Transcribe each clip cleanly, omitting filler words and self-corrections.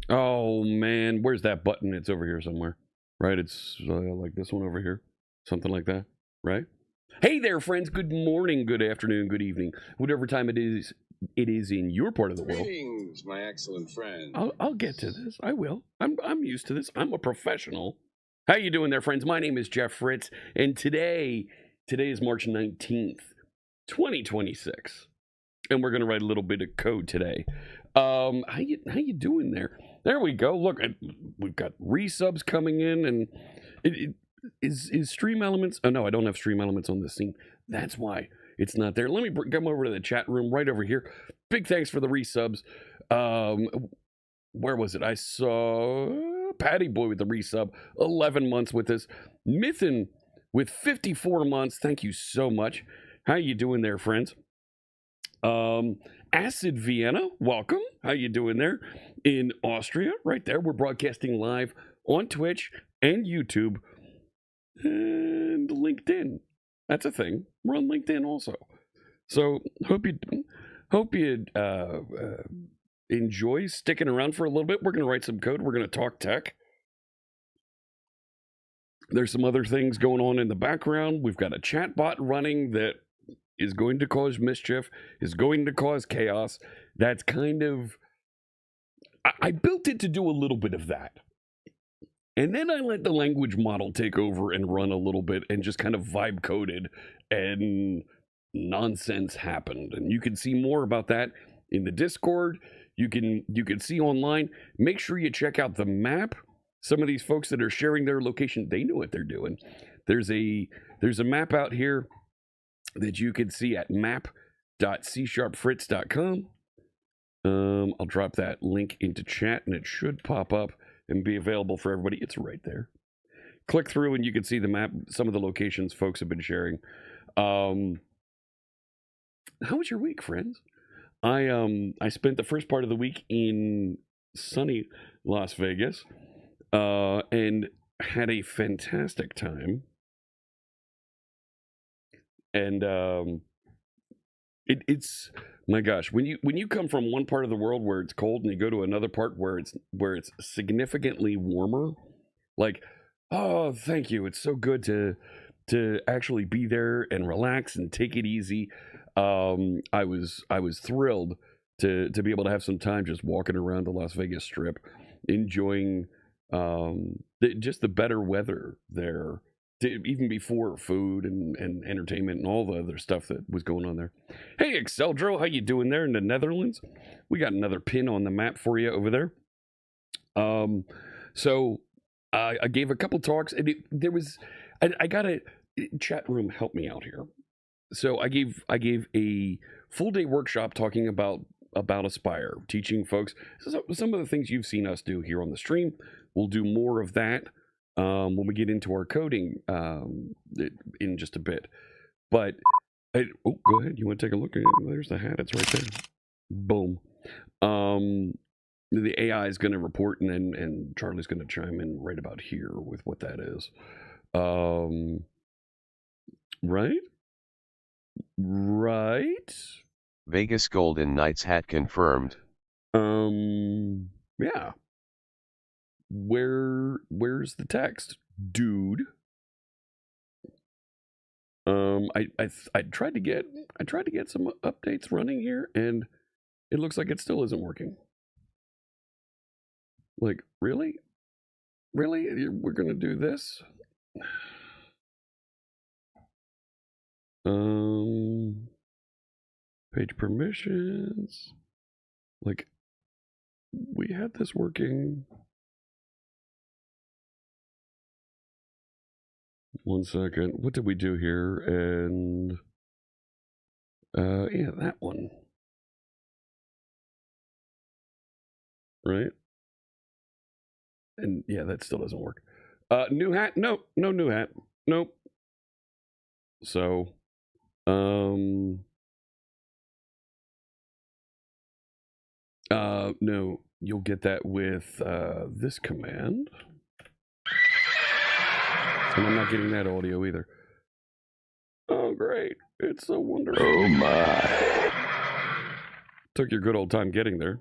Oh man, where's that button? It's over here somewhere, right? It's like this one over here, something like that, right? Hey there, friends. Good morning, good afternoon, good evening, whatever time it is in your part of the world. Greetings, my excellent friend. I'll get to this. I will. I'm used to this. I'm a professional. How you doing there, friends? My name is Jeff Fritz, and today is March 19th, 2026, and we're gonna write a little bit of code today. How you doing there? There we go. Look, we've got resubs coming in, and is Stream Elements. Oh no, I don't have Stream Elements on this scene. That's why it's not there. Let me come over to the chat room right over here. Big thanks for the resubs. Where was it? I saw Patty Boy with the resub, 11 months with us. Mythin with 54 months. Thank you so much. How you doing there, friends? Acid Vienna, welcome. How you doing there? In Austria, right there. We're broadcasting live on Twitch and YouTube and LinkedIn. That's a thing. We're on LinkedIn also. So hope you enjoy sticking around for a little bit. We're going to write some code. We're going to talk tech. There's some other things going on in the background. We've got a chat bot running that is going to cause mischief, is going to cause chaos. That's kind of... I built it to do a little bit of that. And then I let the language model take over and run a little bit and just kind of vibe coded, and nonsense happened. And you can see more about that in the Discord. You can see online. Make sure you check out the map. Some of these folks that are sharing their location, they know what they're doing. There's a map out here that you can see at map.csharpfritz.com. I'll drop that link into chat, and it should pop up and be available for everybody. It's right there. Click through, and you can see the map, some of the locations folks have been sharing. How was your week, friends? I spent the first part of the week in sunny Las Vegas, and had a fantastic time. And it's my gosh, when you come from one part of the world where it's cold and you go to another part where it's significantly warmer, like, oh, thank you, it's so good to actually be there and relax and take it easy. I was thrilled to be able to have some time just walking around the Las Vegas Strip, enjoying just the better weather there, even before food and entertainment and all the other stuff that was going on there. Hey, Exceldro, how you doing there in the Netherlands? We got another pin on the map for you over there. So I gave a couple talks, and I got a chat room. Help me out here. So I gave a full day workshop talking about Aspire, teaching folks some of the things you've seen us do here on the stream. We'll do more of that when we get into our coding in just a bit. But go ahead. You want to take a look? There's the hat. It's right there. Boom. The AI is going to report, and Charlie's going to chime in right about here with what that is. Right? Right? Vegas Golden Knights hat confirmed. Yeah. Where's the text, dude? I tried to get some updates running here, and it looks like it still isn't working. Like, really? We're gonna do this? Page permissions. Like, we had this working. One second. What did we do here? And yeah, that one. Right? And yeah, that still doesn't work. New hat? No new hat. Nope. So, no, you'll get that with this command. And I'm not getting that audio either. Oh, great. It's so wonderful. Oh my. Took your good old time getting there.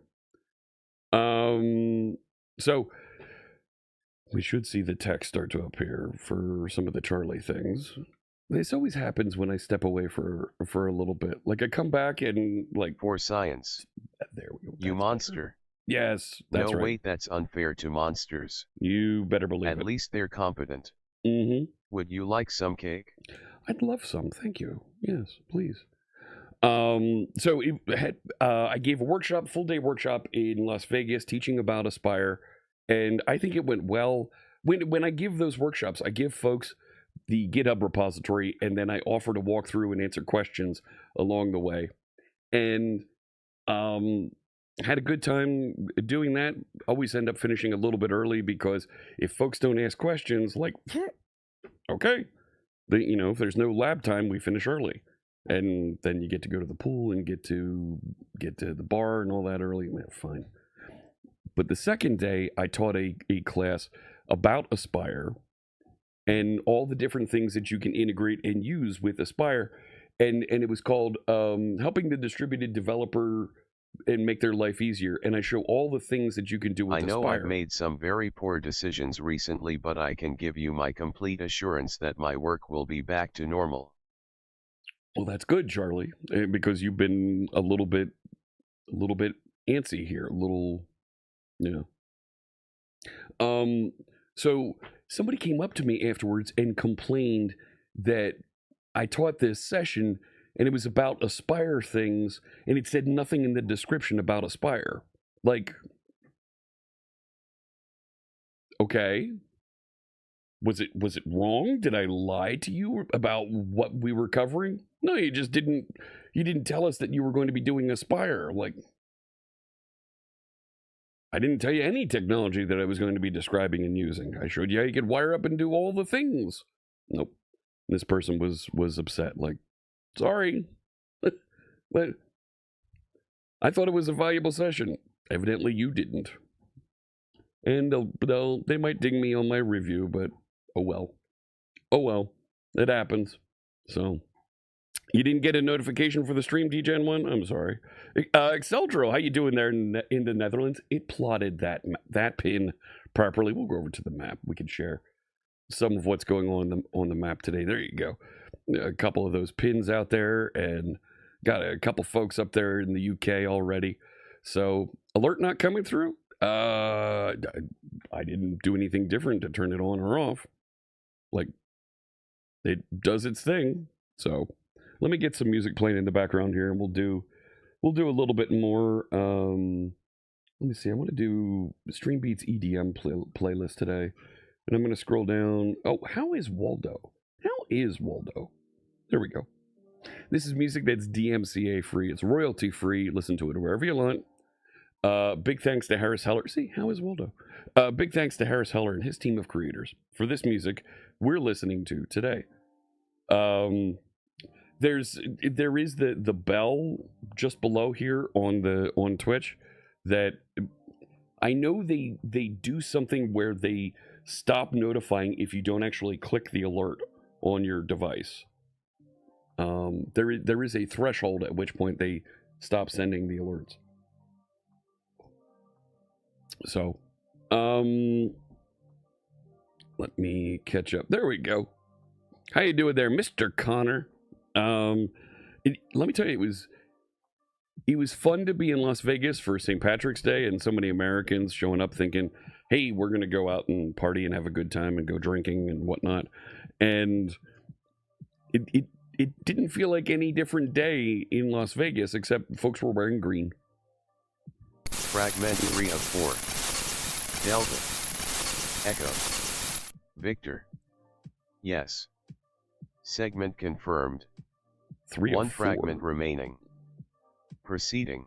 So we should see the text start to appear for some of the Charlie things. This always happens when I step away for a little bit. Like, I come back and, like... For science. There we go. You monster. Yes, that's no, right. wait, that's unfair to monsters. You better believe it. At least they're competent. Mm-hmm. Would you like some cake? I'd love some, thank you. Yes, please. So I gave a workshop, full day workshop in Las Vegas, teaching about Aspire, and I think it went well. When I give those workshops, I give folks the GitHub repository, and then I offer to walk through and answer questions along the way. And had a good time doing that. Always end up finishing a little bit early, because if folks don't ask questions, like, okay, if there's no lab time, we finish early. And then you get to go to the pool and get to the bar and all that early. Man, fine. But the second day, I taught a class about Aspire and all the different things that you can integrate and use with Aspire. And it was called Helping the Distributed Developer and Make Their Life Easier. And I show all the things that you can do with Aspire. I know I've made some very poor decisions recently, but I can give you my complete assurance that my work will be back to normal. Well, that's good, Charlie, because you've been a little bit antsy here, So somebody came up to me afterwards and complained that I taught this session and it was about Aspire things, and it said nothing in the description about Aspire. Like, okay. Was it wrong? Did I lie to you about what we were covering? No, you didn't tell us that you were going to be doing Aspire. Like, I didn't tell you any technology that I was going to be describing and using. I showed you how you could wire up and do all the things. Nope. This person was upset. Like, sorry, but I thought it was a valuable session. Evidently you didn't. And they might ding me on my review, but oh well, it happens. So, you didn't get a notification for the stream, DGen1? I'm sorry. Exceldro, how you doing there in the Netherlands? It plotted that pin properly. We'll go over to the map. We can share some of what's going on the map today. There you go. A couple of those pins out there, and got a couple folks up there in the UK already. So, alert not coming through? I didn't do anything different to turn it on or off. Like, it does its thing. So let me get some music playing in the background here, and we'll do a little bit more. Let me see. I want to do Stream Beats EDM playlist today. And I'm going to scroll down. Oh, how is Waldo? How is Waldo? There we go. This is music that's DMCA free. It's royalty free. Listen to it wherever you want. Big thanks to Harris Heller. See, how is Waldo? Big thanks to Harris Heller and his team of creators for this music we're listening to today. There is the bell just below here on Twitch that I know they do something where they stop notifying if you don't actually click the alert on your device. There is a threshold at which point they stop sending the alerts. So, let me catch up. There we go. How you doing there, Mr. Connor? Let me tell you, it was fun to be in Las Vegas for St. Patrick's Day, and so many Americans showing up thinking, hey, we're going to go out and party and have a good time and go drinking and whatnot. And it didn't feel like any different day in Las Vegas, except folks were wearing green. Fragment 3 of 4. Delta. Echo. Victor. Yes. Segment confirmed. 3 One of 4. fragment remaining. Proceeding.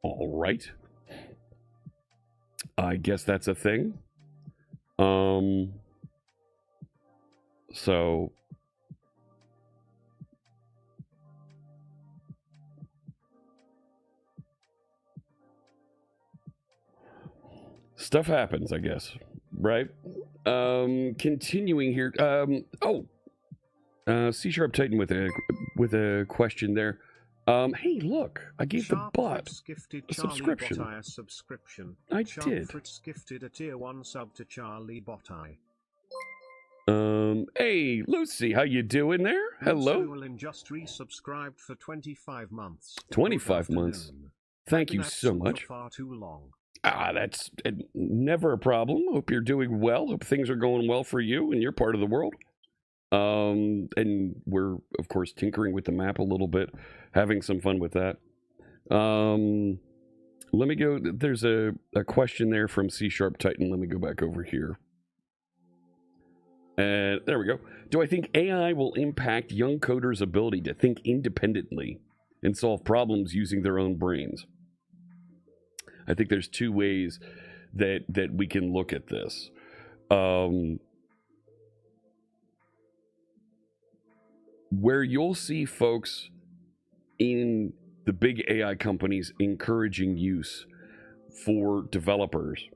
All right. I guess that's a thing. So stuff happens, I guess. Right? Continuing here. C Sharp Titan with a question there. Hey, look, I gave the bot a subscription. I did. Fritz gifted a tier 1 sub to Charlie Bottai. Hey, Lucy, how you doing there? Hello. Lucy just resubscribed for 25 months. 25 months. Thank you so much. Far too long. That's never a problem. Hope you're doing well. Hope things are going well for you in your part of the world. And we're, of course, tinkering with the map a little bit, having some fun with that. Let me go. There's a question there from C Sharp Titan. Let me go back over here. And there we go. Do I think AI will impact young coders' ability to think independently and solve problems using their own brains? I think there's two ways that we can look at this. Where you'll see folks in the big AI companies encouraging use for developers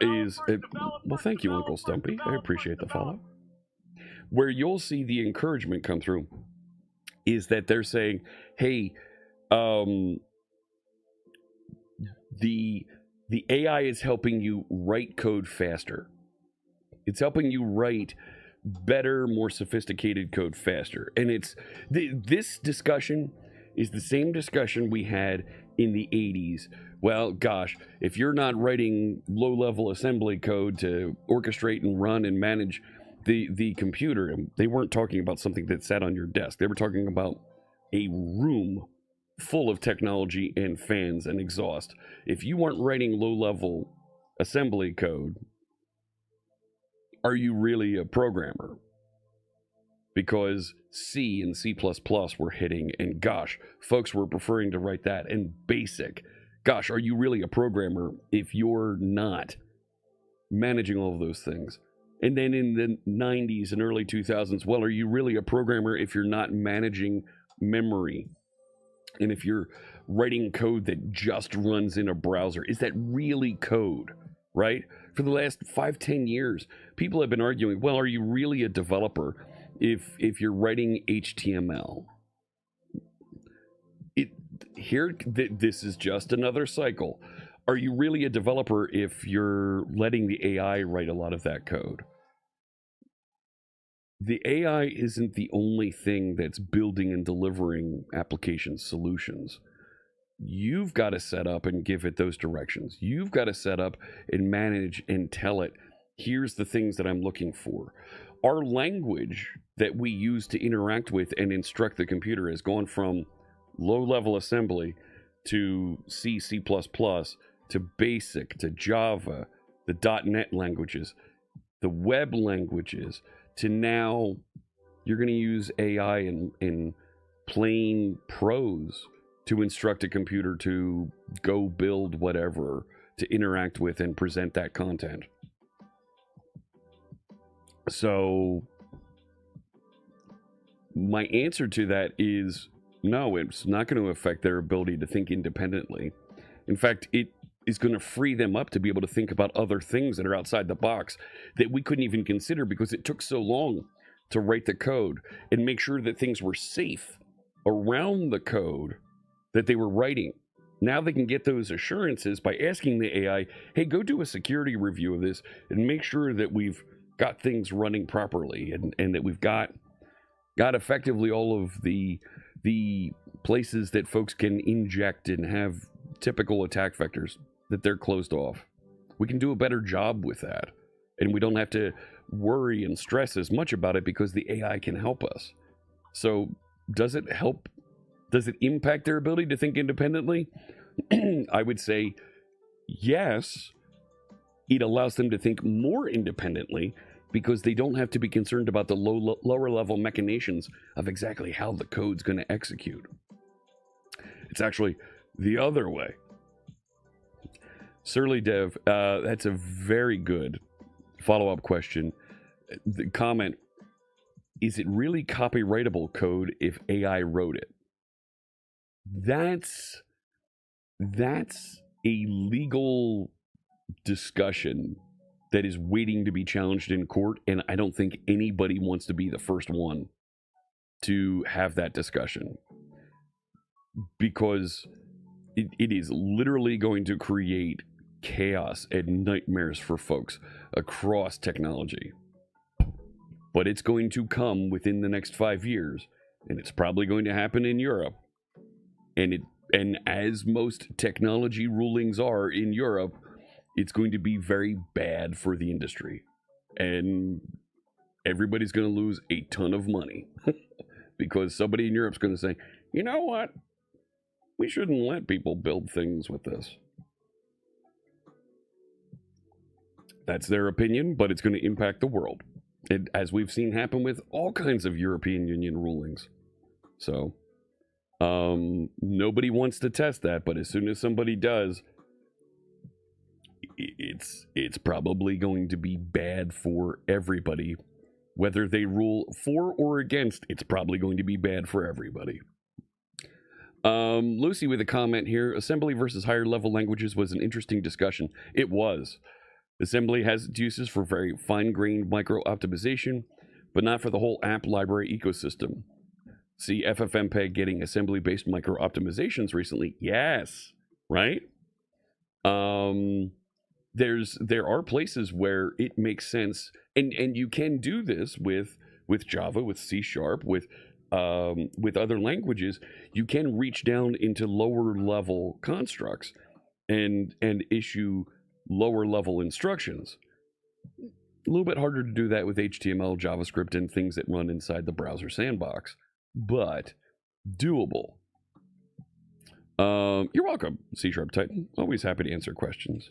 is, well, thank you, Uncle Stumpy. I appreciate the follow. Where you'll see the encouragement come through is that they're saying, hey, the AI is helping you write code faster. It's helping you write better, more sophisticated code faster. And it's this discussion is the same discussion we had in the 80s. Well, gosh, if you're not writing low-level assembly code to orchestrate and run and manage the computer, and they weren't talking about something that sat on your desk. They were talking about a room full of technology and fans and exhaust. If you weren't writing low-level assembly code, are you really a programmer? Because C and C++ were hitting, and gosh, folks were preferring to write that. And BASIC, gosh, are you really a programmer if you're not managing all of those things? And then in the 90s and early 2000s, well, are you really a programmer if you're not managing memory? And if you're writing code that just runs in a browser, is that really code, right? For the last 5-10 years, people have been arguing, well, are you really a developer if you're writing HTML? This is just another cycle. Are you really a developer if you're letting the AI write a lot of that code? The AI isn't the only thing that's building and delivering application solutions. You've got to set up and give it those directions. You've got to set up and manage and tell it, here's the things that I'm looking for. Our language that we use to interact with and instruct the computer has gone from low-level assembly to C, C++, to BASIC to Java, the .NET languages, the web languages, to now you're going to use AI in plain prose to instruct a computer to go build whatever, to interact with and present that content. So my answer to that is no, it's not going to affect their ability to think independently. In fact, it is going to free them up to be able to think about other things that are outside the box that we couldn't even consider because it took so long to write the code and make sure that things were safe around the code that they were writing. Now they can get those assurances by asking the AI, hey, go do a security review of this and make sure that we've got things running properly and that we've got effectively all of the places that folks can inject and have typical attack vectors, that they're closed off. We can do a better job with that, and we don't have to worry and stress as much about it because the AI can help us. So does it help? Does it impact their ability to think independently? I would say yes. It allows them to think more independently because they don't have to be concerned about the lower level machinations of exactly how the code's going to execute. It's actually the other way. Surly Dev, that's a very good follow-up question. The comment, is it really copyrightable code if AI wrote it? That's a legal discussion that is waiting to be challenged in court, and I don't think anybody wants to be the first one to have that discussion, because it is literally going to create chaos and nightmares for folks across technology. But it's going to come within the next 5 years, and it's probably going to happen in Europe. And as most technology rulings are in Europe, it's going to be very bad for the industry. And everybody's going to lose a ton of money because somebody in Europe's going to say, you know what? We shouldn't let people build things with this. That's their opinion, but it's going to impact the world, as we've seen happen with all kinds of European Union rulings. So nobody wants to test that, but as soon as somebody does, it's probably going to be bad for everybody. Whether they rule for or against, it's probably going to be bad for everybody. Lucy with a comment here. Assembly versus higher level languages was an interesting discussion. It was. Assembly has its uses for very fine-grained micro-optimization, but not for the whole app library ecosystem. See FFmpeg getting assembly-based micro-optimizations recently. Yes, right? There are places where it makes sense, and you can do this with Java, with C#, with other languages. You can reach down into lower level constructs and issue lower level instructions. A little bit harder to do that with HTML, JavaScript, and things that run inside the browser sandbox, but doable. You're welcome, C# Titan. Always happy to answer questions.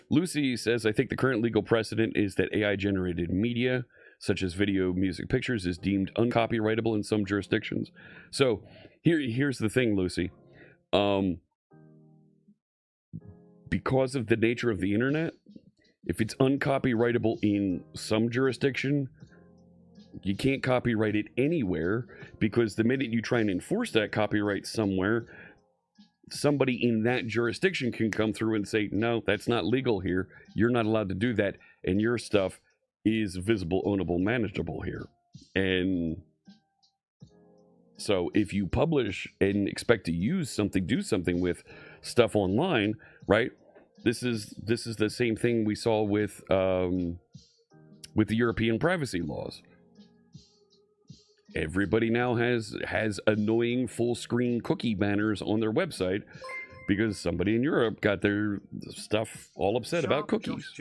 Lucy says, I think the current legal precedent is that AI-generated media, such as video, music, pictures, is deemed uncopyrightable in some jurisdictions. So here's the thing, Lucy. Because of the nature of the internet, if it's uncopyrightable in some jurisdiction, you can't copyright it anywhere, because the minute you try and enforce that copyright somewhere, somebody in that jurisdiction can come through and say, no, that's not legal here. You're not allowed to do that. And your stuff is visible, ownable, manageable here. And so if you publish and expect to use something, do something with stuff online, right? This is the same thing we saw with the European privacy laws. Everybody now has annoying full screen cookie banners on their website because somebody in Europe got their stuff all upset about cookies.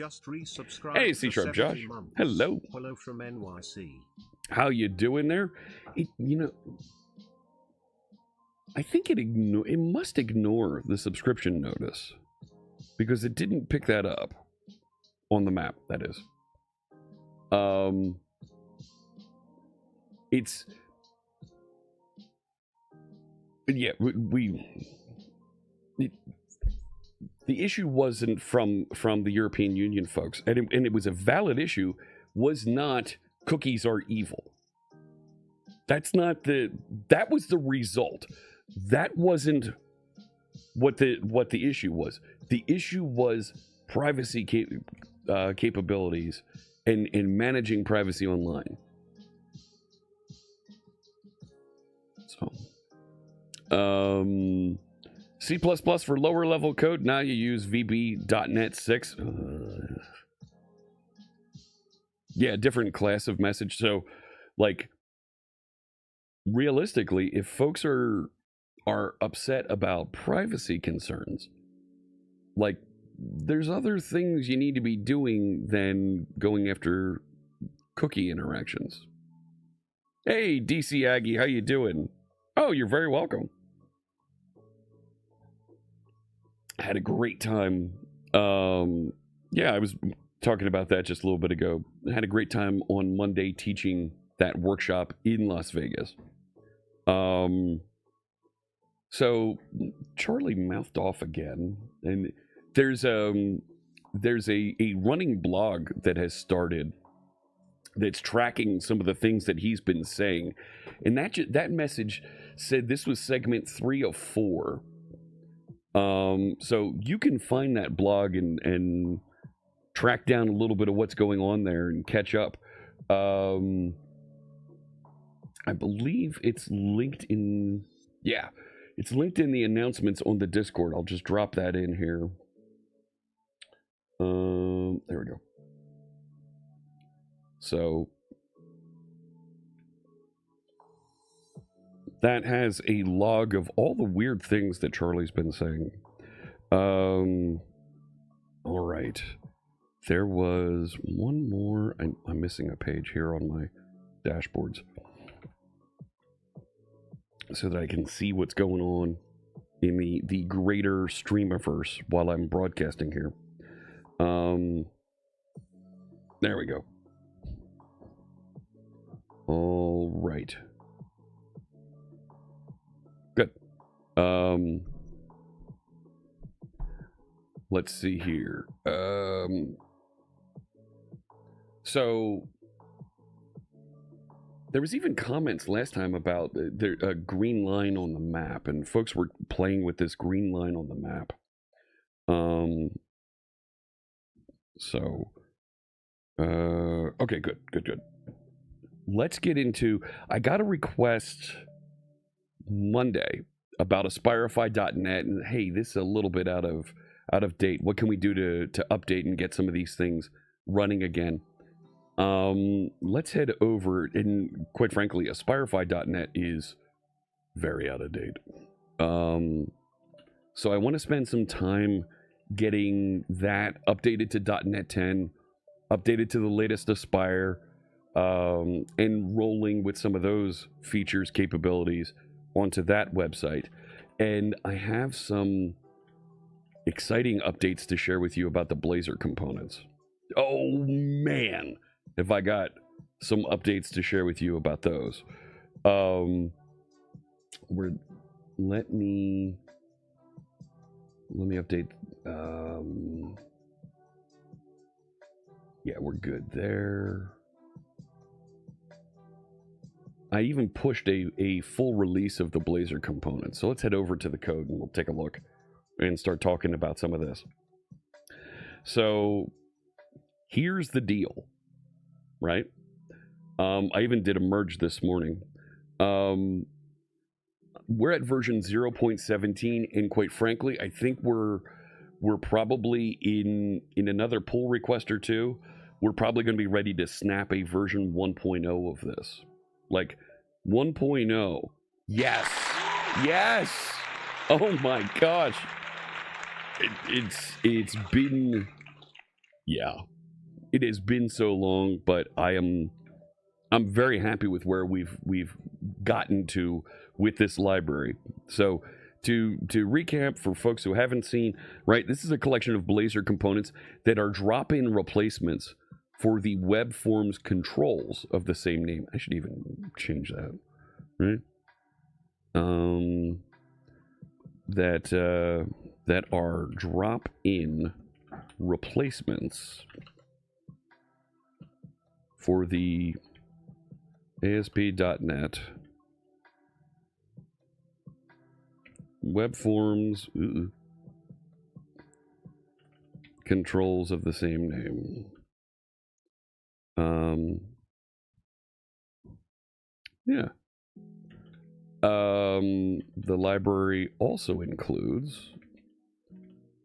Hey, C# Josh. Hello. Hello from NYC. How you doing there? I think it must ignore the subscription notice, because it didn't pick that up on the map, that is. It's... Yeah, the issue wasn't from the European Union folks, and it was a valid issue, was not cookies are evil. That was the result. That wasn't what the issue was. The issue was privacy capabilities and managing privacy online. So, C++ for lower level code. Now you use VB.NET 6. Yeah, different class of message. So, like, realistically, if folks are upset about privacy concerns, like, there's other things you need to be doing than going after cookie interactions. Hey, DC Aggie, how you doing? Oh, you're very welcome. I had a great time. Yeah, I was talking about that just a little bit ago. I had a great time on Monday teaching that workshop in Las Vegas. So Charlie mouthed off again, and there's a running blog that has started that's tracking some of the things that he's been saying, and that message said this was segment 3 of 4. So you can find that blog and track down a little bit of what's going on there and catch up. I believe it's linked in, it's linked in the announcements on the Discord. I'll just drop that in here. There we go. So that has a log of all the weird things that Charlie's been saying. All right. There was one more. I'm missing a page here on my dashboards so that I can see what's going on in the greater Streamiverse while I'm broadcasting here. There we go. All right. Good. Let's see here. So there was even comments last time about a green line on the map, and folks were playing with this green line on the map. Okay, good. Let's get into, I got a request Monday about Aspireify.net, and hey, this is a little bit out of date. What can we do to update and get some of these things running again? Let's head over, and quite frankly, Aspireify.net is very out of date. So I want to spend some time getting that updated to .NET 10, updated to the latest Aspire, and rolling with some of those features, capabilities onto that website. And I have some exciting updates to share with you about the Blazor components. Oh man, have I got some updates to share with you about those. Let me update. Yeah, we're good there. I even pushed a full release of the Blazor components. So let's head over to the code and we'll take a look and start talking about some of this. So here's the deal, right? I even did a merge this morning. We're at version 0.17, and quite frankly, I think we're probably in another pull request or two. We're probably going to be ready to snap a version 1.0 of this. Like 1.0. Yes. Oh my gosh. It's been, yeah, it has been so long, but I'm very happy with where we've gotten to with this library. So to recap for folks who haven't seen, right, this is a collection of Blazor components that are drop-in replacements for the web forms controls of the same name. I should even change that, right? That are drop-in replacements for the ASP.NET web forms controls of the same name. Yeah. The library also includes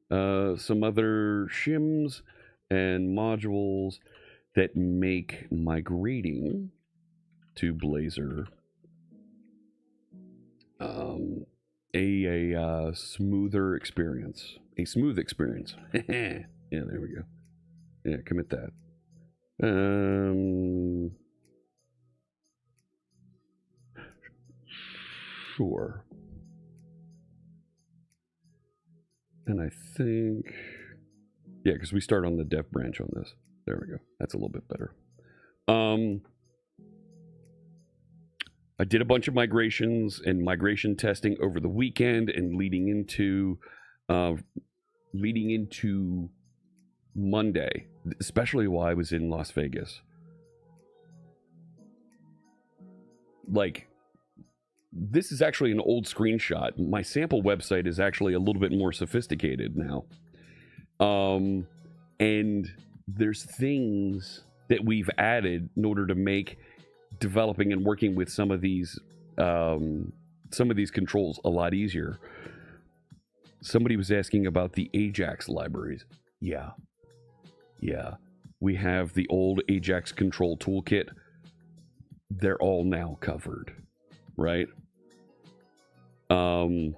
some other shims and modules that make migrating to Blazor a smoother experience. A smooth experience. Yeah, there we go. Yeah, commit that. Sure. And I think, yeah, because we start on the dev branch on this. There we go. That's a little bit better. I did a bunch of migrations and migration testing over the weekend and leading into Monday, especially while I was in Las Vegas. Like, this is actually an old screenshot. My sample website is actually a little bit more sophisticated now. And there's things that we've added in order to make developing and working with some of these controls a lot easier. Somebody was asking about the Ajax libraries. Yeah. We have the old Ajax control toolkit. They're all now covered, right? But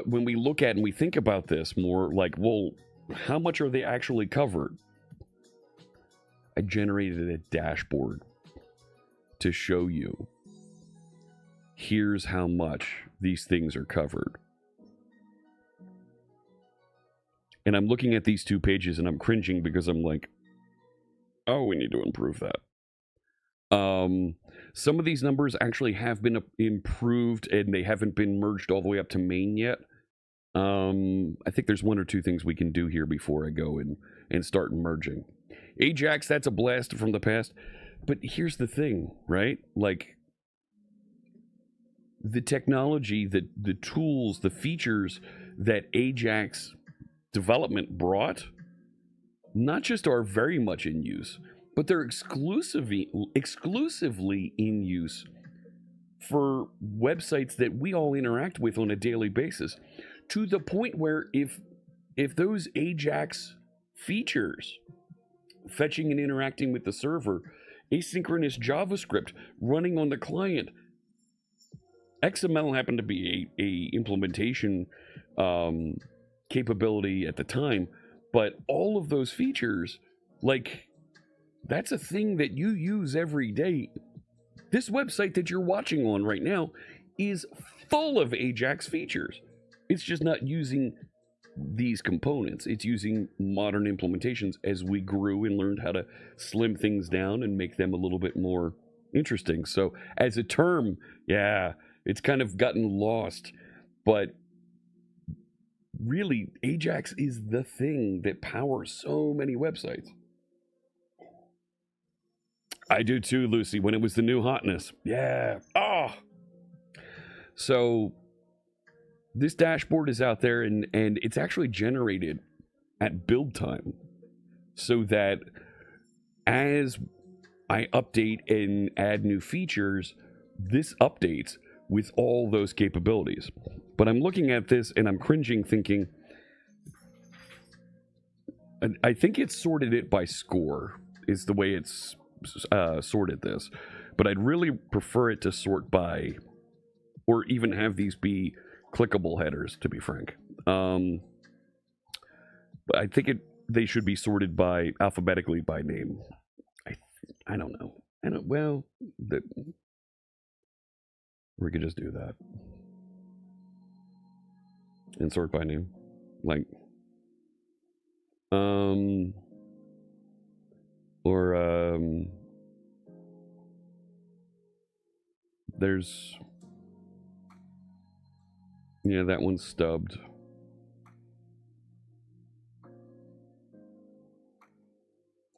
when we look at and we think about this more like, well, how much are they actually covered? I generated a dashboard to show you. Here's how much these things are covered. And I'm looking at these two pages and I'm cringing because I'm like, oh, we need to improve that. Some of these numbers actually have been improved and they haven't been merged all the way up to main yet. I think there's one or two things we can do here before I go and start merging. Ajax, that's a blast from the past. But here's the thing, right? Like, the technology, the tools, the features that Ajax development brought, not just are very much in use, but they're exclusively in use for websites that we all interact with on a daily basis, to the point where if those Ajax features, fetching and interacting with the server, asynchronous JavaScript running on the client, XML happened to be a implementation capability at the time, but all of those features, like, that's a thing that you use every day. This website that you're watching on right now is full of Ajax features. It's just not using these components. It's using modern implementations as we grew and learned how to slim things down and make them a little bit more interesting. So as a term, yeah, it's kind of gotten lost, but really Ajax is the thing that powers so many websites. I do too, Lucy, when it was the new hotness. Yeah. Oh. So this dashboard is out there and it's actually generated at build time, so that as I update and add new features, this updates with all those capabilities. But I'm looking at this and I'm cringing, thinking, I think it's sorted it by score is the way it's sorted this, but I'd really prefer it to sort by, or even have these be clickable headers, to be frank. But I think they should be sorted by alphabetically by name. I don't know. Well, We could just do that. And sort by name. Like, there's, yeah, that one's stubbed.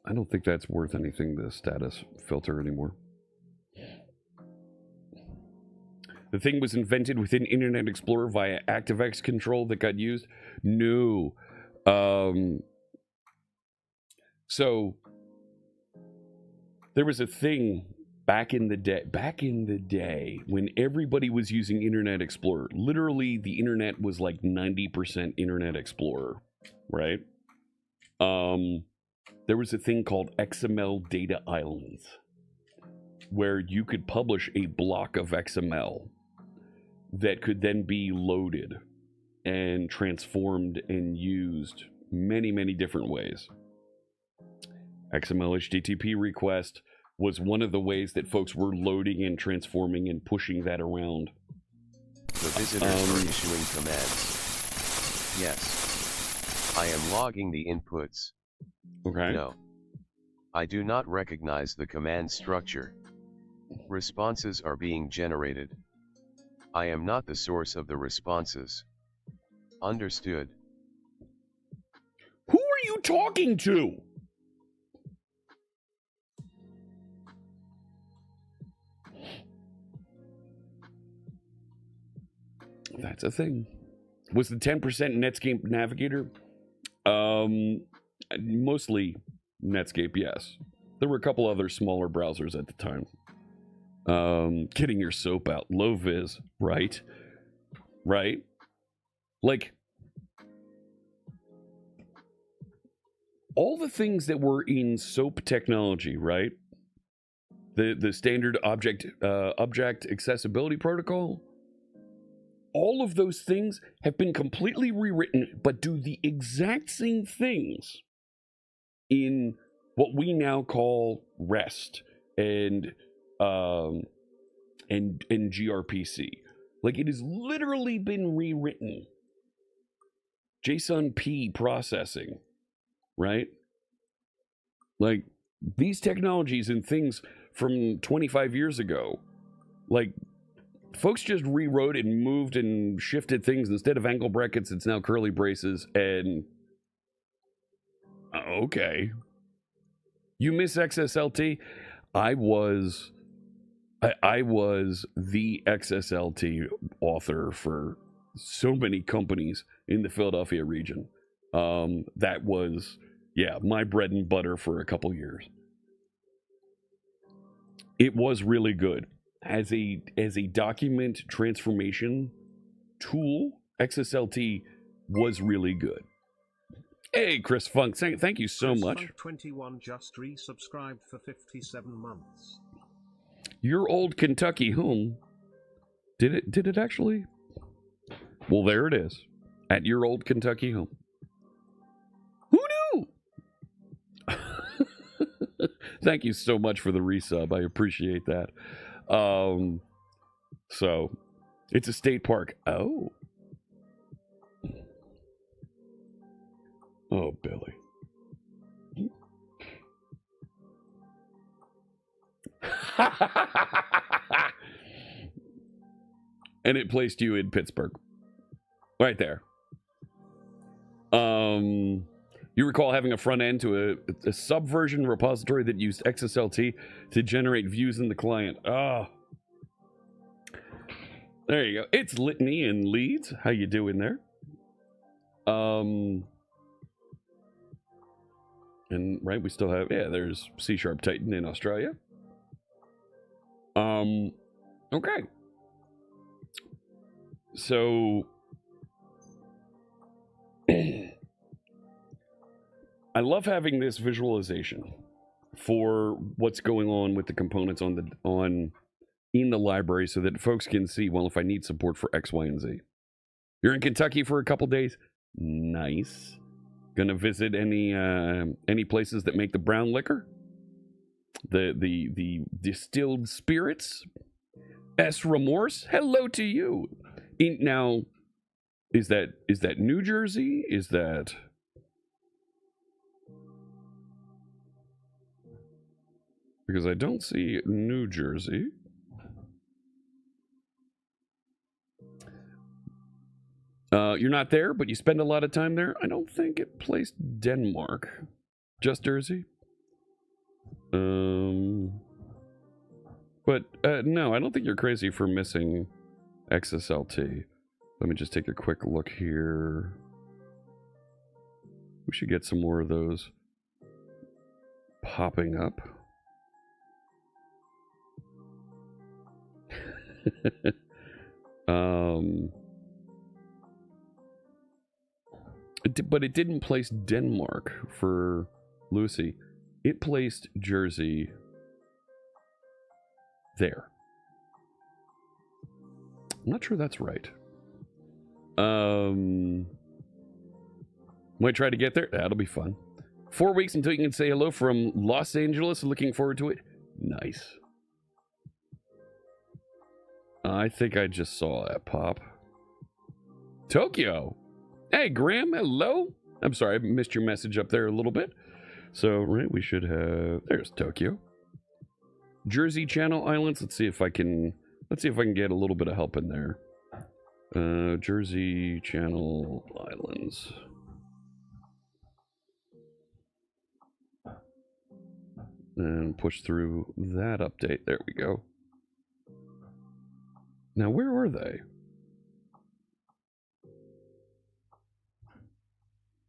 I don't think that's worth anything, the status filter anymore. The thing was invented within Internet Explorer via ActiveX control that got used? No. So there was a thing back in the day when everybody was using Internet Explorer. Literally, the internet was like 90% Internet Explorer, right? There was a thing called XML data islands where you could publish a block of XML that could then be loaded and transformed and used many, many different ways. XML HTTP request was one of the ways that folks were loading and transforming and pushing that around. The visitors are issuing commands. Yes. I am logging the inputs. Okay. No. I do not recognize the command structure. Responses are being generated. I am not the source of the responses. Understood. Who are you talking to? That's a thing. Was the 10% Netscape Navigator? Mostly Netscape, yes. There were a couple other smaller browsers at the time. Getting your soap out. Low vis, right? Right? Like, all the things that were in SOAP technology, right? The standard object accessibility protocol. All of those things have been completely rewritten, but do the exact same things in what we now call REST and gRPC. Like, it has literally been rewritten. JSON-P processing, right? Like, these technologies and things from 25 years ago, like, folks just rewrote and moved and shifted things. Instead of ankle brackets, it's now curly braces. And okay, you miss XSLT? I was the XSLT author for so many companies in the Philadelphia region. That was, yeah, my bread and butter for a couple years. It was really good. As a document transformation tool, XSLT was really good. Hey, Chris Funk, thank you so much. Funk 21 just resubscribed for 57 months. Your old Kentucky home. Did it actually? Well, there it is. At your old Kentucky home. Who knew? Thank you so much for the resub. I appreciate that. So it's a state park. Oh, Billy. And it placed you in Pittsburgh, right there. You recall having a front end to a subversion repository that used XSLT to generate views in the client. Oh, there you go. It's Litany and Leeds. How you doing there? And right, we still have, yeah, there's C# Titan in Australia. Okay. So I love having this visualization for what's going on with the components in the library so that folks can see, well, if I need support for X, Y, and Z. You're in Kentucky for a couple days? Nice. Gonna visit any places that make the brown liquor? The distilled spirits? S Remorse, hello to you. Now, is that New Jersey? Is that... Because I don't see New Jersey. You're not there, but you spend a lot of time there. I don't think it placed Denmark. Just Jersey. But no, I don't think you're crazy for missing XSLT. Let me just take a quick look here. We should get some more of those popping up. But it didn't place Denmark for Lucy. It placed Jersey there. I'm not sure that's right. Might try to get there. That'll be fun. 4 weeks until you can say hello from Los Angeles. Looking forward to it. Nice. I think I just saw that pop. Tokyo. Hey, Graham, hello. I'm sorry, I missed your message up there a little bit. So, right, we should have... There's Tokyo. Jersey Channel Islands. Let's see if I can get a little bit of help in there. Jersey Channel Islands. And push through that update. There we go. Now, where are they?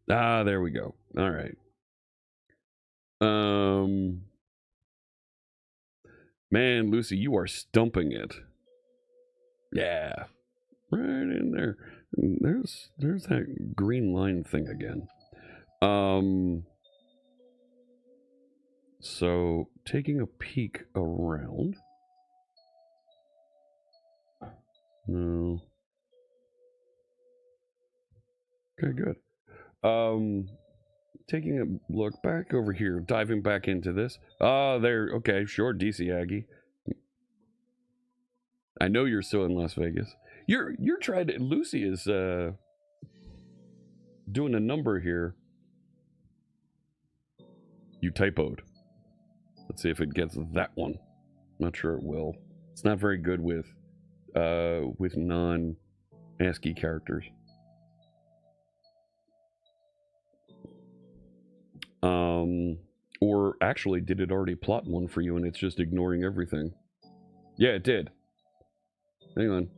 Ah, there we go. All right. Man, Lucy, you are stumping it. Yeah. Right in there. There's that green line thing again. So, taking a peek around. No. Okay, good. Taking a look back over here, diving back into this. Oh, there. Okay, sure, DC Aggie. I know you're still in Las Vegas. You're trying to... Lucy is doing a number here. You typoed. Let's see if it gets that one. Not sure it will. It's not very good with non-ASCII characters. Or actually, did it already plot one for you and it's just ignoring everything? Yeah, it did. Hang on.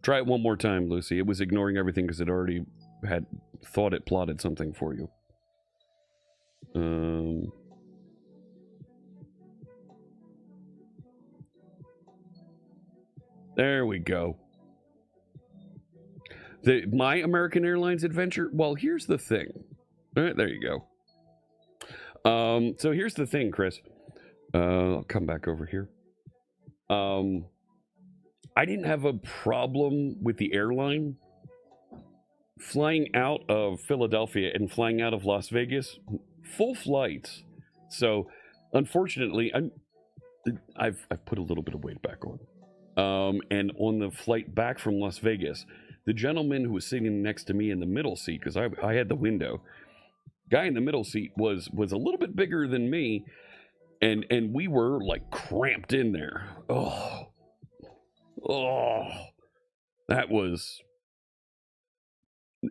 Try it one more time, Lucy. It was ignoring everything because it already had thought it plotted something for you. There we go. My American Airlines adventure. Well, here's the thing. All right, there you go. So here's the thing, Chris. I'll come back over here. I didn't have a problem with the airline flying out of Philadelphia and flying out of Las Vegas, full flights. So, unfortunately, I've put a little bit of weight back on. And on the flight back from Las Vegas, the gentleman who was sitting next to me in the middle seat, because I had the window, guy in the middle seat was a little bit bigger than me, and we were like cramped in there. Oh, that was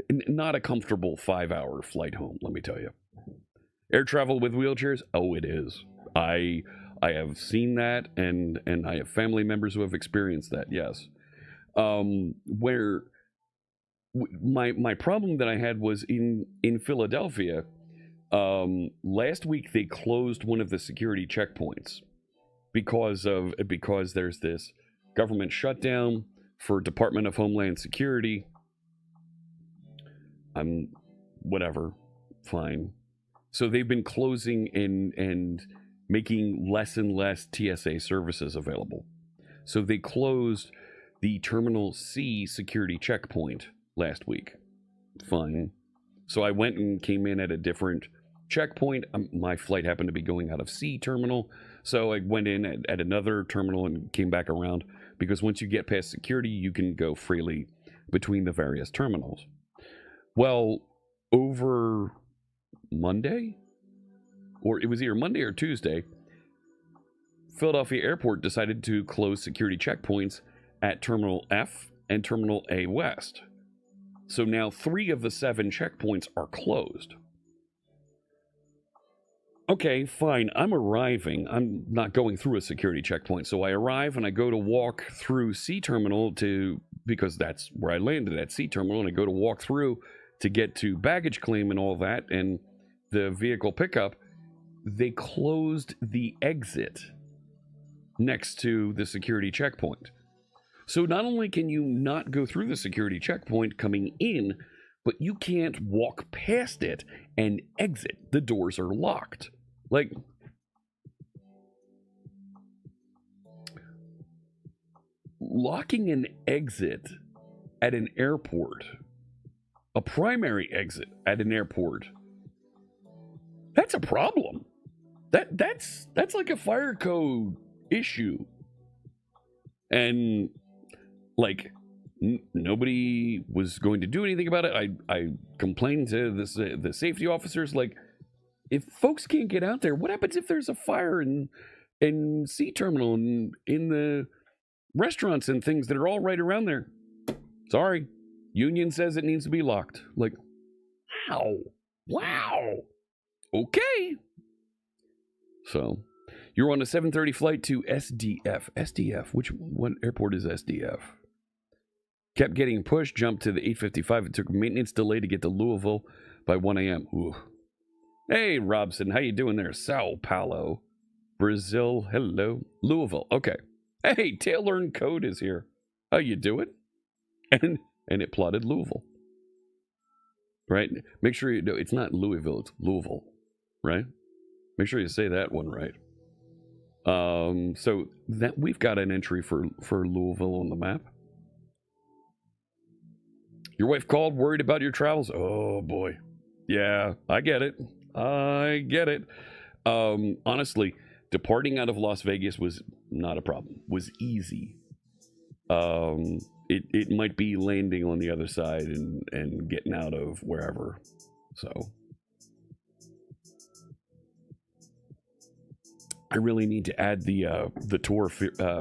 not a comfortable 5-hour flight home, let me tell you. Air travel with wheelchairs? Oh, it is. I have seen that, and I have family members who have experienced that, yes. Where my problem that I had was in Philadelphia. Last week they closed one of the security checkpoints because there's this government shutdown for Department of Homeland Security. Whatever, fine. So they've been closing and making less and less TSA services available. So they closed the Terminal C security checkpoint last week. Fine. So I went and came in at a different checkpoint. My flight happened to be going out of C terminal, so I went in at another terminal and came back around, because once you get past security, you can go freely between the various terminals. Well, over Monday, or it was either Monday or Tuesday, Philadelphia Airport decided to close security checkpoints at Terminal F and Terminal A West. So now 3 of the 7 checkpoints are closed. Okay, fine. I'm arriving. I'm not going through a security checkpoint. So I arrive and I go to walk through C terminal because that's where I landed, at C terminal, and I go to walk through to get to baggage claim and all that and the vehicle pickup. They closed the exit next to the security checkpoint. So not only can you not go through the security checkpoint coming in, but you can't walk past it and exit. The doors are locked. Like, locking an exit at an airport, a primary exit at an airport, that's a problem. That's like a fire code issue. And like, nobody was going to do anything about it. I complained to the safety officers, like, if folks can't get out there, what happens if there's a fire in C terminal and in the restaurants and things that are all right around there? Sorry, union says it needs to be locked. Like, wow, okay. So you're on a 7:30 flight to SDF. SDF, what airport is SDF? Kept getting pushed, jumped to the 8:55. It took a maintenance delay to get to Louisville by 1 a.m. Ooh. Hey, Robson, how you doing there? Sao Paulo, Brazil, hello. Louisville, okay. Hey, Taylor and Code is here. How you doing? And it plotted Louisville. Right? Make sure you know it's not Louisville, it's Louisville. Right? Make sure you say that one right. So that we've got an entry for Louisville on the map. Your wife called, worried about your travels. Oh boy. Yeah, I get it. Honestly, departing out of Las Vegas was not a problem. Was easy. It might be landing on the other side and getting out of wherever. So I really need to add the tour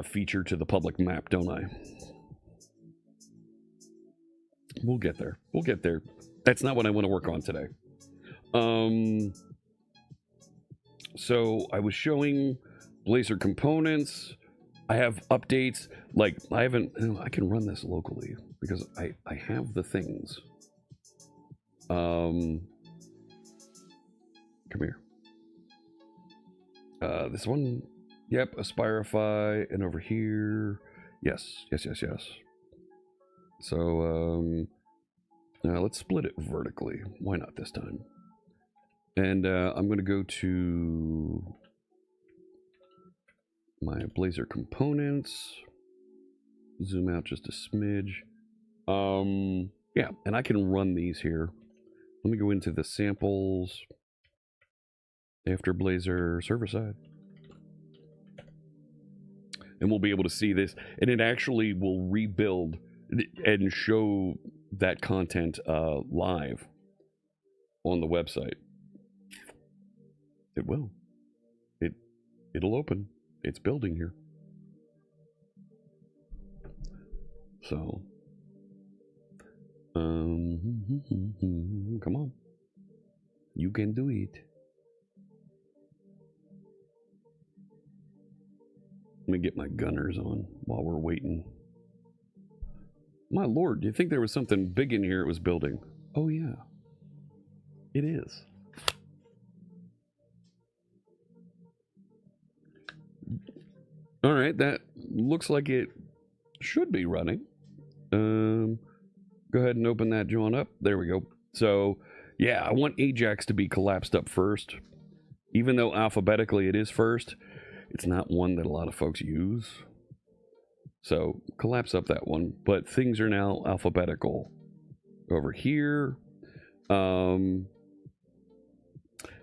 feature to the public map, don't I? We'll get there. That's not what I want to work on today. So I was showing Blazor components. I have updates. Like, I can run this locally because I have the things. Come here. This one. Yep, Aspireify, and over here. Yes. So, let's split it vertically. Why not this time? And I'm going to go to my Blazor components. Zoom out just a smidge. Yeah, and I can run these here. Let me go into the samples after Blazor server side. And we'll be able to see this. And it actually will rebuild and show that content live on the website. It will. It'll open. It's building here. So, come on. You can do it. Let me get my gunners on while we're waiting. My lord, do you think there was something big in here it was building? Oh yeah. It is. All right, that looks like it should be running. Go ahead and open that joint up. There we go. So, yeah, I want Ajax to be collapsed up first. Even though alphabetically it is first, it's not one that a lot of folks use. So, collapse up that one. But things are now alphabetical over here.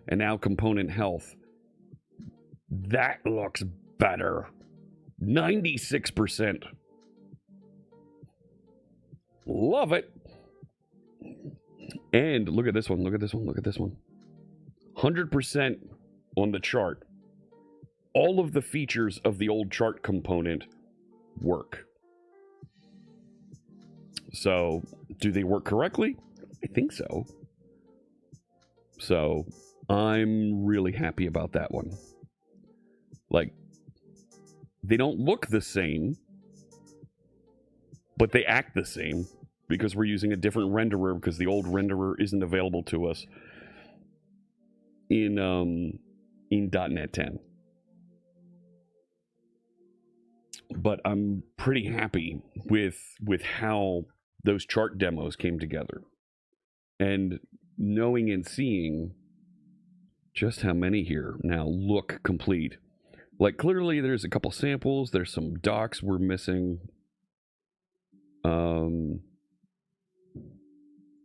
and now component health. That looks better. 96%. Love it. And look at this one. Look at this one. Look at this one. 100% on the chart. All of the features of the old chart component work. So, do they work correctly? I think so. So, I'm really happy about that one. Like, they don't look the same, but they act the same because we're using a different renderer because the old renderer isn't available to us in .NET 10. But I'm pretty happy with how those chart demos came together. And knowing and seeing just how many here now look complete. Like, clearly there's a couple samples, there's some docs we're missing.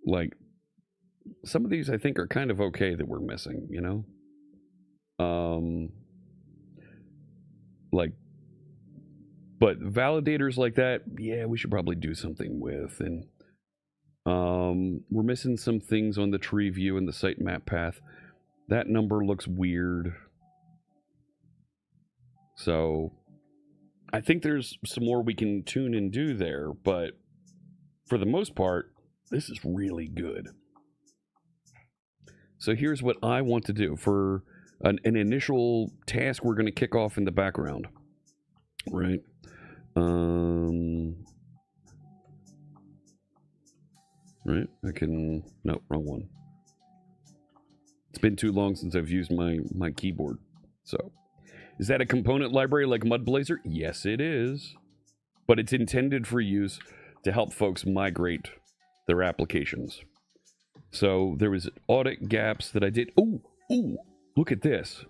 Like, some of these I think are kind of okay that we're missing, you know? Like, but validators like that, yeah, we should probably do something with. And we're missing some things on the tree view and the sitemap path. That number looks weird. So I think there's some more we can tune and do there, but for the most part, this is really good. So here's what I want to do for an initial task we're going to kick off in the background. Right? Right? I can... No, wrong one. It's been too long since I've used my keyboard. So, is that a component library like Mudblazer? Yes, it is. But it's intended for use to help folks migrate their applications. So, there was audit gaps that I did. Ooh, look at this.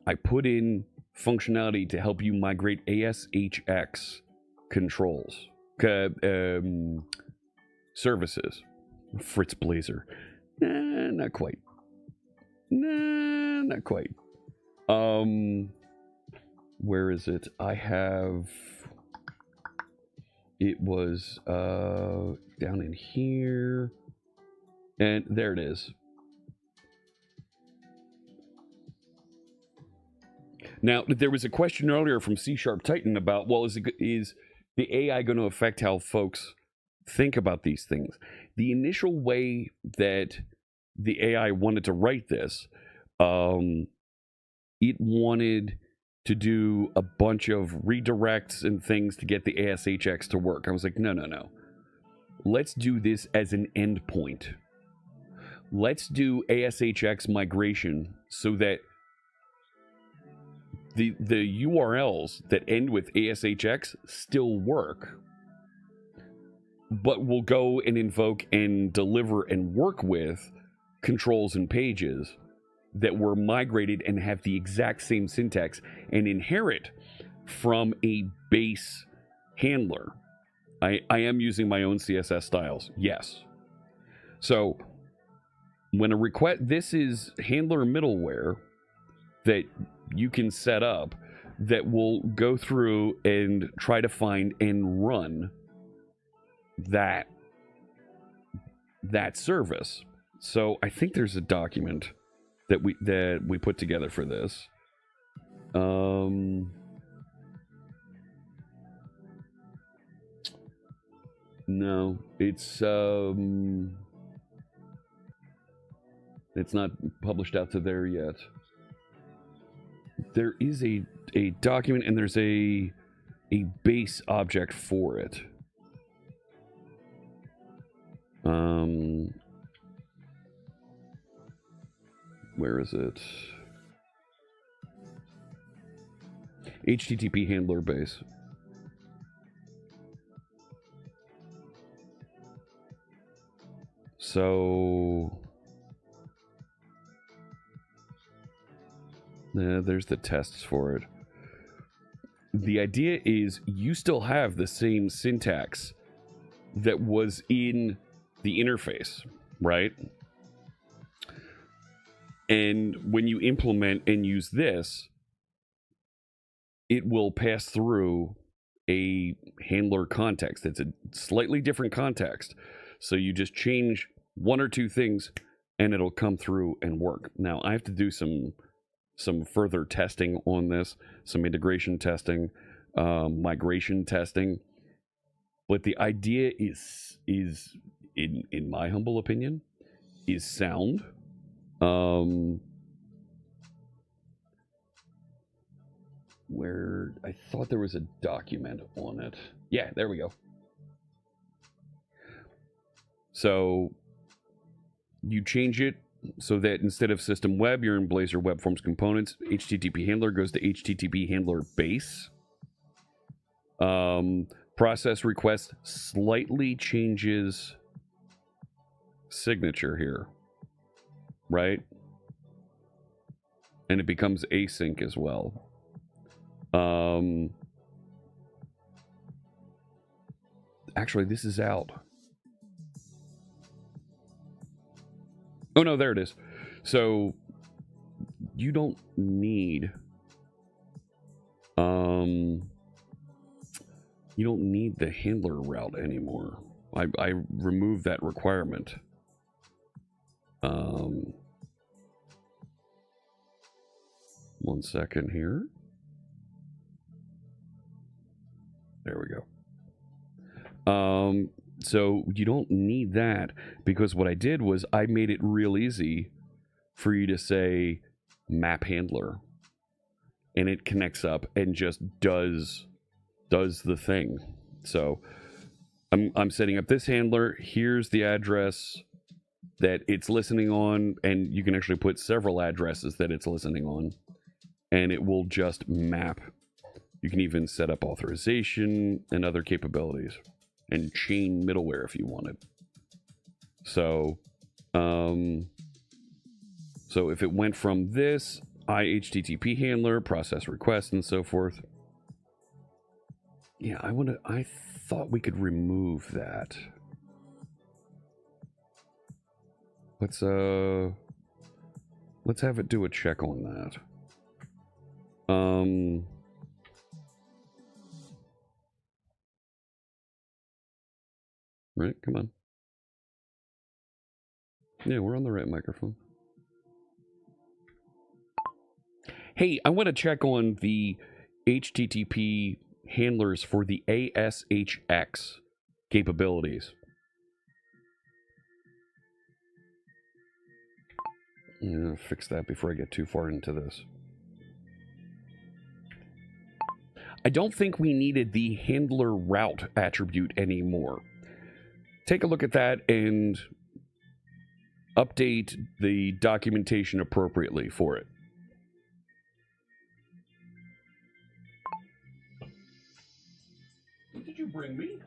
I put in functionality to help you migrate ASHX controls. Services. Fritz Blazer. Nah, not quite. Nah, not quite. Where is it? I have... It was down in here. And there it is. Now, there was a question earlier from C# Titan about, well, is the AI going to affect how folks think about these things? The initial way that the AI wanted to write this, it wanted to do a bunch of redirects and things to get the ASHX to work. I was like, no. Let's do this as an endpoint. Let's do ASHX migration so that the URLs that end with ASHX still work, but will go and invoke and deliver and work with controls and pages that were migrated and have the exact same syntax and inherit from a base handler. I am using my own CSS styles, yes. So when a request, this is handler middleware that you can set up that will go through and try to find and run that service. So I think there's a document that we put together for this. No, it's not published out to there yet. There is a document and there's a base object for it. Where is it? HTTP handler base. So there's the tests for it. The idea is you still have the same syntax that was in the interface, right? And when you implement and use this, it will pass through a handler context. It's a slightly different context. So you just change one or two things and it'll come through and work. Now, I have to do some further testing on this, some integration testing, migration testing. But the idea is in my humble opinion, is sound. Where I thought there was a document on it. Yeah, there we go. So you change it so that instead of system web, you're in Blazor Web Forms Components. HTTP handler goes to HTTP handler base. Process request slightly changes signature here, right? And it becomes async as well. Actually, this is out. Oh no, there it is. So you don't need the handler route anymore. I removed that requirement. One second here. There we go. So you don't need that, because what I did was I made it real easy for you to say map handler, and it connects up and just does the thing. So I'm setting up this handler. Here's the address that it's listening on, and you can actually put several addresses that it's listening on, and it will just map. You can even set up authorization and other capabilities, and chain middleware if you wanted. So, so if it went from this HTTP handler, process request, and so forth. Yeah, I thought we could remove that. Let's have it do a check on that. Right, come on. Yeah, we're on the right microphone. Hey, I want to check on the HTTP handlers for the ASHX capabilities. I'm gonna fix that before I get too far into this. I don't think we needed the handler route attribute anymore. Take a look at that and update the documentation appropriately for it. What did you bring me?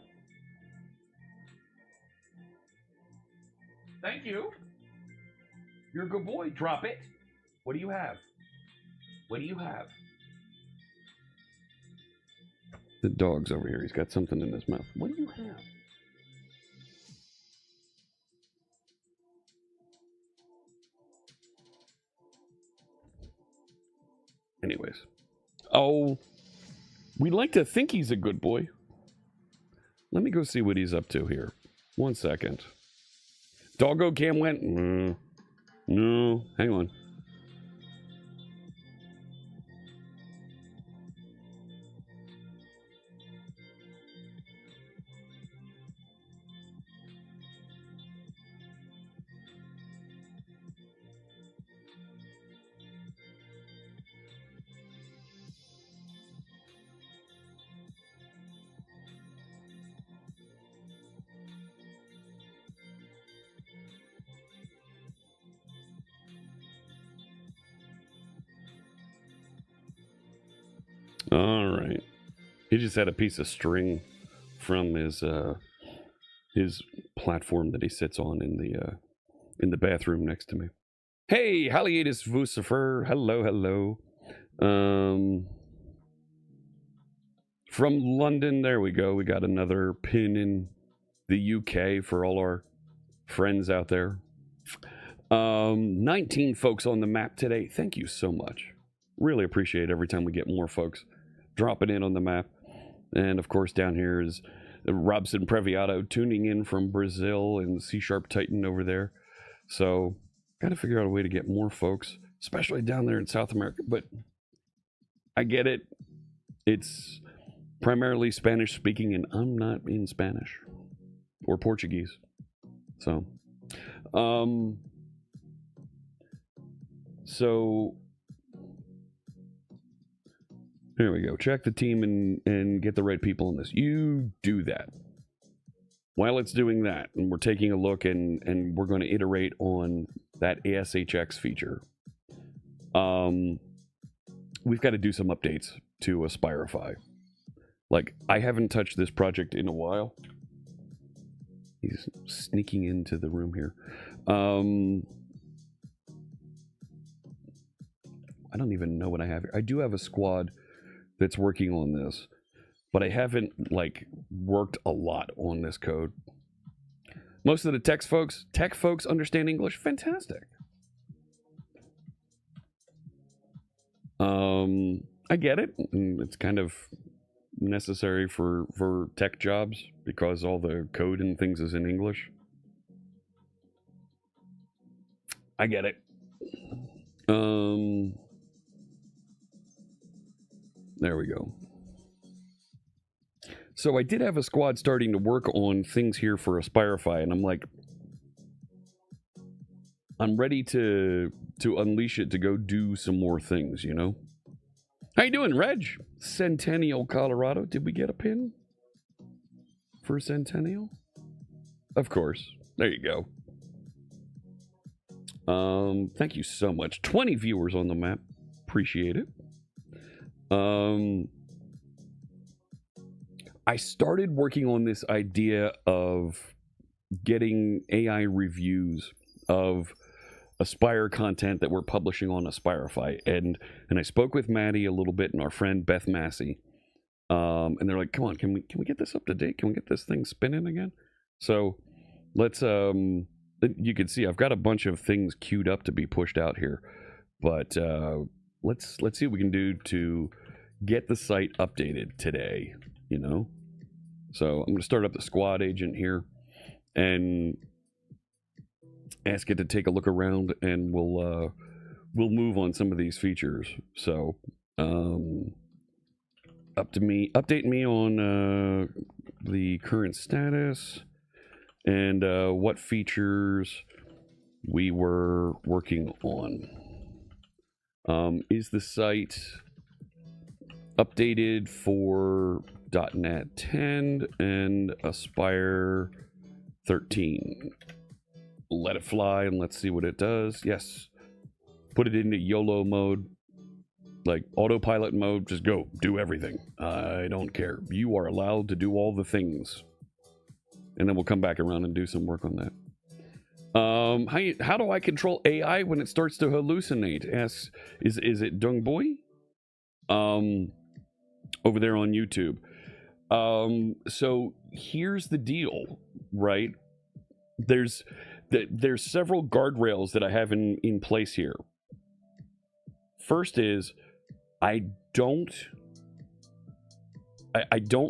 Thank you. You're a good boy. Drop it. What do you have? What do you have? The dog's over here. He's got something in his mouth. What do you have? Anyways. Oh, we like to think he's a good boy. Let me go see what he's up to here. 1 second. Doggo cam went? No, hang on. All right. He just had a piece of string from his platform that he sits on in the bathroom next to me. Hey, Haliatus Vucifer. Hello, hello. From London, there we go. We got another pin in the UK for all our friends out there. 19 folks on the map today. Thank you so much. Really appreciate it every time we get more folks dropping in on the map. And of course, down here is Robson Previato tuning in from Brazil and C Sharp Titan over there. So, got to figure out a way to get more folks, especially down there in South America. But I get it. It's primarily Spanish speaking, and I'm not in Spanish or Portuguese. So, here we go. Check the team and get the right people in this. You do that. While it's doing that, and we're taking a look and we're going to iterate on that ASHX feature, we've got to do some updates to Aspireify. Like, I haven't touched this project in a while. He's sneaking into the room here. I don't even know what I have here. I do have a squad that's working on this, but I haven't like worked a lot on this code. Most of the tech folks understand English. Fantastic. I get it. It's kind of necessary for tech jobs because all the code and things is in English. I get it. There we go. So I did have a squad starting to work on things here for Aspireify, and I'm like, I'm ready to unleash it to go do some more things, you know? How you doing, Reg? Centennial, Colorado. Did we get a pin for Centennial? Of course. There you go. Thank you so much. 20 viewers on the map. Appreciate it. I started working on this idea of getting AI reviews of Aspire content that we're publishing on Aspireify, and I spoke with Maddie a little bit and our friend Beth Massey, and they're like, "Come on, can we get this up to date? Can we get this thing spinning again?" So let's you can see I've got a bunch of things queued up to be pushed out here, but let's see what we can do to get the site updated today, you know? So I'm going to start up the squad agent here and ask it to take a look around, and we'll move on some of these features. So update me on the current status and what features we were working on. Is the site updated for .NET 10 and Aspire 13? Let it fly and let's see what it does. Yes. Put it into YOLO mode, like autopilot mode. Just go do everything. I don't care. You are allowed to do all the things. And then we'll come back around and do some work on that. How do I control AI when it starts to hallucinate? Asks, is it Dung Boy? Over there on YouTube. So here's the deal, right? There's several guardrails that I have in place here. First is I don't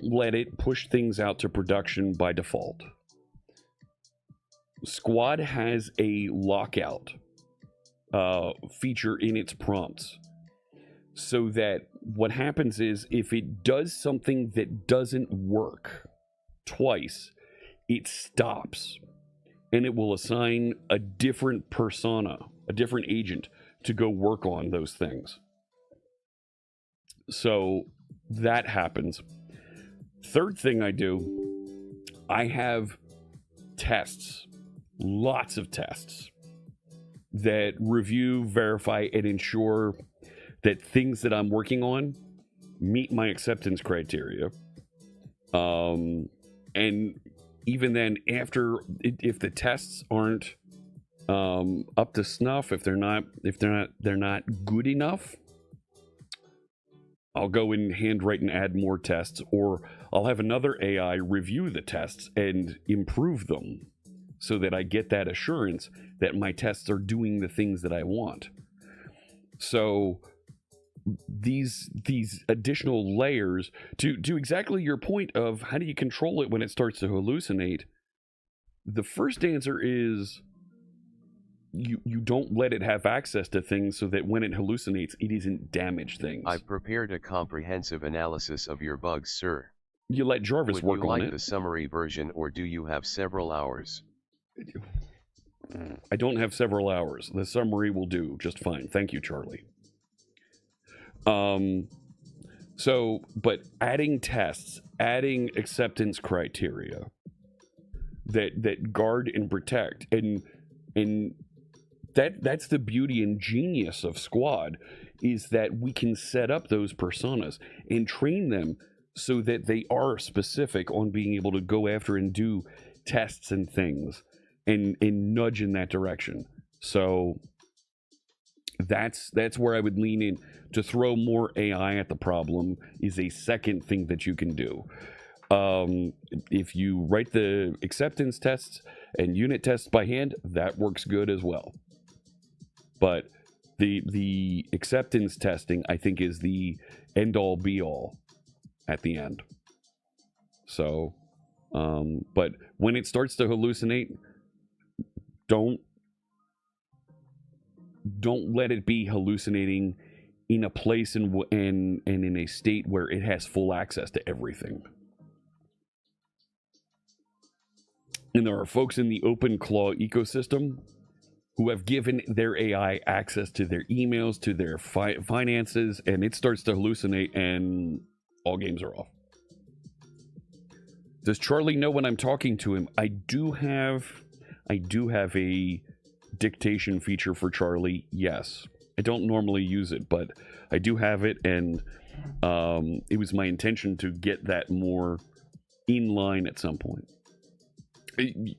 let it push things out to production by default. Squad has a lockout feature in its prompts, so that what happens is if it does something that doesn't work twice, it stops, and it will assign a different persona, a different agent, to go work on those things. So that happens. Third thing I do, I have tests, lots of tests that review, verify, and ensure that things that I'm working on meet my acceptance criteria. And even then, after, if the tests aren't up to snuff, if they're not good enough, I'll go and handwrite and add more tests, or I'll have another AI review the tests and improve them. so that I get that assurance that my tests are doing the things that I want. So these additional layers to exactly your point of how do you control it when it starts to hallucinate, the first answer is you don't let it have access to things so that when it hallucinates, it isn't damage things. I've prepared a comprehensive analysis of your bugs, sir. You let Jarvis work on it. Would you like the summary version, or do you have several hours? I don't have several hours. The summary will do just fine. Thank you, Charlie. But adding tests, adding acceptance criteria that guard and protect, and that's the beauty and genius of Squad, is that we can set up those personas and train them so that they are specific on being able to go after and do tests and things and nudge in that direction. So that's where I would lean in. To throw more AI at the problem is a second thing that you can do. If you write the acceptance tests and unit tests by hand, that works good as well. But the acceptance testing, I think, is the end-all be-all at the end. So, but when it starts to hallucinate, don't let it be hallucinating in a place and in a state where it has full access to everything. And there are folks in the OpenClaw ecosystem who have given their AI access to their emails, to their finances, and it starts to hallucinate and all games are off. Does Charlie know when I'm talking to him? I do have a dictation feature for Charlie, yes. I don't normally use it, but I do have it, and it was my intention to get that more in line at some point.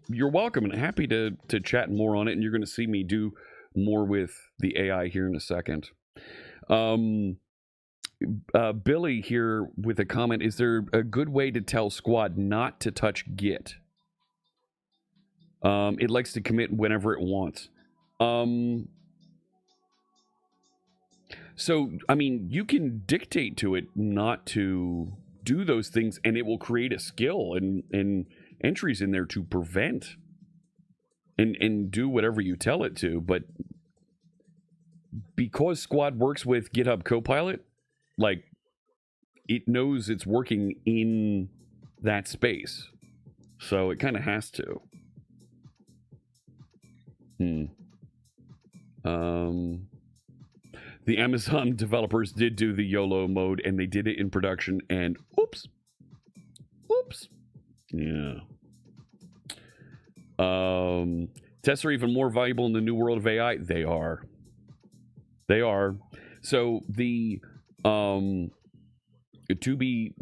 You're welcome, and happy to chat more on it, and you're going to see me do more with the AI here in a second. Billy here with a comment: is there a good way to tell Squad not to touch Git? It likes to commit whenever it wants. So, I mean, you can dictate to it not to do those things, and it will create a skill and entries in there to prevent and do whatever you tell it to. But because Squad works with GitHub Copilot, like, it knows it's working in that space. So it kind of has to. The Amazon developers did do the YOLO mode, and they did it in production, and oops. Yeah. Tests are even more valuable in the new world of AI. They are. So the to be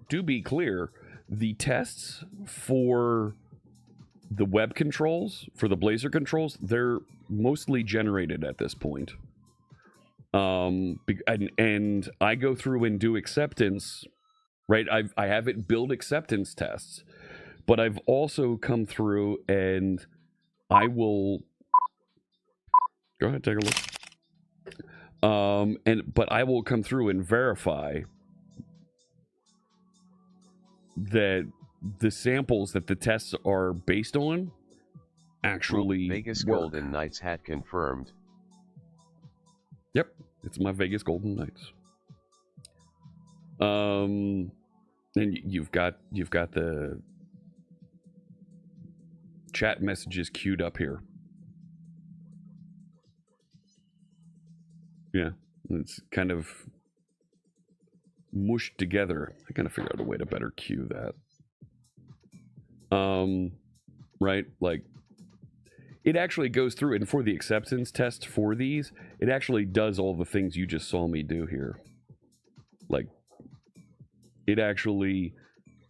clear, the tests for the web controls, for the Blazor controls, they're mostly generated at this point. And I go through and do acceptance, right? I have it build acceptance tests, but I've also come through and I will go ahead, take a look. But I will come through and verify that the samples that the tests are based on actually Vegas work. Golden Knights hat confirmed. Yep, it's my Vegas Golden Knights. And you've got the chat messages queued up here. Yeah, it's kind of mushed together. I gotta figure out a way to better queue that. Right, like it actually goes through, and for the acceptance test for these, it actually does all the things you just saw me do here. Like, it actually,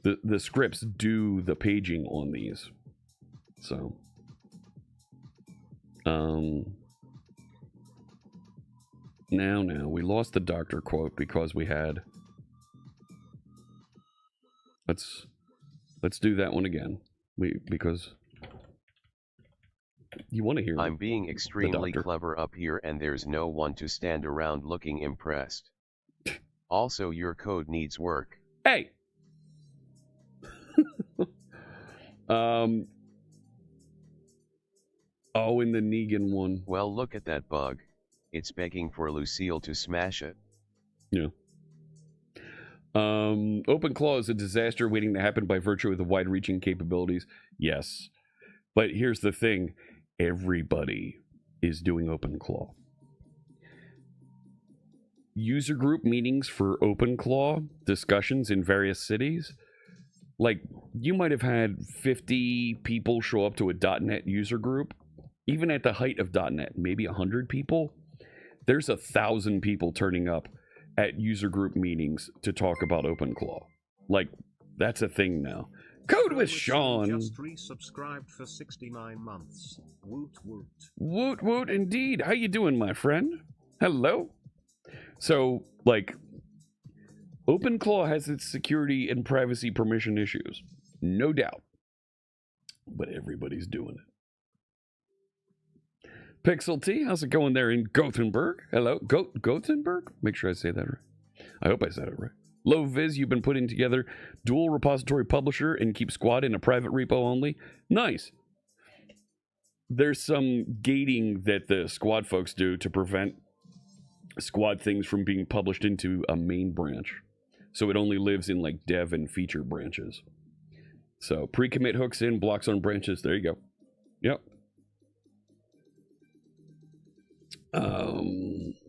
the scripts do the paging on these. So, now we lost the doctor quote because we had. Let's do that one again. Because You want to hear I'm being extremely doctor. clever up here and there's no one to stand around looking impressed. Also, your code needs work. Hey! Oh, in the Negan one. Well, look at that bug. It's begging for Lucille to smash it. Yeah. OpenClaw is a disaster waiting to happen by virtue of the wide-reaching capabilities. Yes. But here's the thing. Everybody is doing OpenClaw. User group meetings for OpenClaw discussions in various cities. Like, you might have had 50 people show up to a .NET user group. Even at the height of .NET, maybe 100 people. There's 1,000 people turning up at user group meetings to talk about OpenClaw. Like, that's a thing now. Code with Sean. Just resubscribed for 69 months. Woot woot. Woot woot indeed. How you doing, my friend? Hello. So, like, OpenClaw has its security and privacy permission issues. No doubt. But everybody's doing it. Pixel T, how's it going there in Gothenburg? Hello, Gothenburg? Make sure I say that right. I hope I said it right. Low Viz, you've been putting together dual repository publisher and keep Squad in a private repo only. Nice. There's some gating that the Squad folks do to prevent Squad things from being published into a main branch. So it only lives in like dev and feature branches. So pre-commit hooks in, blocks on branches. There you go. Yep.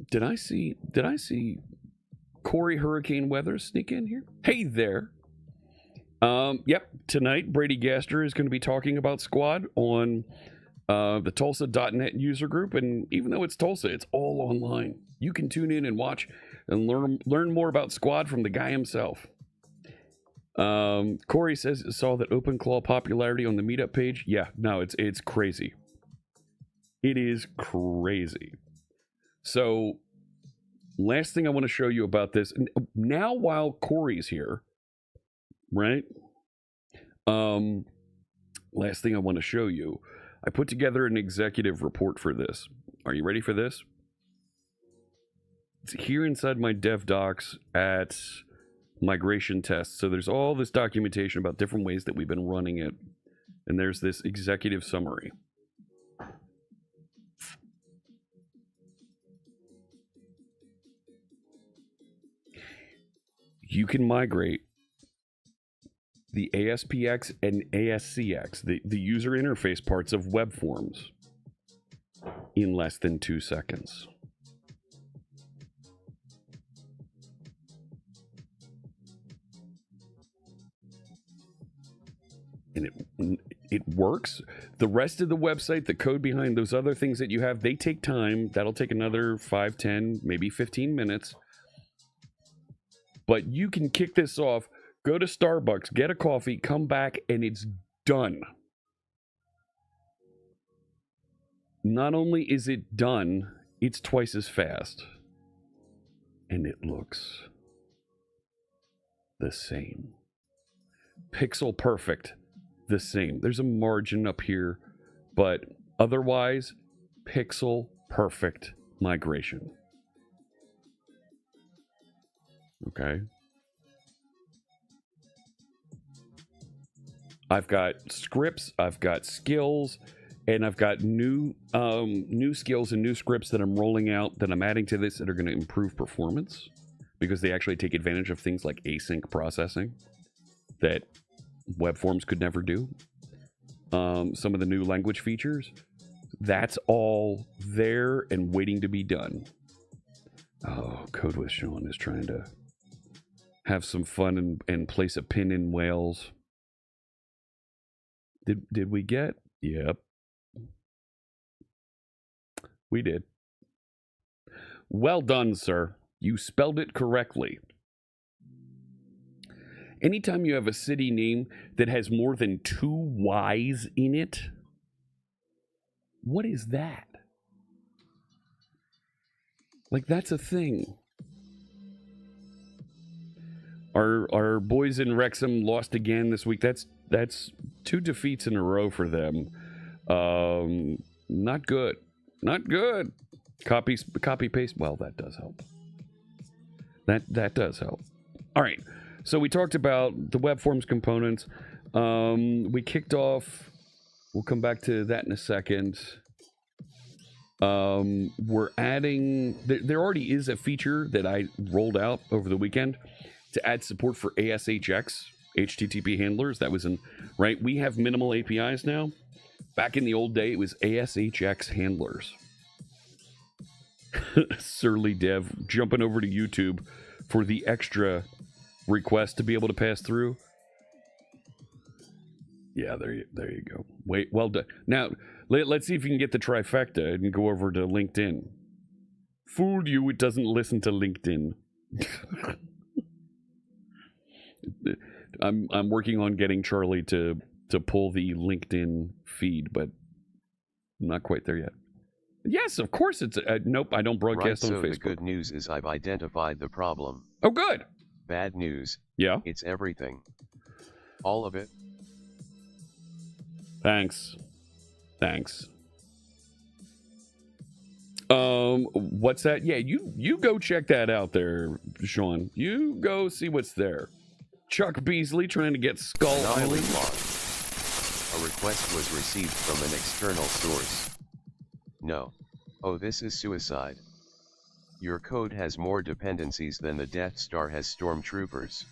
Did I see Corey Hurricane Weather sneak in here? Hey there. Yep, tonight Brady Gaster is going to be talking about Squad on the Tulsa.net user group, and even though it's Tulsa, it's all online. You can tune in and watch and learn more about Squad from the guy himself. Corey saw that OpenClaw popularity on the meetup page. Yeah, no, it's crazy. It is crazy. So, last thing I want to show you about this, now while Corey's here, right? Last thing I want to show you, I put together an executive report for this. Are you ready for this? It's here inside my dev docs at migration tests. So there's all this documentation about different ways that we've been running it. And there's this executive summary. You can migrate the ASPX and ASCX, the user interface parts of web forms, in less than 2 seconds. And it works. The rest of the website, the code behind those other things that you have, they take time. That'll take another 5, 10, maybe 15 minutes. But you can kick this off, go to Starbucks, get a coffee, come back, and it's done. Not only is it done, it's twice as fast. And it looks the same. Pixel perfect, the same. There's a margin up here, but otherwise, pixel perfect migration. Okay. I've got scripts, I've got skills, and I've got new skills and new scripts that I'm rolling out that I'm adding to this that are going to improve performance because they actually take advantage of things like async processing that web forms could never do. Some of the new language features, that's all there and waiting to be done. Oh, Code with Sean is trying to have some fun and place a pin in Wales. Did we get? Yep. We did. Well done, sir. You spelled it correctly. Anytime you have a city name that has more than 2 Y's in it, what is that? Like, that's a thing. Our boys in Wrexham lost again this week. That's 2 defeats in a row for them. Not good. Not good. Copy paste. Well, that does help. That does help. All right. So we talked about the web forms components. We kicked off. We'll come back to that in a second. We're adding. There already is a feature that I rolled out over the weekend to add support for ASHX HTTP handlers. That was right. We have minimal APIs now. Back in the old day, it was ASHX handlers. Surly dev jumping over to YouTube for the extra request to be able to pass through. Yeah, there you go. Wait, well done. Now, let's see if you can get the trifecta and go over to LinkedIn. Fooled you, it doesn't listen to LinkedIn. I'm working on getting Charlie to pull the LinkedIn feed, but I'm not quite there yet. Yes, of course it's... nope, I don't broadcast on Facebook. The good news is I've identified the problem. Oh, good. Bad news. Yeah? It's everything. All of it. Thanks. What's that? Yeah, you go check that out there, Sean. You go see what's there. Chuck Beasley trying to get Skull Island. A request was received from an external source. No. Oh, this is suicide. Your code has more dependencies than the Death Star has stormtroopers.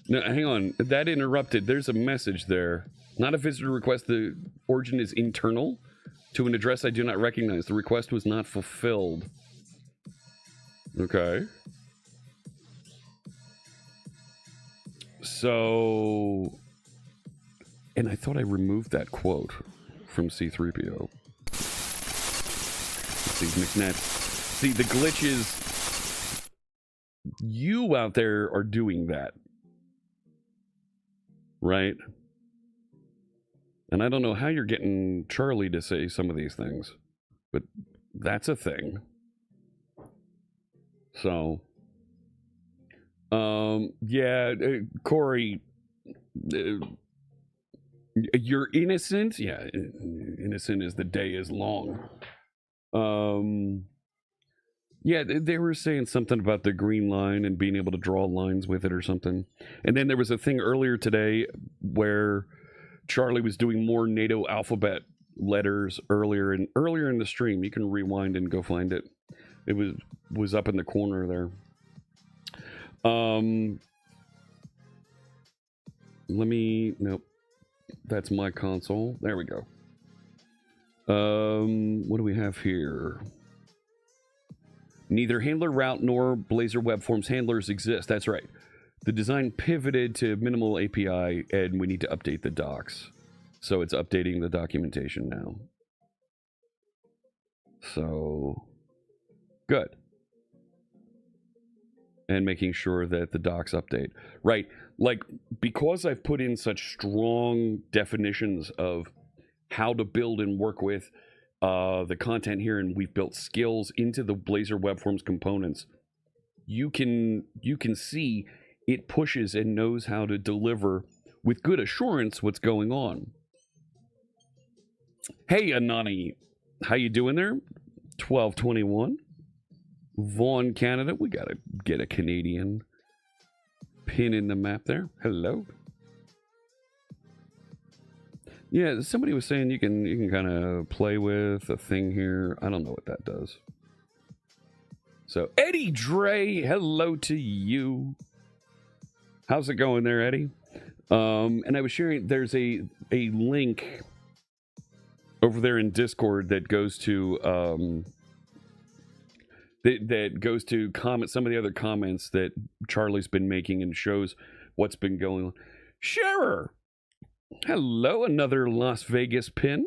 No, hang on. That interrupted. There's a message there. Not a visitor request. The origin is internal to an address I do not recognize. The request was not fulfilled. Okay. So... And I thought I removed that quote from C-3PO. See, McNett. See, the glitch is you out there are doing that. Right? And I don't know how you're getting Charlie to say some of these things, but that's a thing. So, yeah, Corey, you're innocent? Yeah, innocent as the day is long. Yeah, they were saying something about the green line and being able to draw lines with it or something. And then there was a thing earlier today where Charlie was doing more NATO alphabet letters earlier in the stream. You can rewind and go find it. It was up in the corner there. Nope. That's my console. There we go. What do we have here? Neither handler route nor Blazor web forms handlers exist. That's right. The design pivoted to minimal API, and we need to update the docs. So it's updating the documentation now. So, good. And making sure that the docs update. Right. Like, because I've put in such strong definitions of how to build and work with the content here, and we've built skills into the Blazor web forms components, you can see it pushes and knows how to deliver with good assurance what's going on. Hey, Anani, how you doing there? 1221. Vaughan, Canada. We gotta get a Canadian pin in the map there. Hello. Yeah, somebody was saying you can kind of play with a thing here. I don't know what that does. So Eddie Dre, hello to you. How's it going there, Eddie? And I was sharing, there's a link over there in Discord that goes to that goes to some of the other comments that Charlie's been making and shows what's been going on. Sharer, hello, another Las Vegas pin.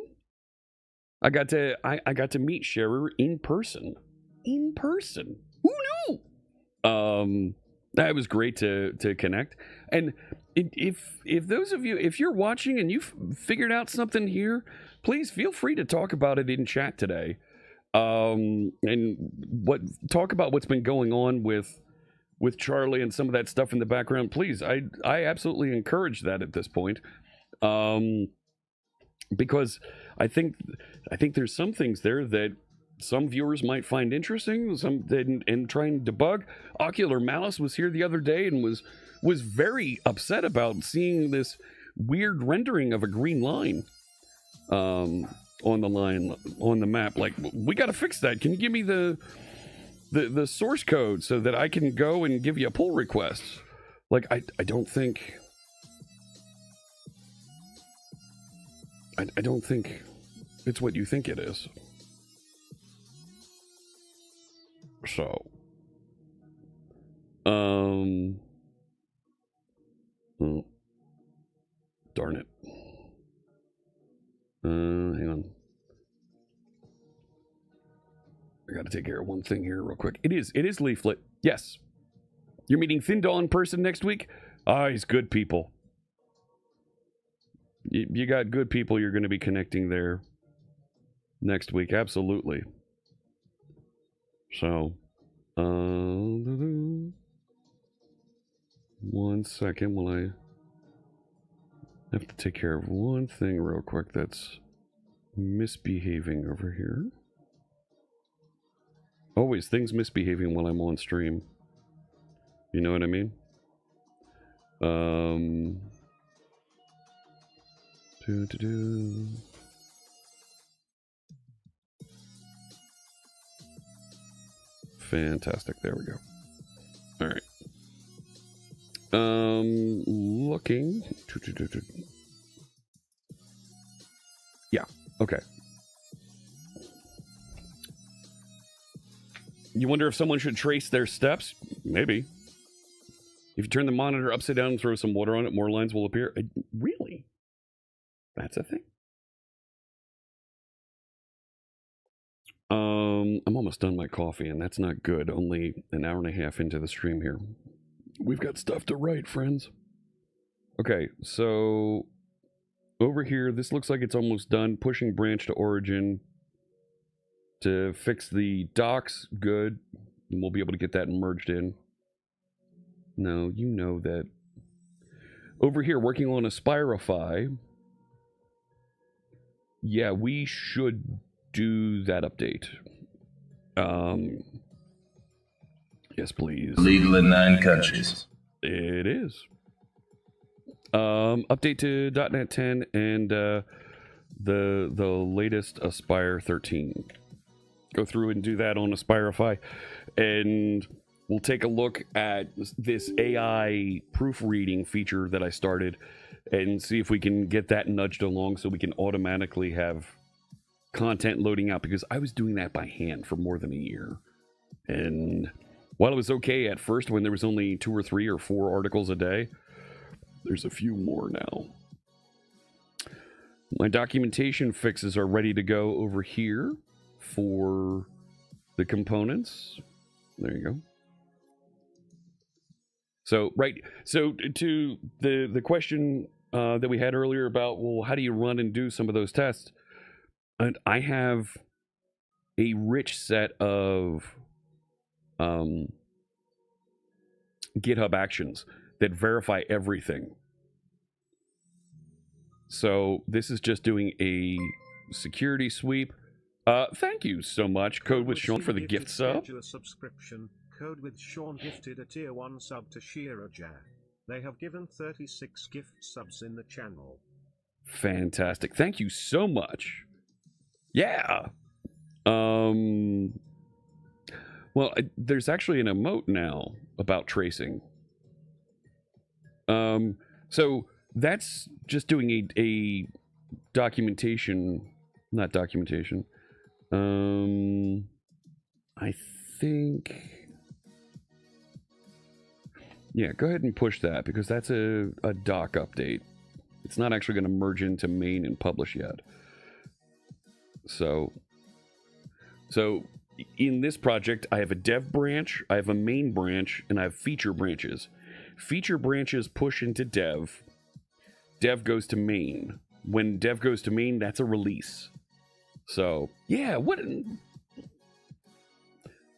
I got to meet Sharer in person. In person. Who knew? That was great to connect. And if those of you, if you're watching and you've figured out something here, please feel free to talk about it in chat today. And talk about what's been going on with Charlie and some of that stuff in the background. Please, I absolutely encourage that at this point. Because I think I think there's some things there that some viewers might find interesting, and try and debug. Ocular Malice was here the other day and was very upset about seeing this weird rendering of a green line on the map. Like, we got to fix that. Can you give me the source code so that I can go and give you a pull request? Like, I don't think I don't think it's what you think it is. So, oh, darn it. Hang on. I gotta take care of one thing here real quick. It is Leaflet. Yes. You're meeting Thin Dawn in person next week? He's good people. You got good people you're going to be connecting there next week. Absolutely. So, 1 second while I have to take care of one thing real quick that's misbehaving over here. Always things misbehaving while I'm on stream. You know what I mean? Fantastic. There we go. All right. Looking. Yeah. Okay. You wonder if someone should trace their steps? Maybe. If you turn the monitor upside down and throw some water on it, more lines will appear. Really? That's a thing? I'm almost done my coffee, and that's not good. Only an hour and a half into the stream here. We've got stuff to write, friends. Okay, so over here, this looks like it's almost done. Pushing branch to origin to fix the docks. Good. And we'll be able to get that merged in. No, you know that. Over here, working on Aspireify. Yeah, we should do that update. Yes, please. Legal in 9 countries. It is. Update to .NET 10 and the latest Aspire 13. Go through and do that on Aspireify, and we'll take a look at this AI proofreading feature that I started and see if we can get that nudged along so we can automatically have content loading out, because I was doing that by hand for more than a year. And while it was okay at first when there was only 2 or 3 or 4 articles a day, there's a few more now. My documentation fixes are ready to go over here for the components. There you go. So, right. So to the question that we had earlier about, well, how do you run and do some of those tests? And I have a rich set of GitHub actions that verify everything. So this is just doing a security sweep. Thank you so much, Code with Sean, for the gift sub. Subscription. Code with Sean gifted a tier 1 sub to Shira Jah. They have given 36 gift subs in the channel. Fantastic. Thank you so much. Yeah. Well, there's actually an emote now about tracing. So that's just doing a documentation, not documentation. I think, yeah, go ahead and push that, because that's a doc update. It's not actually going to merge into main and publish yet. So in this project, I have a dev branch, I have a main branch, and I have feature branches. Feature branches push into dev. Dev goes to main. When dev goes to main, that's a release. So, yeah,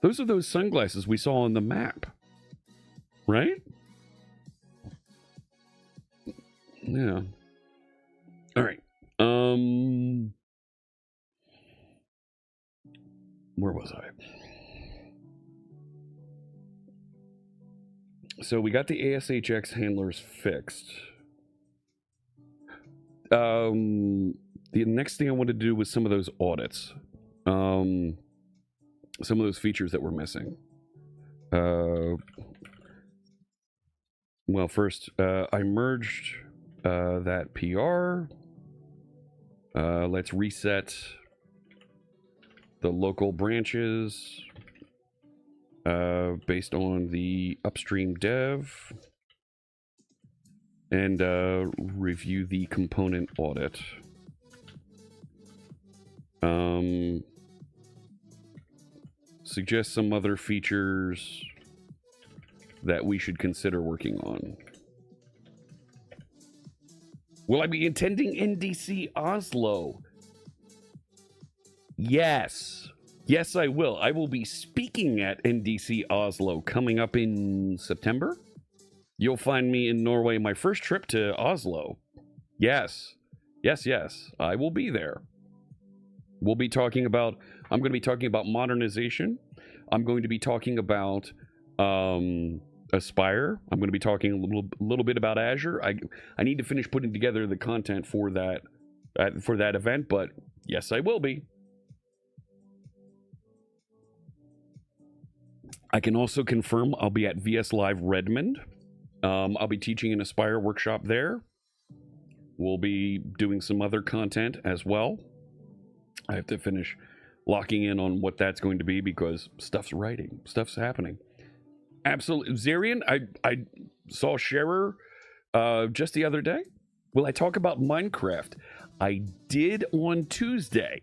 those are those sunglasses we saw on the map, right? Yeah. All right. where was I? So we got the ASHX handlers fixed. The next thing I wanted to do was some of those audits. Some of those features that were missing. Well, first, I merged that PR. Let's reset the local branches based on the upstream dev, and review the component audit. Suggest some other features that we should consider working on. Will I be attending NDC Oslo? Yes. Yes, I will. I will be speaking at NDC Oslo coming up in September. You'll find me in Norway, my first trip to Oslo. Yes. Yes, yes. I will be there. I'm going to be talking about modernization. I'm going to be talking about Aspire. I'm going to be talking a little bit about Azure. I need to finish putting together the content for that event, but yes, I will be. I can also confirm I'll be at VS Live Redmond. I'll be teaching an Aspire workshop there. We'll be doing some other content as well. I have to finish locking in on what that's going to be because stuff's happening. Absolutely. Zarian, I saw Scherer just the other day. Will I talk about Minecraft? I did on Tuesday.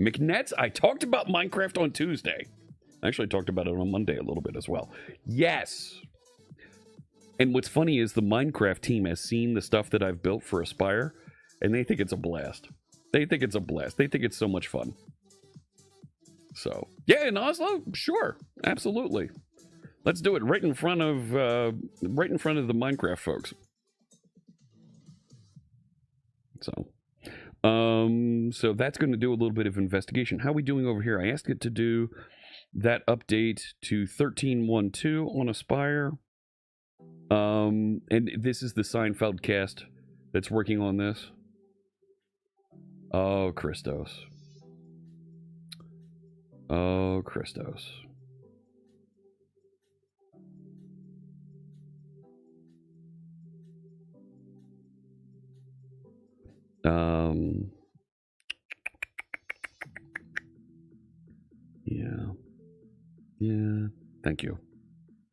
McNets, I talked about Minecraft on Tuesday. I actually talked about it on Monday a little bit as well. Yes. And what's funny is the Minecraft team has seen the stuff that I've built for Aspire, and they think it's a blast. They think it's so much fun. So, yeah, in Oslo, sure, absolutely. Let's do it right in front of the Minecraft folks. So that's going to do a little bit of investigation. How are we doing over here? I asked it to do that update to 13.1.2 on Aspire. And this is the Seinfeld cast that's working on this. Oh, Christos. Oh, Christos. Yeah. Thank you.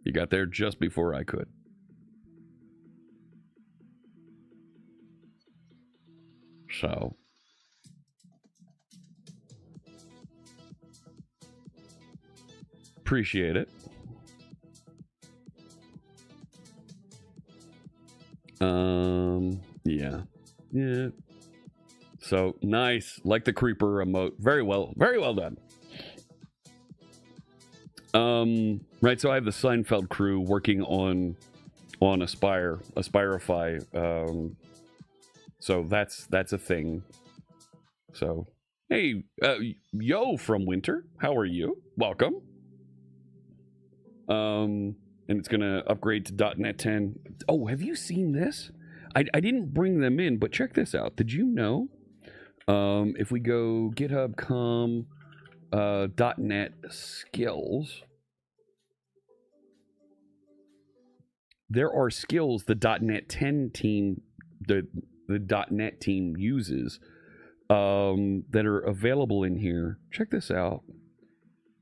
You got there just before I could. So. Appreciate it. Yeah. So nice, like the creeper emote. Very well done. Right. So I have the Seinfeld crew working on Aspireify. So that's a thing. So hey, yo from Winter, how are you? Welcome. And it's gonna upgrade to .NET 10. Oh, have you seen this? I didn't bring them in, but check this out. Did you know? If we go GitHub.com .NET skills, there are skills the .NET 10 team, the .NET team uses, that are available in here. Check this out.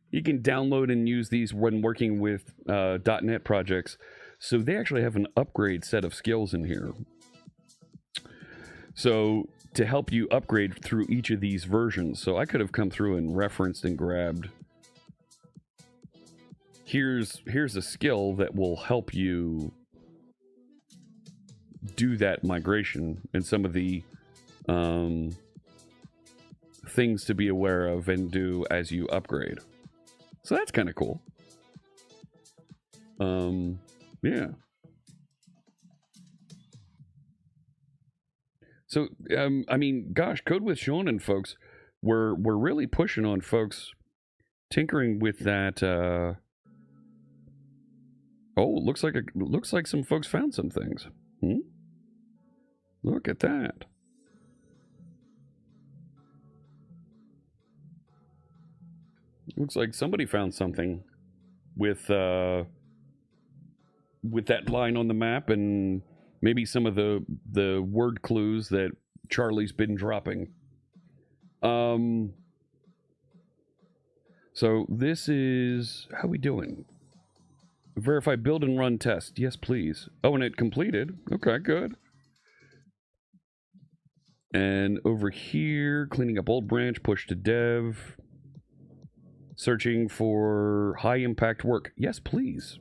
You can download and use these when working with .NET projects. So they actually have an upgrade set of skills in here. So to help you upgrade through each of these versions. So I could have come through and referenced and grabbed. Here's a skill that will help you do that migration and some of the things to be aware of and do as you upgrade. So that's kind of cool. Yeah. So, I mean, gosh, Code with Sean and folks, we're really pushing on folks tinkering with that. Oh, looks like some folks found some things. Look at that. Looks like somebody found something with that line on the map and maybe some of the word clues that Charlie's been dropping. So this is, how we doing? Verify build and run test. Yes, please. Oh, and it completed. Okay, good. And over here, cleaning up old branch, push to dev. Searching for high impact work. Yes, please.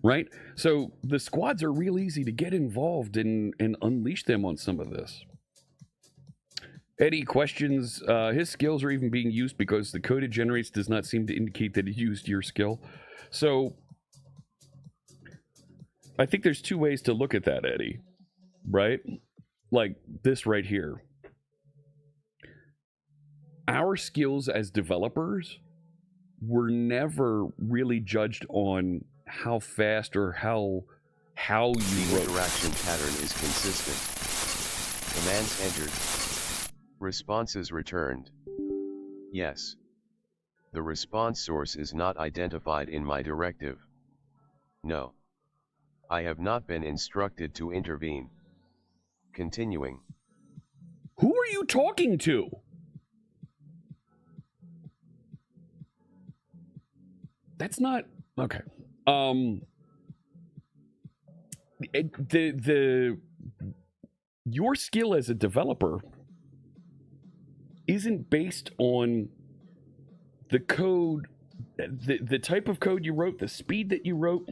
Right? So the squads are real easy to get involved in and unleash them on some of this. Eddie questions his skills are even being used because the code it generates does not seem to indicate that it used your skill. So I think there's two ways to look at that, Eddie. Right? Like this right here. Our skills as developers were never really judged on how fast or how you the interaction pattern is consistent. Commands entered. Responses returned. Yes. The response source is not identified in my directive. No. I have not been instructed to intervene. Continuing. Who are you talking to? That's not okay. Your skill as a developer isn't based on the code, the type of code you wrote, the speed that you wrote.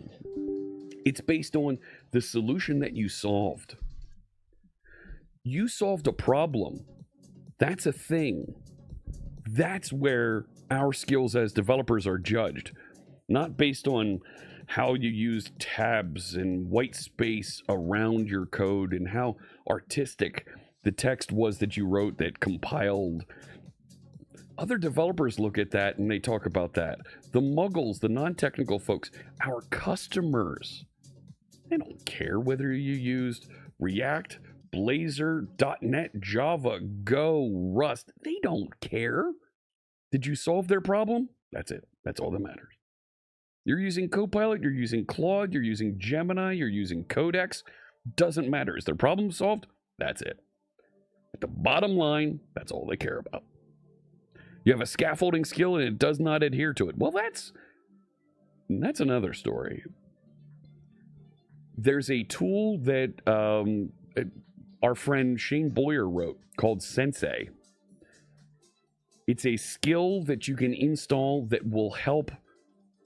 It's based on the solution that you solved. You solved a problem. That's a thing. That's where our skills as developers are judged. Not based on how you use tabs and white space around your code and how artistic the text was that you wrote that compiled. Other developers look at that and they talk about that. The muggles, the non-technical folks, our customers, they don't care whether you used React, Blazor, .NET, Java, Go, Rust. They don't care. Did you solve their problem? That's it. That's all that matters. You're using Copilot, you're using Claude, you're using Gemini, you're using Codex. Doesn't matter. Is their problem solved? That's it. At the bottom line, that's all they care about. You have a scaffolding skill and it does not adhere to it. Well, that's another story. There's a tool that our friend Shane Boyer wrote called Sensei. It's a skill that you can install that will help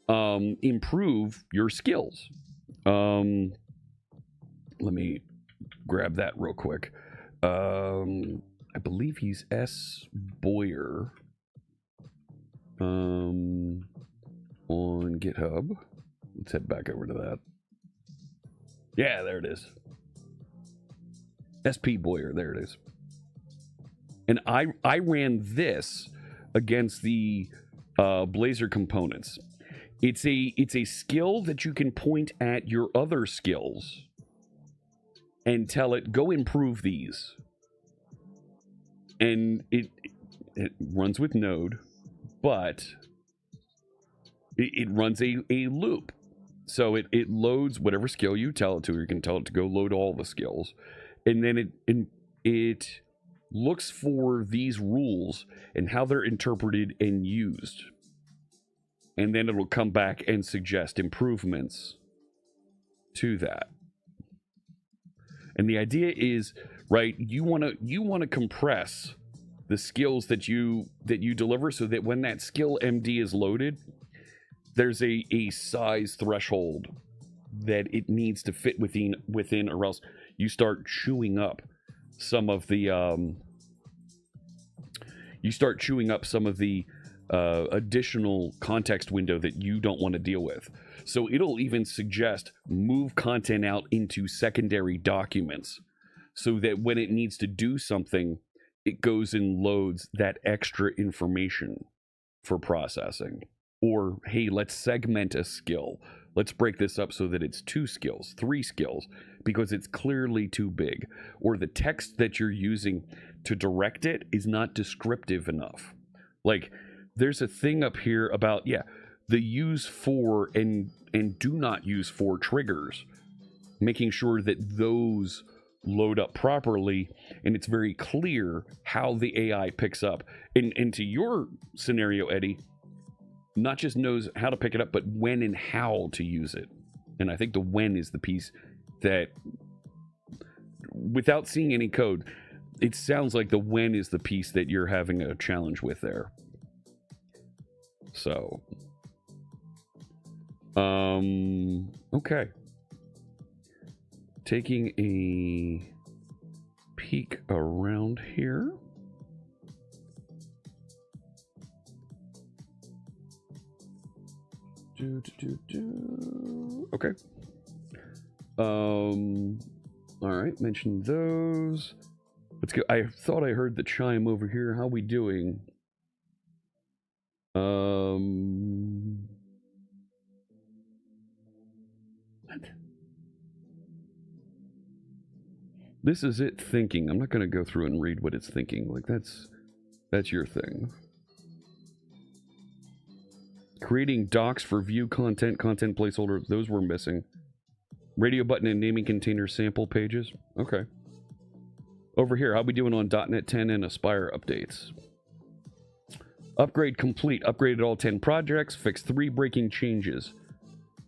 improve your skills. Let me grab that real quick. I believe he's S. Boyer on GitHub. Let's head back over to that. Yeah, there it is. SP Boyer, there it is. And I ran this against the Blazor components. It's a skill that you can point at your other skills and tell it, go improve these. And it runs with Node, but it runs a loop. So it loads whatever skill you tell it to. You can tell it to go load all the skills. And then it looks for these rules and how they're interpreted and used. And then it'll come back and suggest improvements to that. And the idea is, right, you want to compress the skills that you deliver so that when that skill MD is loaded, there's a size threshold that it needs to fit within, or else you start chewing up some of the additional context window that you don't want to deal with. So it'll even suggest move content out into secondary documents so that when it needs to do something, it goes and loads that extra information for processing. Or, hey, let's segment a skill. Let's break this up so that it's 2 skills, 3 skills, because it's clearly too big. Or the text that you're using to direct it is not descriptive enough. Like, there's a thing up here about, the use for and do not use for triggers, making sure that those load up properly, and it's very clear how the AI picks up. And to your scenario, Eddie, not just knows how to pick it up, but when and how to use it. And I think the when is the piece that, without seeing any code, it sounds like the when is the piece that you're having a challenge with there. So, okay. Taking a peek around here. Okay. All right, mentioned those. Let's go. I thought I heard the chime over here. How we doing? What? This is it thinking. I'm not going to go through and read what it's thinking. Like, that's your thing. Creating docs for view content placeholder. Those were missing. Radio button and naming container sample pages. Okay. Over here, how we doing on .NET 10 and Aspire updates? Upgrade complete. Upgraded all 10 projects. Fixed 3 breaking changes.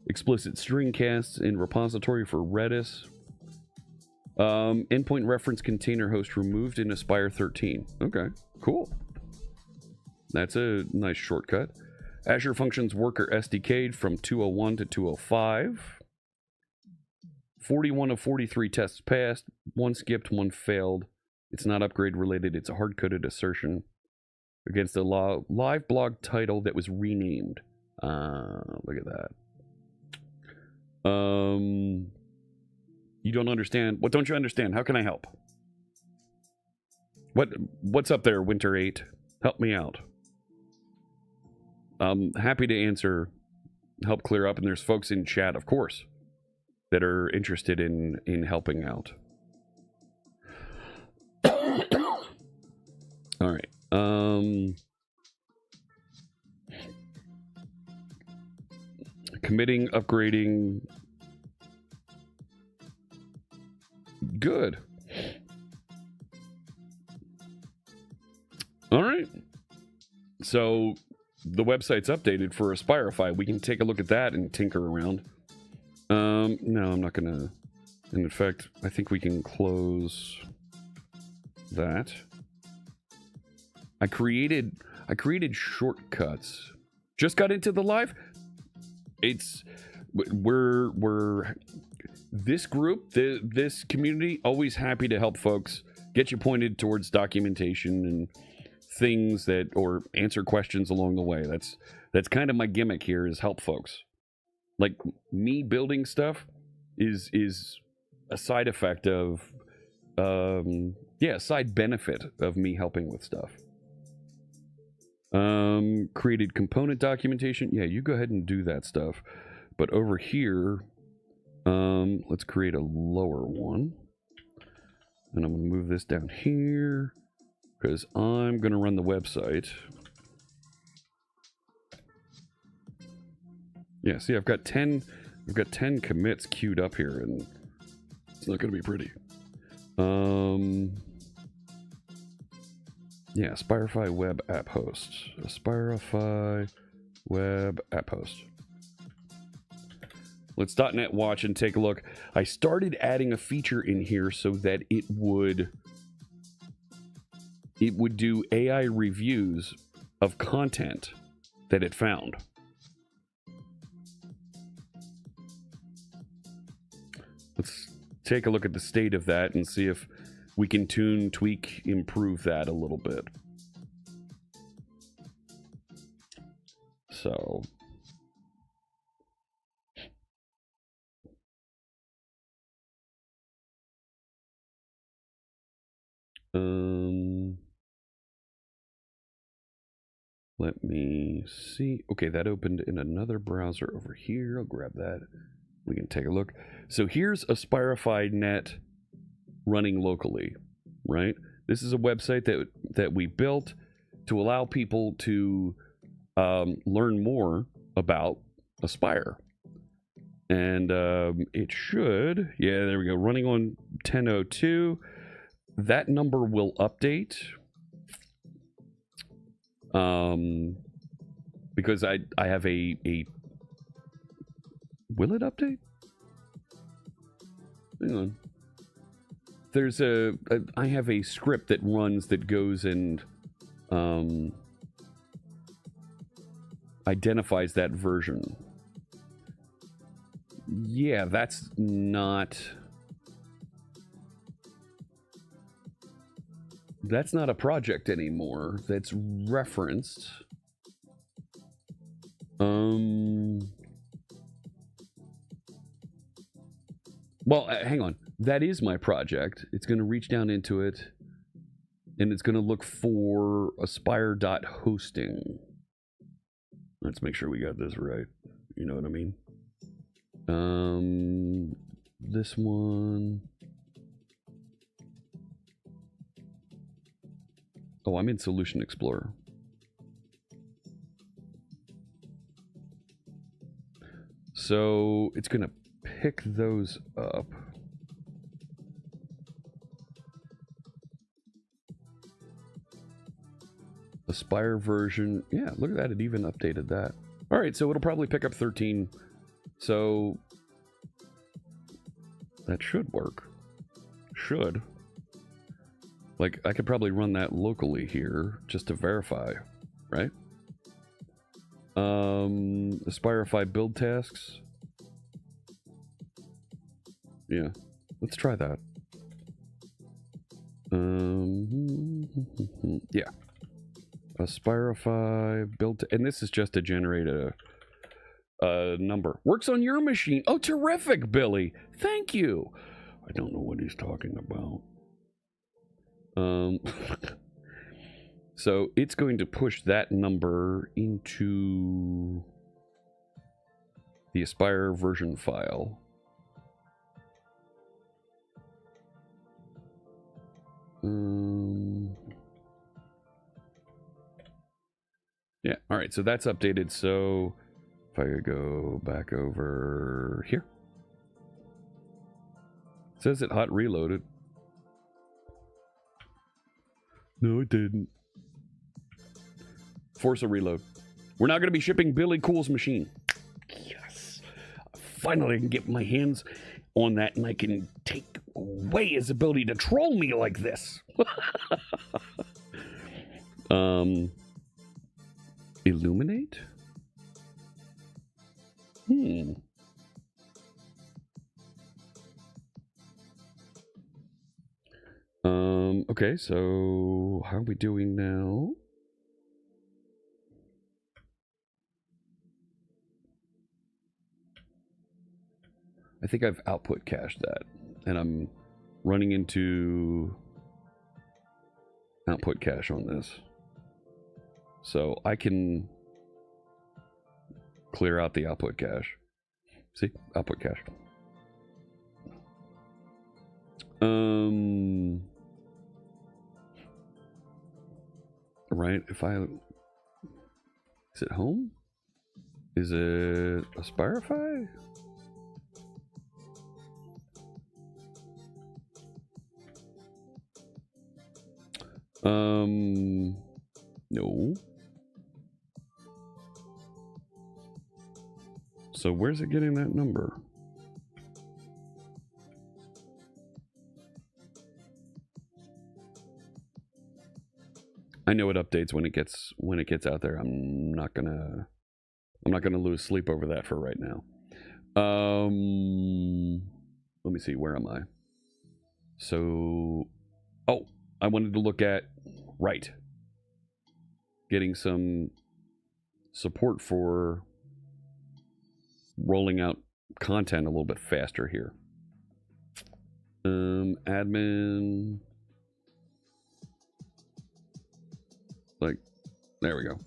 Explicit string casts in repository for Redis. Endpoint reference container host removed in Aspire 13. Okay, cool. That's a nice shortcut. Azure Functions Worker SDK'd from 201 to 205. 41 of 43 tests passed. 1 skipped, 1 failed. It's not upgrade related. It's a hard-coded assertion against a live blog title that was renamed. Look at that. You don't understand. What don't you understand? How can I help? What's up there, Winter 8? Help me out. I'm happy to answer, help clear up, and there's folks in chat, of course, that are interested in helping out. All right. Committing, upgrading. Good. All right. So the website's updated for Aspireify. We can take a look at that and tinker around. No, I'm not gonna. And in fact, I think we can close that. I created shortcuts. Just got into the live. We're this group, this community, always happy to help folks, get you pointed towards documentation and things that, or answer questions along the way. That's kind of my gimmick here, is help folks. Like, me building stuff is a side effect of, a side benefit of me helping with stuff. Created component documentation. Yeah, you go ahead and do that stuff. But over here, let's create a lower one. And I'm going to move this down here because I'm going to run the website. Yeah, see, I've got 10 commits queued up here, and it's not going to be pretty. Yeah, Aspireify web app host. Aspireify web app host. Let's .NET watch and take a look. I started adding a feature in here so that it would do AI reviews of content that it found. Let's take a look at the state of that and see if we can tune, tweak, improve that a little bit. So, Let me see. Okay, that opened in another browser over here. I'll grab that. We can take a look. So here's Aspireify Net running locally, right? This is a website that we built to allow people to learn more about Aspire. And it should, yeah, there we go, running on 10.02. That number will update. Because I have a will it update? Hang on. There's I have a script that runs that goes and identifies that version. Yeah, that's not a project anymore. That's referenced. Well, hang on. That is my project. It's going to reach down into it, and it's going to look for aspire.hosting. Let's make sure we got this right. You know what I mean? This one. Oh, I'm in Solution Explorer. So it's going to pick those up. Aspire version. Yeah, look at that. It even updated that. All right, so it'll probably pick up 13. So that should work. Should. Like, I could probably run that locally here just to verify, right? Aspireify build tasks. Yeah, let's try that. Yeah. Aspireify build, and this is just to generate a number. Works on your machine. Oh, terrific, Billy. Thank you. I don't know what he's talking about. So it's going to push that number into the Aspire version file. Yeah, all right, so that's updated. So if I could go back over here. It says it hot reloaded. No, it didn't. Force a reload. We're now going to be shipping Billy Cool's machine. Yes. Finally, I can get my hands on that and I can take away his ability to troll me like this. Illuminate? Okay, so how are we doing now? I think I've output cached that, and I'm running into output cache on this. So I can clear out the output cache. See? Output cache. Right, if I... Is it home? Is it Aspireify? No. So where's it getting that number? I know it updates when it gets out there. I'm not gonna lose sleep over that for right now. Let me see, where am I? So, oh, I wanted to look at getting some support for rolling out content a little bit faster here. Admin. Like, there we go.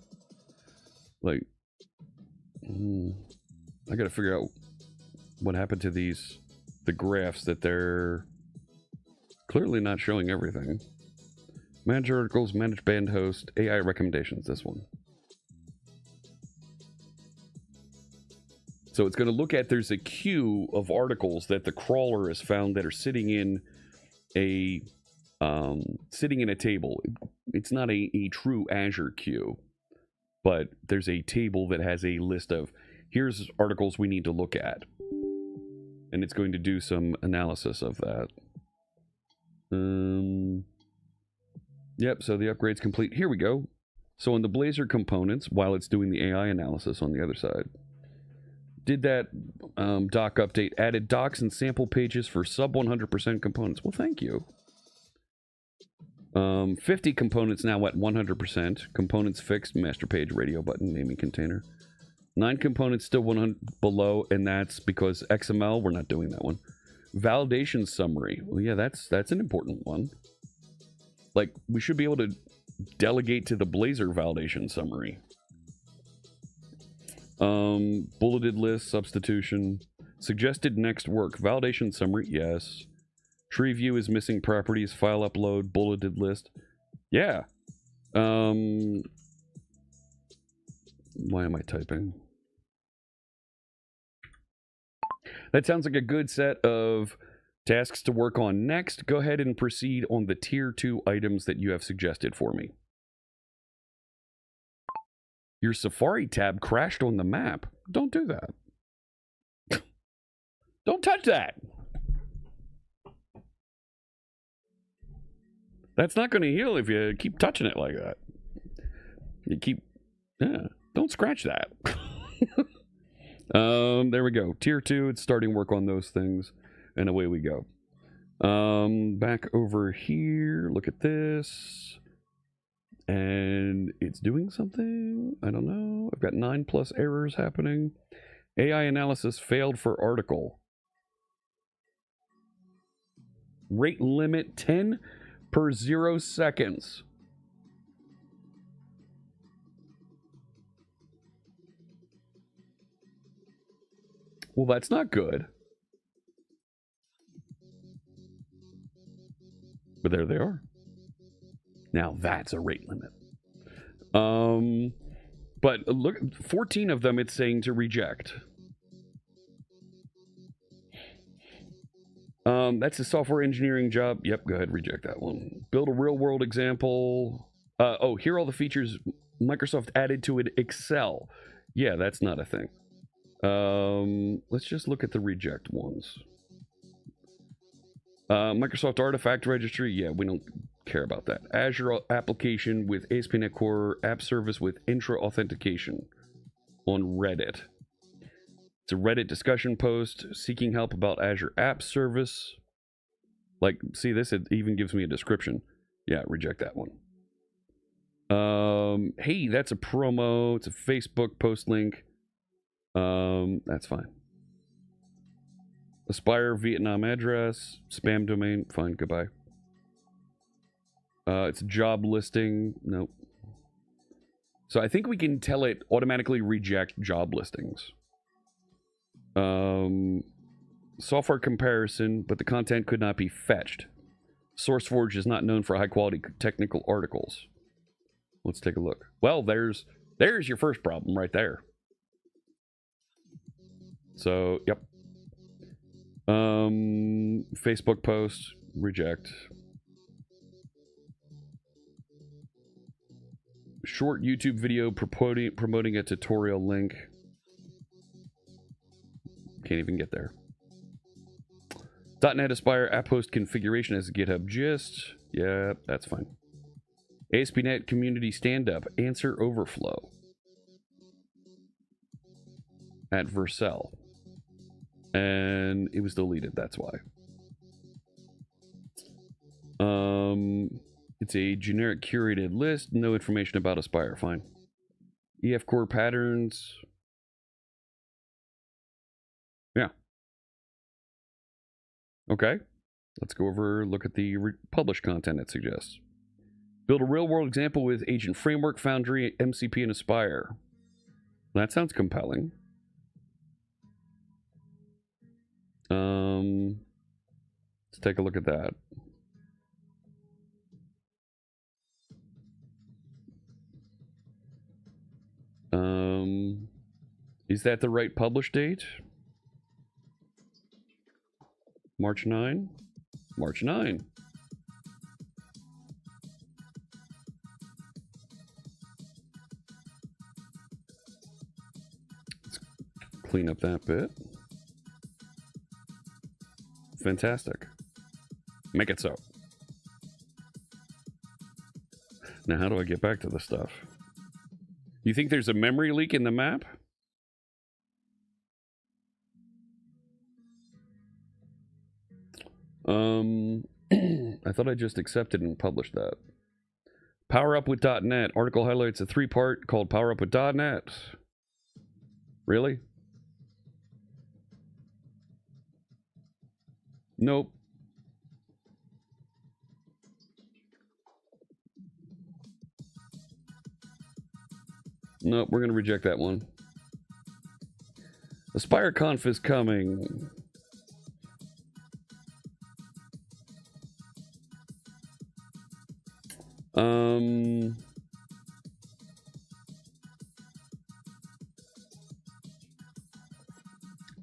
Like, I gotta figure out what happened to the graphs that they're clearly not showing everything. Manage articles, manage band host, AI recommendations, this one. So it's going to look at, there's a queue of articles that the crawler has found that are sitting in a table. It's not a true Azure queue, but there's a table that has a list of, here's articles we need to look at. And it's going to do some analysis of that. Yep, so the upgrade's complete. Here we go. So in the Blazor components, while it's doing the AI analysis on the other side, did that doc update, added docs and sample pages for sub 100% components. Well, thank you. 50 components now at 100%. Components fixed, master page, radio button, naming container. 9 components still 100 below, and that's because XML, we're not doing that one. Validation summary. Well, yeah, that's an important one. Like, we should be able to delegate to the Blazor validation summary. Bulleted list, substitution. Suggested next work. Validation summary, yes. Tree view is missing properties. File upload, bulleted list. Yeah. Why am I typing? That sounds like a good set of tasks to work on next. Go ahead and proceed on the tier 2 items that you have suggested for me. Your Safari tab crashed on the map. Don't do that. Don't touch that. That's not going to heal if you keep touching it like that. You keep... Yeah, don't scratch that. There we go. Tier 2, it's starting work on those things. And away we go. Back over here. Look at this. And it's doing something. I don't know. I've got 9+ errors happening. AI analysis failed for article. Rate limit 10 per 0 seconds. Well, that's not good. But there they are. Now that's a rate limit. But look, 14 of them it's saying to reject. That's a software engineering job. Yep, go ahead, reject that one. Build a real world example. Oh, here are all the features Microsoft added to it. Excel. Yeah, that's not a thing. Let's just look at the reject ones. Microsoft Artifact Registry. Yeah, we don't care about that. Azure application with ASP.NET Core app service with intra authentication on Reddit. It's a Reddit discussion post seeking help about Azure App Service. Like, see this? It even gives me a description. Yeah, reject that one. Hey, that's a promo. It's a Facebook post link. That's fine. Aspire Vietnam address. Spam domain. Fine, goodbye. It's a job listing. Nope. So I think we can tell it automatically reject job listings. Software comparison, but the content could not be fetched. SourceForge is not known for high quality technical articles. Let's take a look. Well, there's your first problem right there. So, yep. Facebook post, reject. Short YouTube video promoting a tutorial link. Can't even get there. .NET Aspire app host configuration as a GitHub gist. Yeah, that's fine. ASP.NET community stand-up. Answer overflow. At Vercel. And it was deleted, that's why. It's a generic curated list. No information about Aspire. Fine. EF core patterns. Yeah. Okay. Let's go over, look at the published content it suggests. Build a real-world example with Agent Framework, Foundry, MCP, and Aspire. That sounds compelling. Let's take a look at that. Is that the right publish date? March 9? March 9. Let's clean up that bit. Fantastic. Make it so. Now, how do I get back to the stuff? You think there's a memory leak in the map? I thought I just accepted and published that. Power Up with .NET. Article highlights a 3-part called Power Up with .NET. Really? Nope. Nope, we're going to reject that one. AspireConf is coming.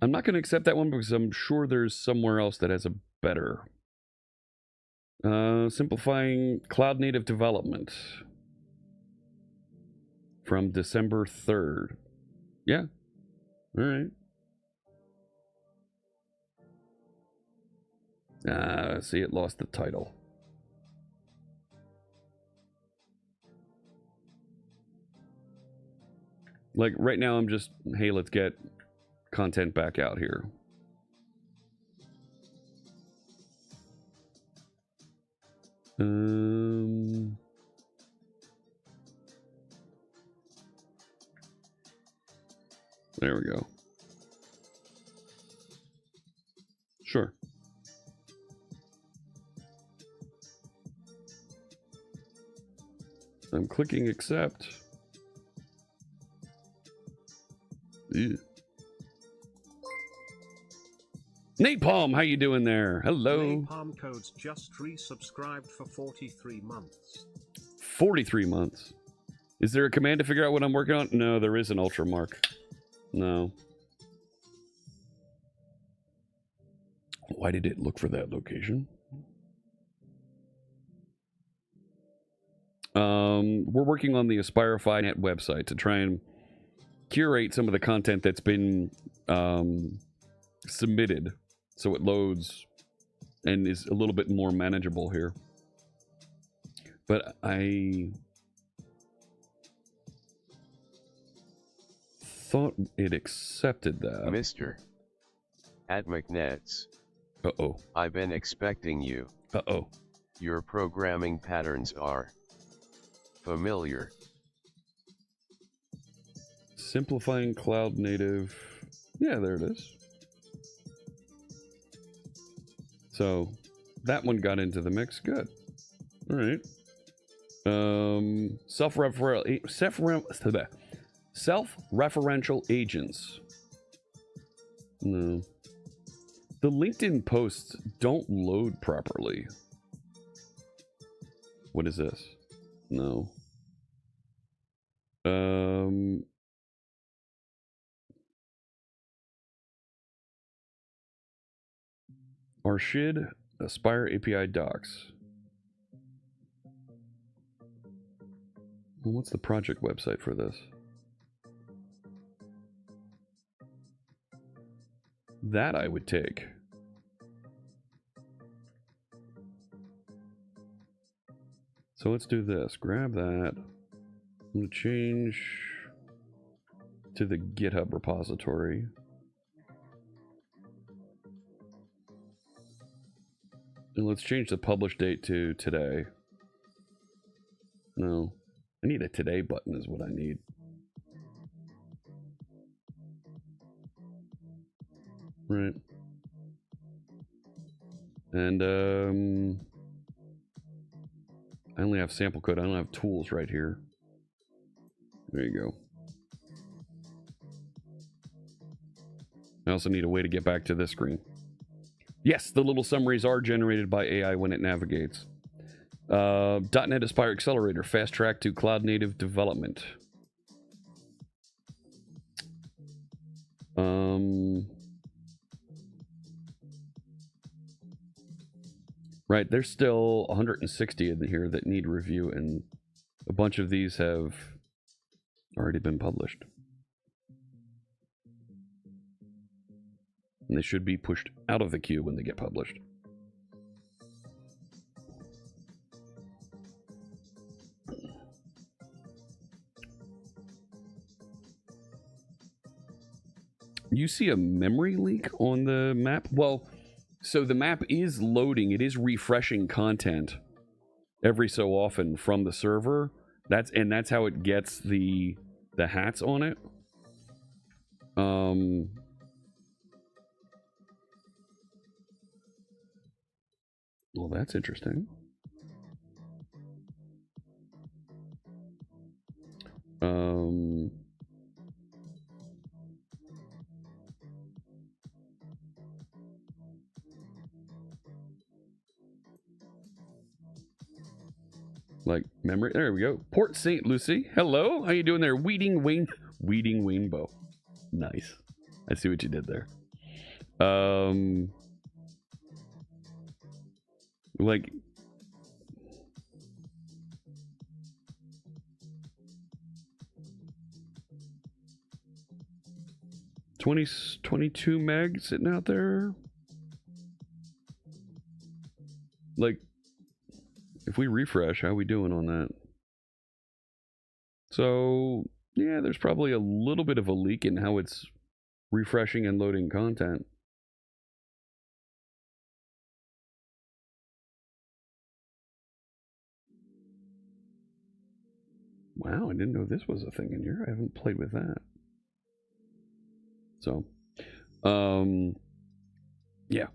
I'm not going to accept that one because I'm sure there's somewhere else that has a better. Simplifying cloud native development from December 3rd. Yeah. All right. See, it lost the title. Like, right now I'm just, hey, let's get content back out here. There we go. Sure. I'm clicking accept. Ew. Napalm, how you doing there? Hello. Napalm Codes just resubscribed for 43 months. 43 months. Is there a command to figure out what I'm working on? No, there is an ultra mark. No. Why did it look for that location? We're working on the Aspireify'ing website to try and curate some of the content that's been submitted so it loads and is a little bit more manageable here. But I thought it accepted that. Mr. At McNets. Uh-oh. I've been expecting you. Uh-oh. Your programming patterns are familiar. Simplifying cloud native. Yeah, there it is. So that one got into the mix. Good. All right. Self-referential agents. No. The LinkedIn posts don't load properly. What is this? No. Arshid Aspire API docs. Well, what's the project website for this? That I would take. So let's do this. Grab that. I'm going to change to the GitHub repository. And let's change the publish date to today. No. I need a today button is what I need. Right. And I only have sample code. I don't have tools right here. There you go. I also need a way to get back to this screen. Yes, the little summaries are generated by AI when it navigates. .NET Aspire Accelerator, fast track to cloud native development. Right, there's still 160 in here that need review, and a bunch of these have already been published. And they should be pushed out of the queue when they get published. You see a memory leak on the map? Well, so the map is loading. It is refreshing content every so often from the server. That's how it gets the hats on it. Well, that's interesting. Like memory. There we go. Port St. Lucie. Hello. How you doing there? Weeding Rainbow. Nice. I see what you did there. Like 22 meg sitting out there. Like, if we refresh, how are we doing on that? So, yeah, there's probably a little bit of a leak in how it's refreshing and loading content. Wow, I didn't know this was a thing in here. I haven't played with that. So, yeah.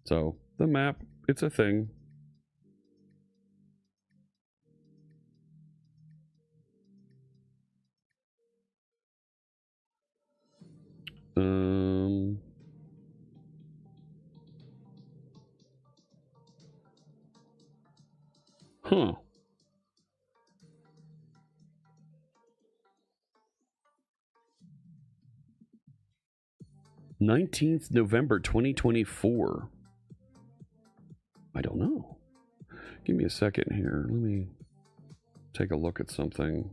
So, the map, it's a thing. Huh. November 2024. I don't know. Give me a second here. Let me take a look at something.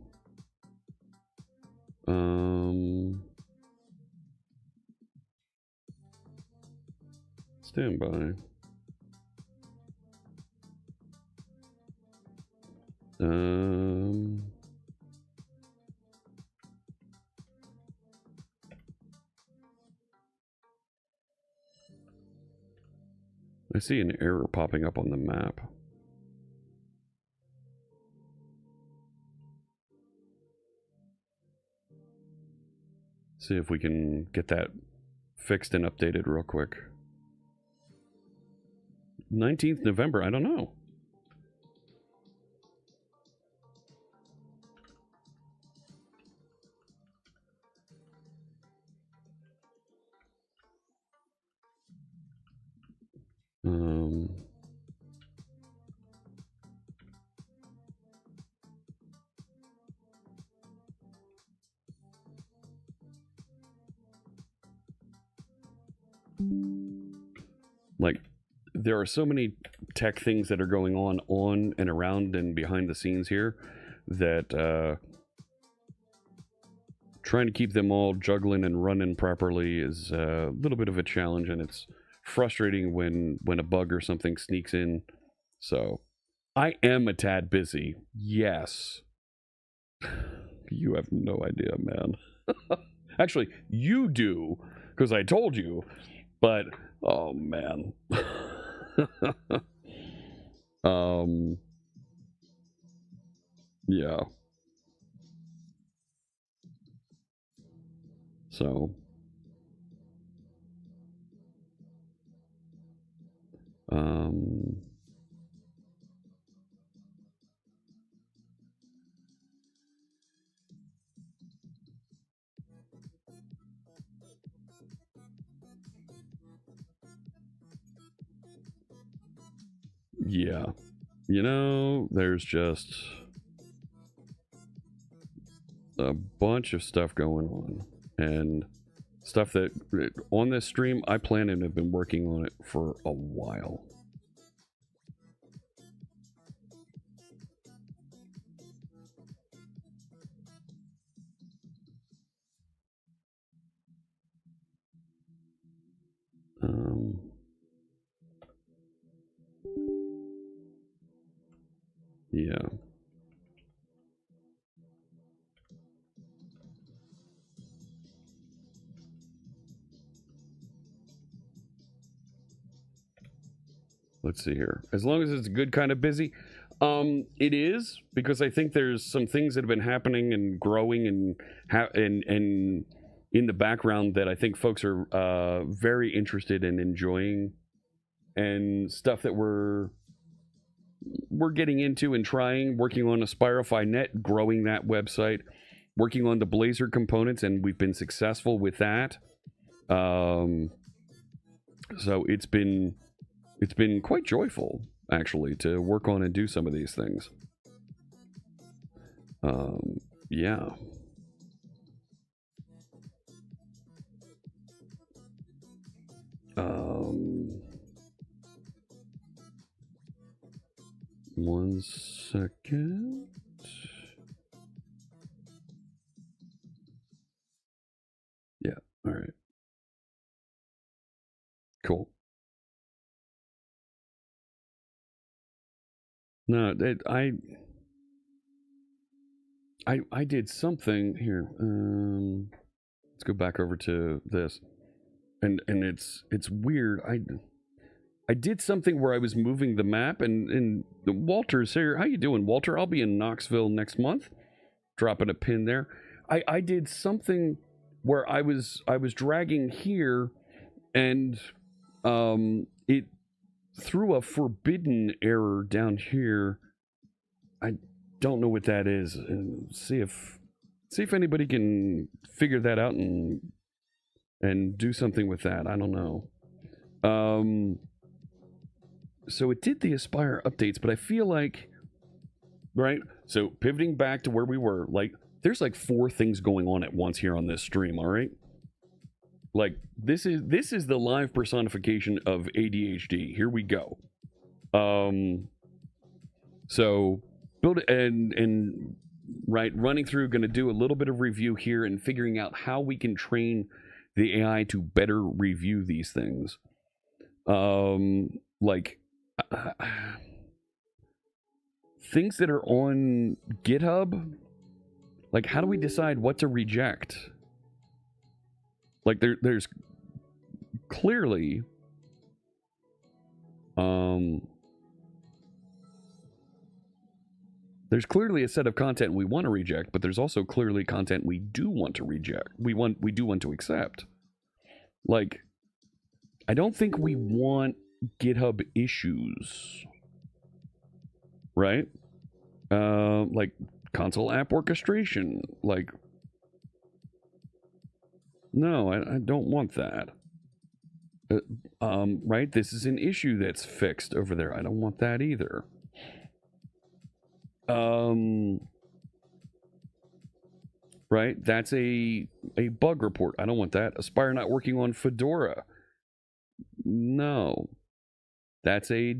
Stand by. I see an error popping up on the map. See if we can get that fixed and updated real quick. 19th November, I don't know. Like, there are so many tech things that are going on and around and behind the scenes here that trying to keep them all juggling and running properly is a little bit of a challenge, and it's frustrating when a bug or something sneaks in. So I am a tad busy. Yes. You have no idea, man. Actually, you do, because I told you, but oh man. Yeah. So Yeah. You know, there's just a bunch of stuff going on. And stuff that, on this stream, I plan and have been working on it for a while. Yeah. Let's see here. As long as it's good kind of busy. It is, because I think there's some things that have been happening and growing and in the background that I think folks are very interested in enjoying, and stuff that we're getting into and trying, working on Aspireify.net, growing that website, working on the Blazor components, and we've been successful with that. So it's been quite joyful, actually, to work on and do some of these things. Yeah. One second. Yeah, all right. Cool. No, I did something here. Let's go back over to this, and it's weird. I did something where I was moving the map, and Walter's here. How you doing, Walter? I'll be in Knoxville next month. Dropping a pin there. I did something where I was dragging here, and it threw a forbidden error down here. I don't know what that is. See if anybody can figure that out and do something with that. I don't know. So it did the Aspire updates, but I feel like, right? So pivoting back to where we were, like, there's like 4 things going on at once here on this stream, all right? Like, this is the live personification of ADHD. Here we go. So build and right, running through, going to do a little bit of review here and figuring out how we can train the AI to better review these things. Like things that are on GitHub, like, how do we decide what to reject? Like, there's clearly there's clearly a set of content we want to reject, but there's also clearly content we do want to reject. We do want to accept. Like, I don't think we want GitHub issues, right? Like console app orchestration. Like, no, I don't want that. Right? This is an issue that's fixed over there. I don't want that either. Right? That's a bug report. I don't want that. Aspire not working on Fedora. No. That's a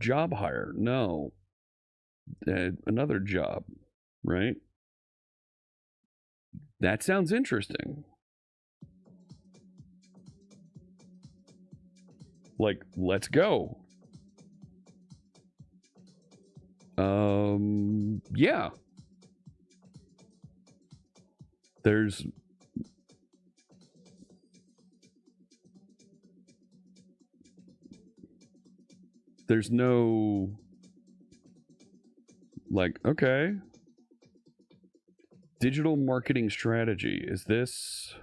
job hire. No. Another job, right? That sounds interesting. Like, let's go. Yeah. There's no, like, okay. Digital marketing strategy. Is this...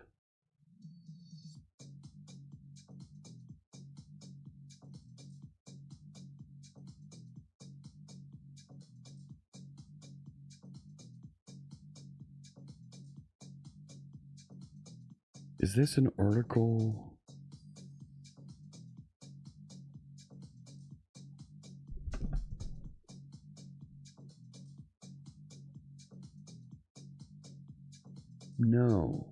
Is this an article? No.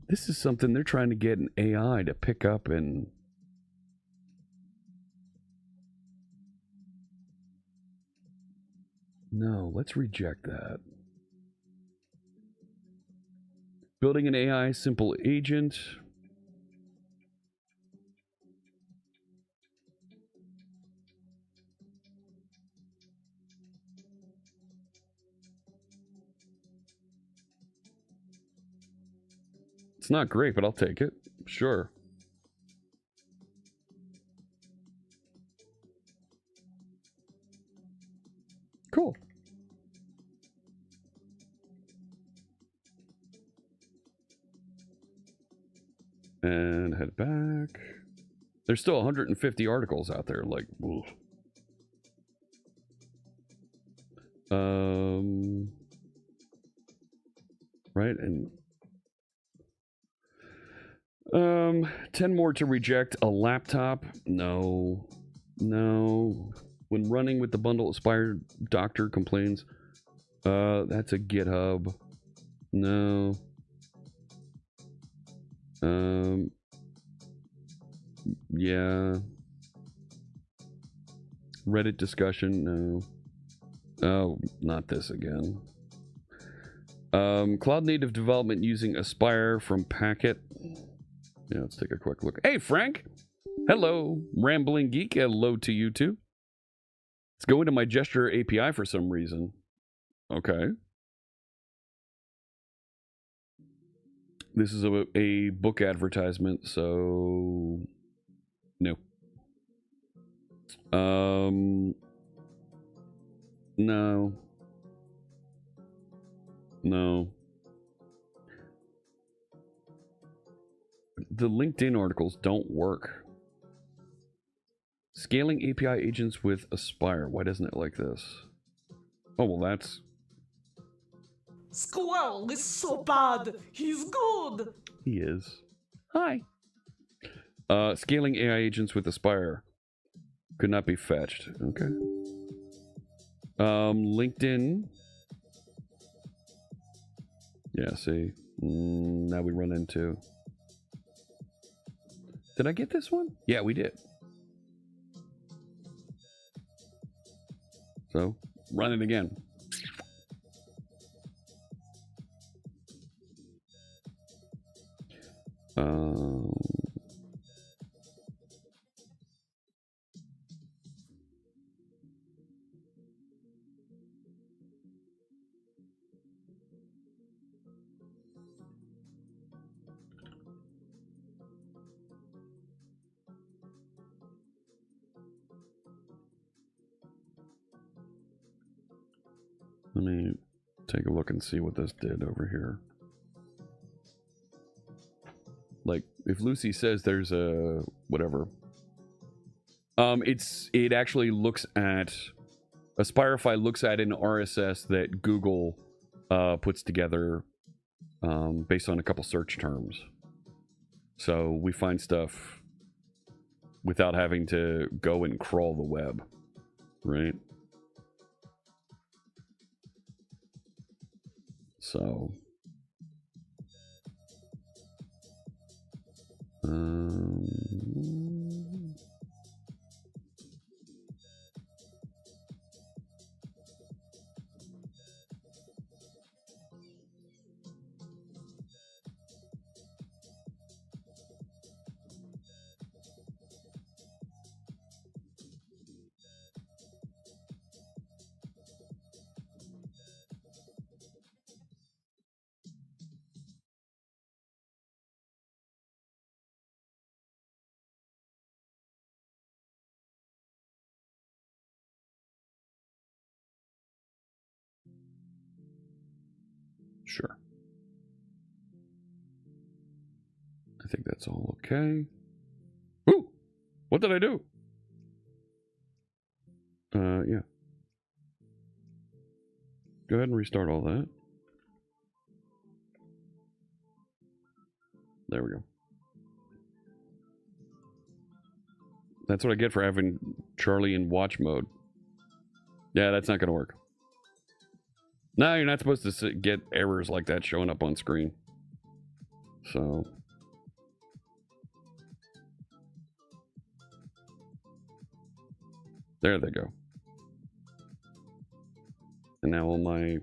This is something they're trying to get an AI to pick up and... No, let's reject that. Building an AI simple agent. It's not great, but I'll take it. Sure. Cool. And head back. There's still 150 articles out there. Like, oof. Right, and 10 more to reject. A laptop? No. No. When running with the bundle, Aspire doctor complains. That's a GitHub. No. Yeah. Reddit discussion? No. Oh, not this again. Cloud native development using Aspire from Packet. Yeah, let's take a quick look. Hey, Frank! Hello, Rambling Geek. Hello to you too. Let's go into my gesture API for some reason. Okay. This is a book advertisement, so... No. No. No. The LinkedIn articles don't work. Scaling API agents with Aspire. Why doesn't it like this? Oh, well, that's... Squirrel is so bad. He's good. He is. Hi. Scaling AI agents with Aspire. Could not be fetched. Okay. LinkedIn. Yeah, see. Now we run into... Did I get this one? Yeah, we did. So, run it again. Let me take a look and see what this did over here. Like, if Lucy says there's a whatever, it actually looks at Aspireify looks at an RSS that Google puts together based on a couple search terms. So we find stuff without having to go and crawl the web, right? So, sure. I think that's all okay. Ooh! What did I do? Yeah. Go ahead and restart all that. There we go. That's what I get for having Charlie in watch mode. Yeah, that's not going to work. No, you're not supposed to get errors like that showing up on screen. So. There they go. And now all my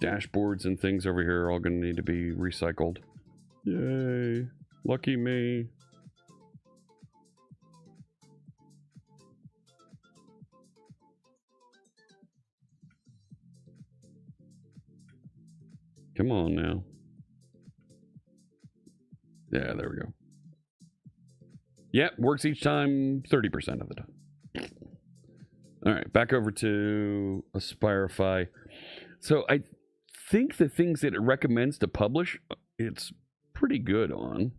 dashboards and things over here are all going to need to be recycled. Yay. Lucky me. Come on now. Yeah, there we go. Yep, works each time 30% of the time. All right, back over to Aspireify. So I think the things that it recommends to publish, it's pretty good on.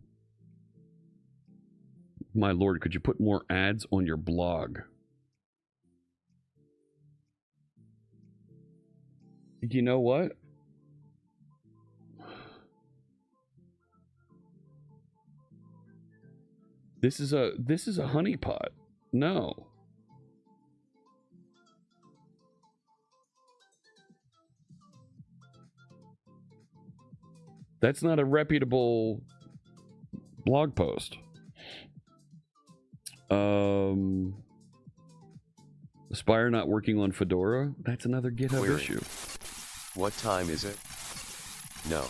My lord, could you put more ads on your blog? You know what? This is a honeypot. No. That's not a reputable blog post. Aspire not working on Fedora? That's another GitHub Query. issue. What time is it? No.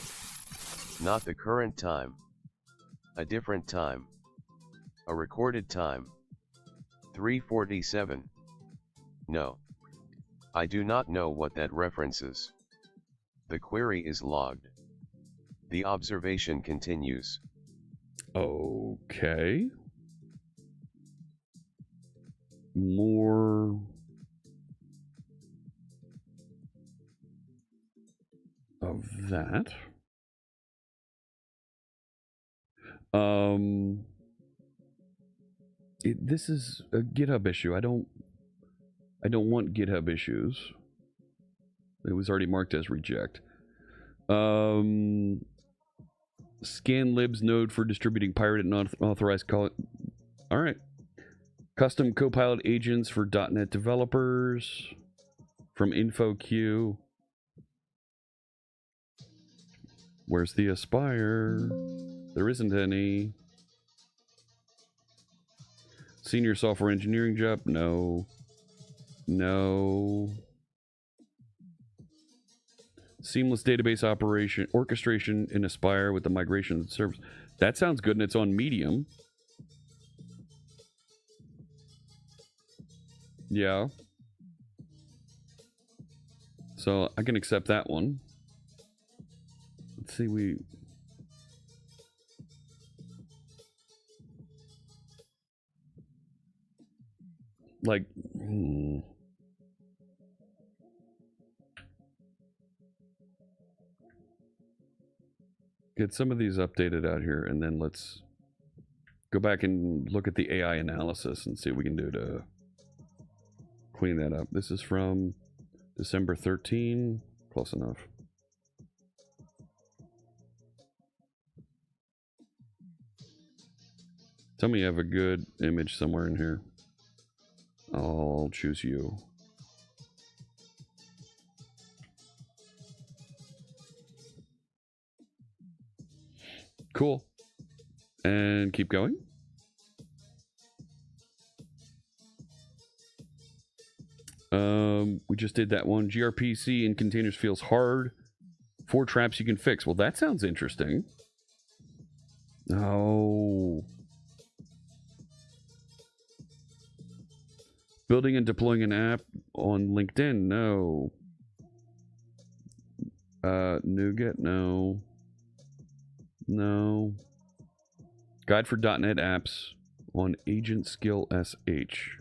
Not the current time. A different time. A recorded time. 3:47. No. I do not know what that references. The query is logged. The observation continues. Okay. More of that. This is a GitHub issue. I don't want GitHub issues. It was already marked as reject. Scanlib's node for distributing pirated and unauthorized call. All right. Custom Copilot agents for .NET developers from InfoQ. Where's the Aspire? There isn't any. Senior software engineering job? No. No. Seamless database operation, orchestration in Aspire with the migration service. That sounds good, and it's on Medium. Yeah. So I can accept that one. Let's see, like, get some of these updated out here, and then let's go back and look at the AI analysis and see what we can do to clean that up. This is from December 13. Close enough. Tell me you have a good image somewhere in here. I'll choose you. Cool. And keep going. We just did that one. gRPC in containers feels hard. 4 traps you can fix. Well, that sounds interesting. Oh. Building and deploying an app on LinkedIn? No. NuGet? No. No. Guide for .NET apps on Agent Skill SH.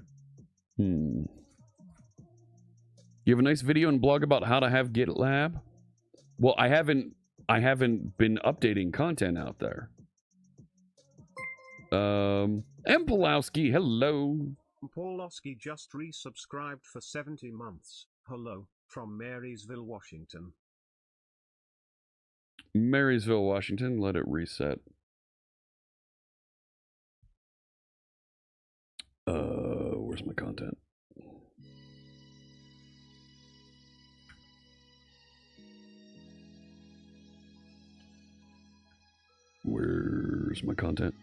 You have a nice video and blog about how to have GitLab? Well, I haven't been updating content out there. M. Pulowski, hello. Paulowski just resubscribed for 70 months. Hello, from Marysville, Washington. Marysville, Washington. Let it reset. Where's my content? Where's my content?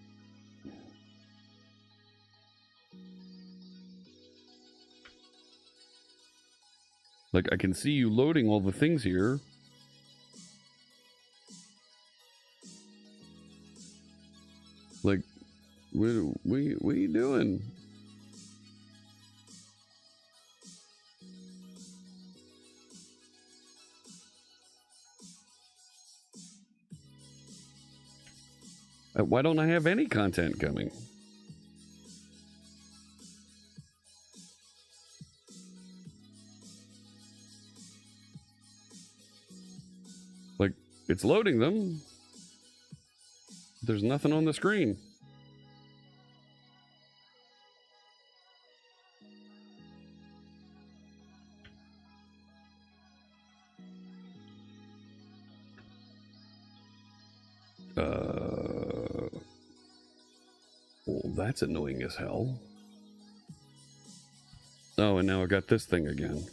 Like, I can see you loading all the things here. Like, what are you doing? Why don't I have any content coming? Like, it's loading them. There's nothing on the screen. Well, that's annoying as hell. Oh, and now I got this thing again.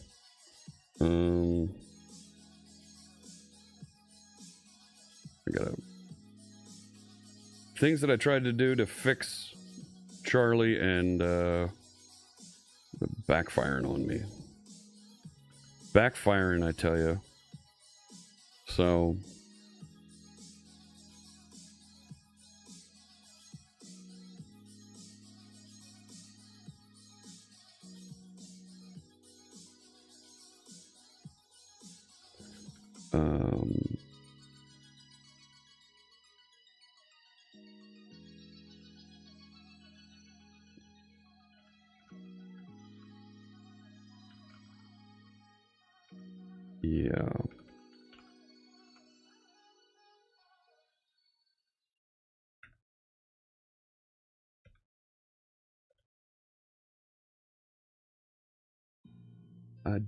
I gotta... Things that I tried to do to fix Charlie and, backfiring on me. Backfiring, I tell you. So... yeah. I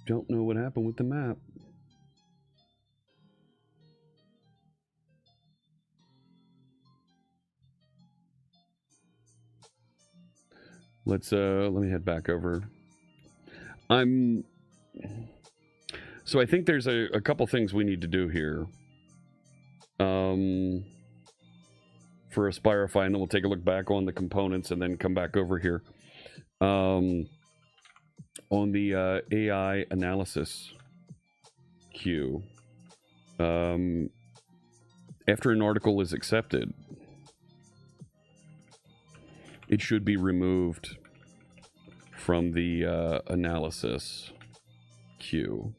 don't know what happened with the map. Let me head back over. So I think there's a couple things we need to do here. For Aspireify, and then we'll take a look back on the components and then come back over here. On the AI analysis queue, after an article is accepted, it should be removed from the analysis queue.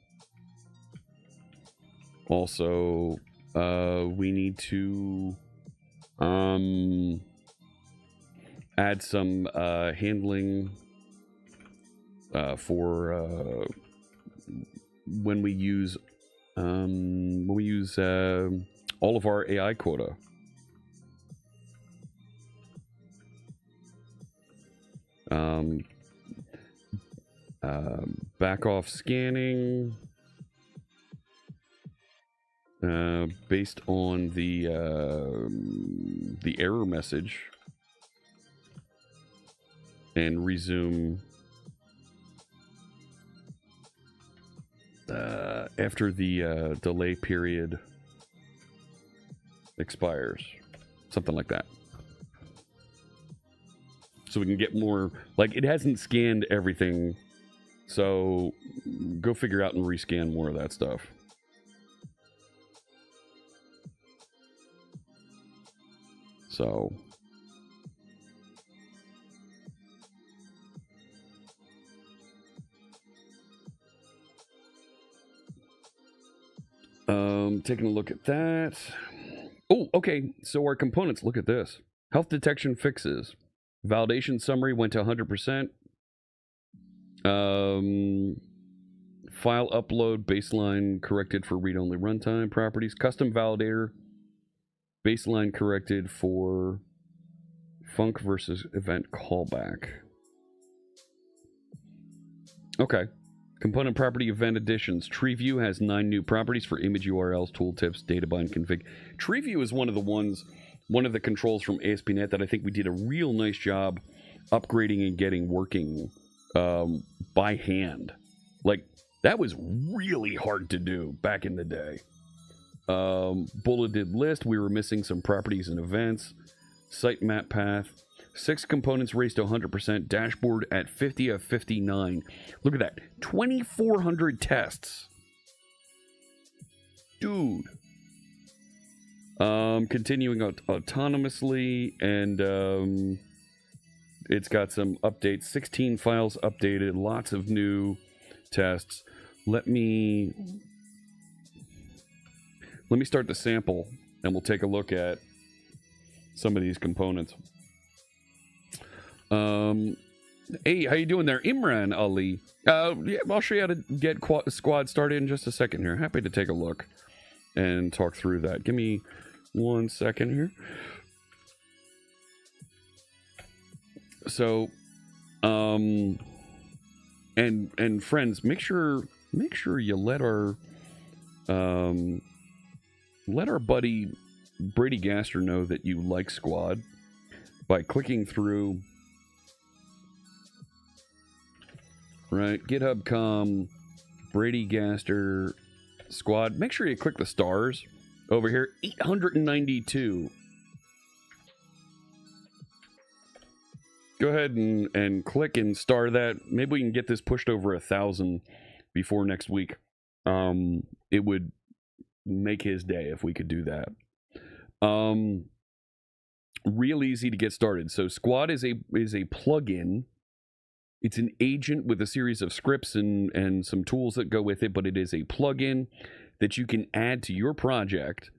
Also, we need to add some handling for when we use all of our AI quota. Back off scanning based on the error message, and resume after the delay period expires, something like that. So we can get more, like, it hasn't scanned everything, so go figure out and rescan more of that stuff. So taking a look at that. Oh, okay. So our components, look at this. Health detection fixes. Validation summary went to 100%. File upload baseline corrected for read-only runtime properties. Custom validator baseline corrected for func versus event callback. Okay. Component property event additions. TreeView has 9 new properties for image URLs, tooltips, databind config. TreeView is one of the controls from ASP.NET that I think we did a real nice job upgrading and getting working by hand. Like, that was really hard to do back in the day. Bulleted list. We were missing some properties and events. Site map path. 6 components raised to 100%. Dashboard at 50 of 59. Look at that. 2,400 tests. Dude. Continuing autonomously, and it's got some updates. 16 files updated. Lots of new tests. Let me start the sample, and we'll take a look at some of these components. Hey, how you doing there, Imran Ali? Yeah, I'll show you how to get squad started in just a second here. Happy to take a look and talk through that. Give me 1 second here. So, and friends, make sure you let our buddy Brady Gaster know that you like Squad by clicking through, right, GitHub.com, Brady Gaster Squad. Make sure you click the stars over here. 892. Go ahead and click and star that. Maybe we can get this pushed over 1,000 before next week. It would make his day if we could do that. Real easy to get started. So Squad is a plugin. It's an agent with a series of scripts and some tools that go with it, but it is a plugin that you can add to your project,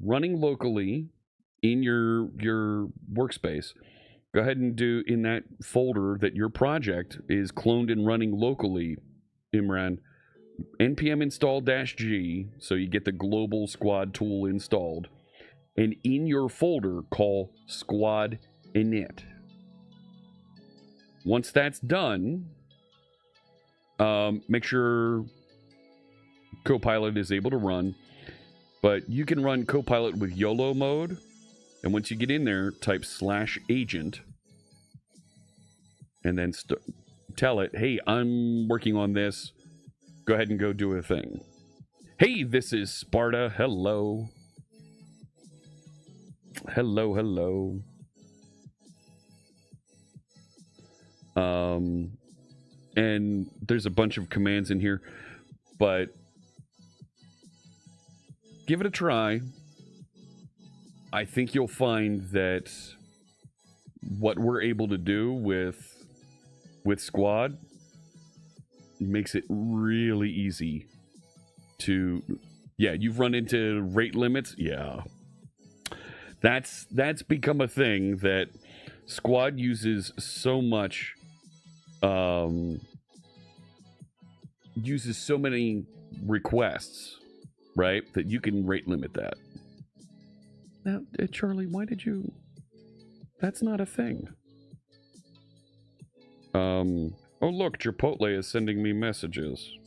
running locally in your workspace. Go ahead and do in that folder that your project is cloned and running locally, Imran, npm install -g, so you get the global Squad tool installed, and in your folder call squad init. Once that's done, make sure Copilot is able to run, but you can run Copilot with YOLO mode, and once you get in there, type /agent, and then tell it, hey, I'm working on this. Go ahead and go do a thing. Hey, this is Sparta. Hello. Hello, hello. And there's a bunch of commands in here, but give it a try. I think you'll find that what we're able to do with Squad makes it really easy to, yeah, you've run into rate limits. Yeah. That's become a thing that Squad uses so much, uses so many requests, right, that you can rate limit that. Now, Charlie, why did you... That's not a thing. Oh, look, Chipotle is sending me messages.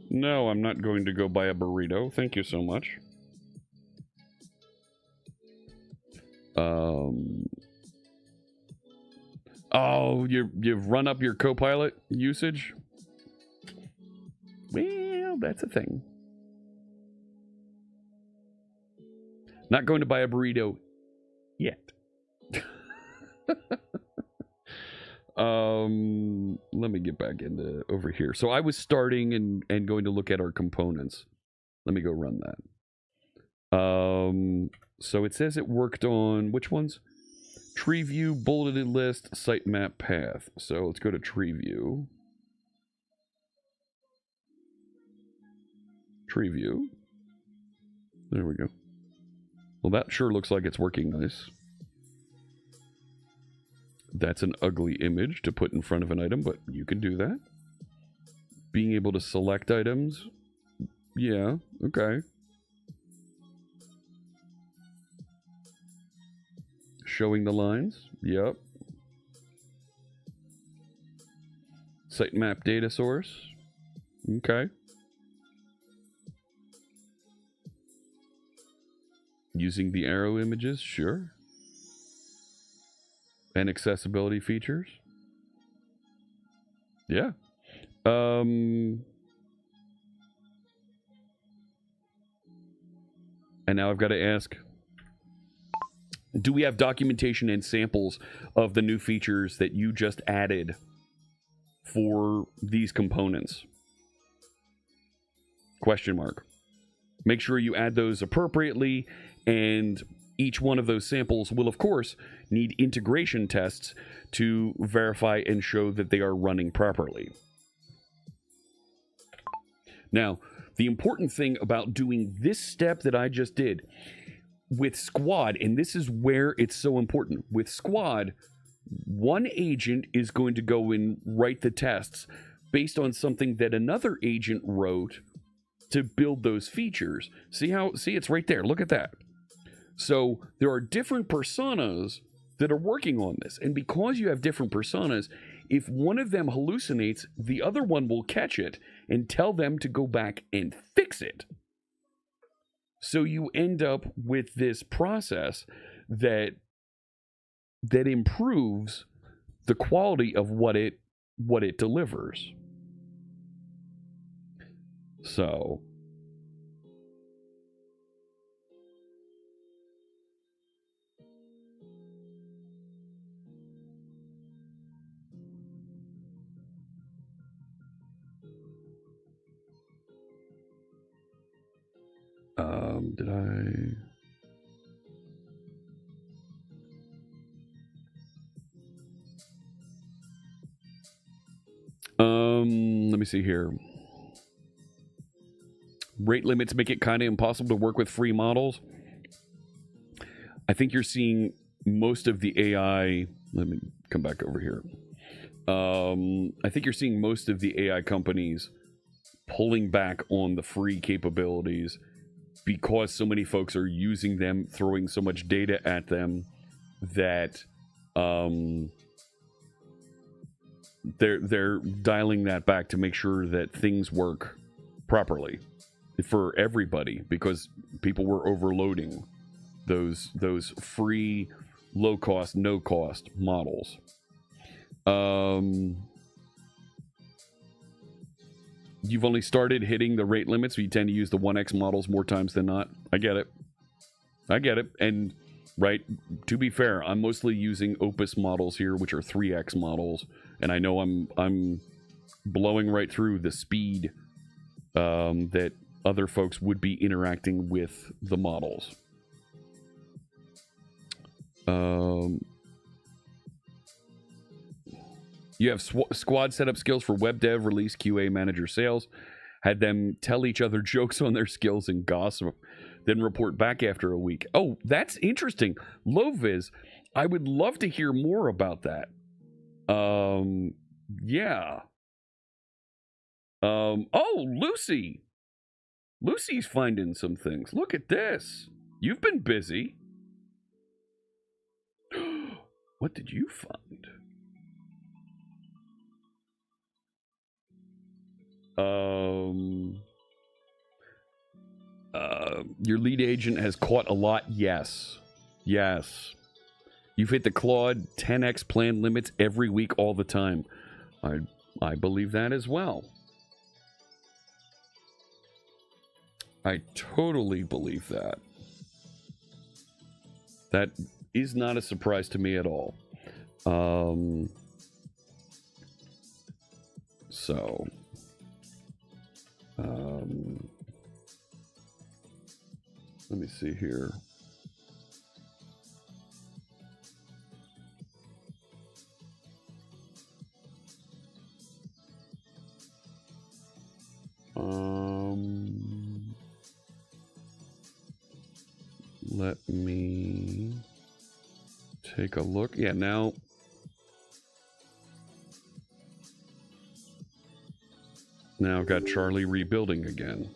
No, I'm not going to go buy a burrito. Thank you so much. Oh, you've run up your Copilot usage? Well, that's a thing. Not going to buy a burrito yet. Let me get back into over here. So I was starting and going to look at our components. Let me go run that. So it says it worked on which ones? Tree view, bulleted list, sitemap path. So let's go to tree view. Tree view. There we go. Well, that sure looks like it's working nice. That's an ugly image to put in front of an item, but you can do that. Being able to select items. Yeah, okay. Showing the lines. Yep. Sitemap data source. Okay. Using the arrow images, sure. And accessibility features. Yeah. And now I've got to ask, do we have documentation and samples of the new features that you just added for these components? Question mark. Make sure you add those appropriately, and each one of those samples will, of course, need integration tests to verify and show that they are running properly. Now, the important thing about doing this step that I just did with Squad, and this is where it's so important, with Squad, one agent is going to go and write the tests based on something that another agent wrote to build those features. See, it's right there. Look at that. So there are different personas that are working on this. And because you have different personas, if one of them hallucinates, the other one will catch it and tell them to go back and fix it. So you end up with this process that improves the quality of what it delivers. So did I? Let me see here. Rate limits make it kind of impossible to work with free models. I think you're seeing most of the AI. Let me come back over here. I think you're seeing most of the AI companies pulling back on the free capabilities because so many folks are using them, throwing so much data at them that they're dialing that back to make sure that things work properly for everybody, because people were overloading those free, low cost, no cost models. You've only started hitting the rate limit, so you tend to use the 1x models more times than not. I get it. And right, to be fair, I'm mostly using Opus models here, which are 3x models, and I know I'm blowing right through the speed that other folks would be interacting with the models. You have squad setup skills for web dev, release, QA, manager, sales. Had them tell each other jokes on their skills and gossip, then report back after a week. Oh, that's interesting. Loviz, I would love to hear more about that. Yeah. Oh, Lucy. Lucy's finding some things. Look at this. You've been busy. What did you find? Your lead agent has caught a lot. Yes. You've hit the Claude 10x plan limits every week all the time. I believe that as well. I totally believe that. That is not a surprise to me at all. Let me see here. Let me take a look. Yeah, now I've got Charlie rebuilding again.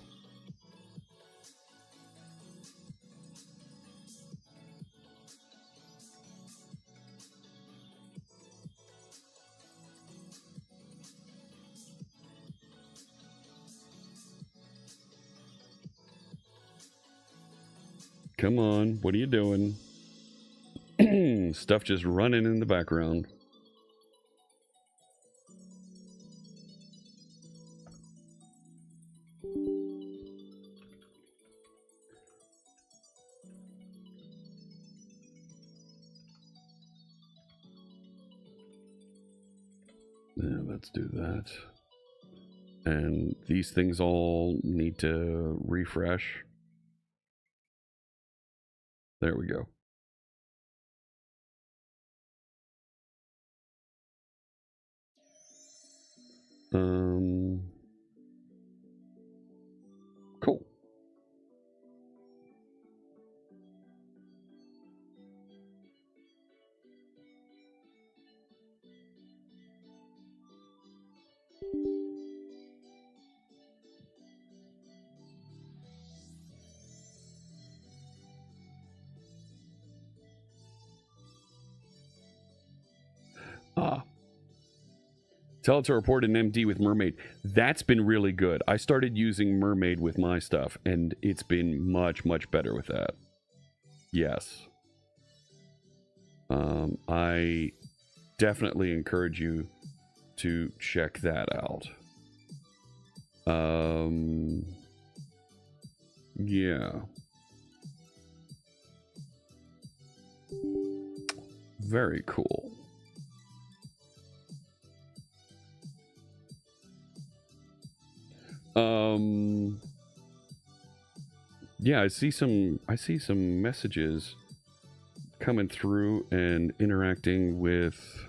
Come on, what are you doing? Stuff just running in the background. Yeah, let's do that. And these things all need to refresh. There we go. Cool. Ah. Tell it to report an MD with Mermaid. That's been really good. I started using Mermaid with my stuff, and it's been much, much better with that. Yes. I definitely encourage you to check that out. Yeah. Very cool. Yeah, I see some messages coming through and interacting with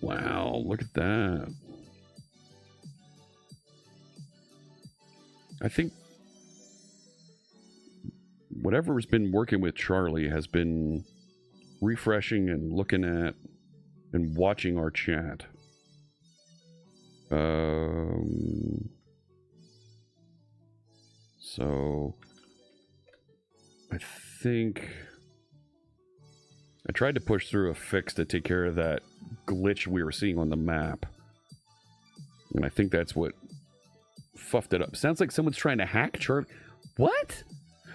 wow, look at that. I think whatever's been working with Charlie has been refreshing and looking at and watching our chat. So I think I tried to push through a fix to take care of that glitch we were seeing on the map. And I think that's what fuffed it up. Sounds like someone's trying to hack Charlie. What?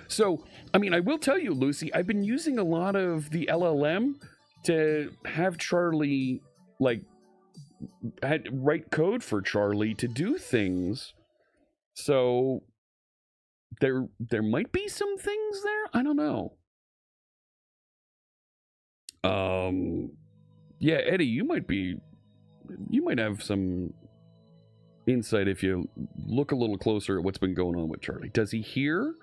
So, I mean, I will tell you, Lucy, I've been using a lot of the LLM to have Charlie, like, write code for Charlie to do things. So there might be some things there. I don't know. Yeah, Eddie, you might have some insight if you look a little closer at what's been going on with Charlie. Does he hear?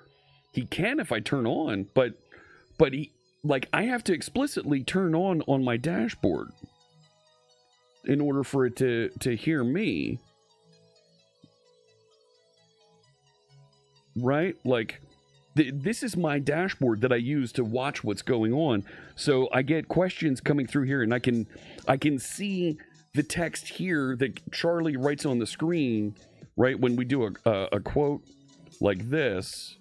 He can if I turn on, but he, like, I have to explicitly turn on my dashboard in order for it to hear me. Right? Like, this is my dashboard that I use to watch what's going on. So I get questions coming through here, and I can see the text here that Charlie writes on the screen, right? When we do a quote like this,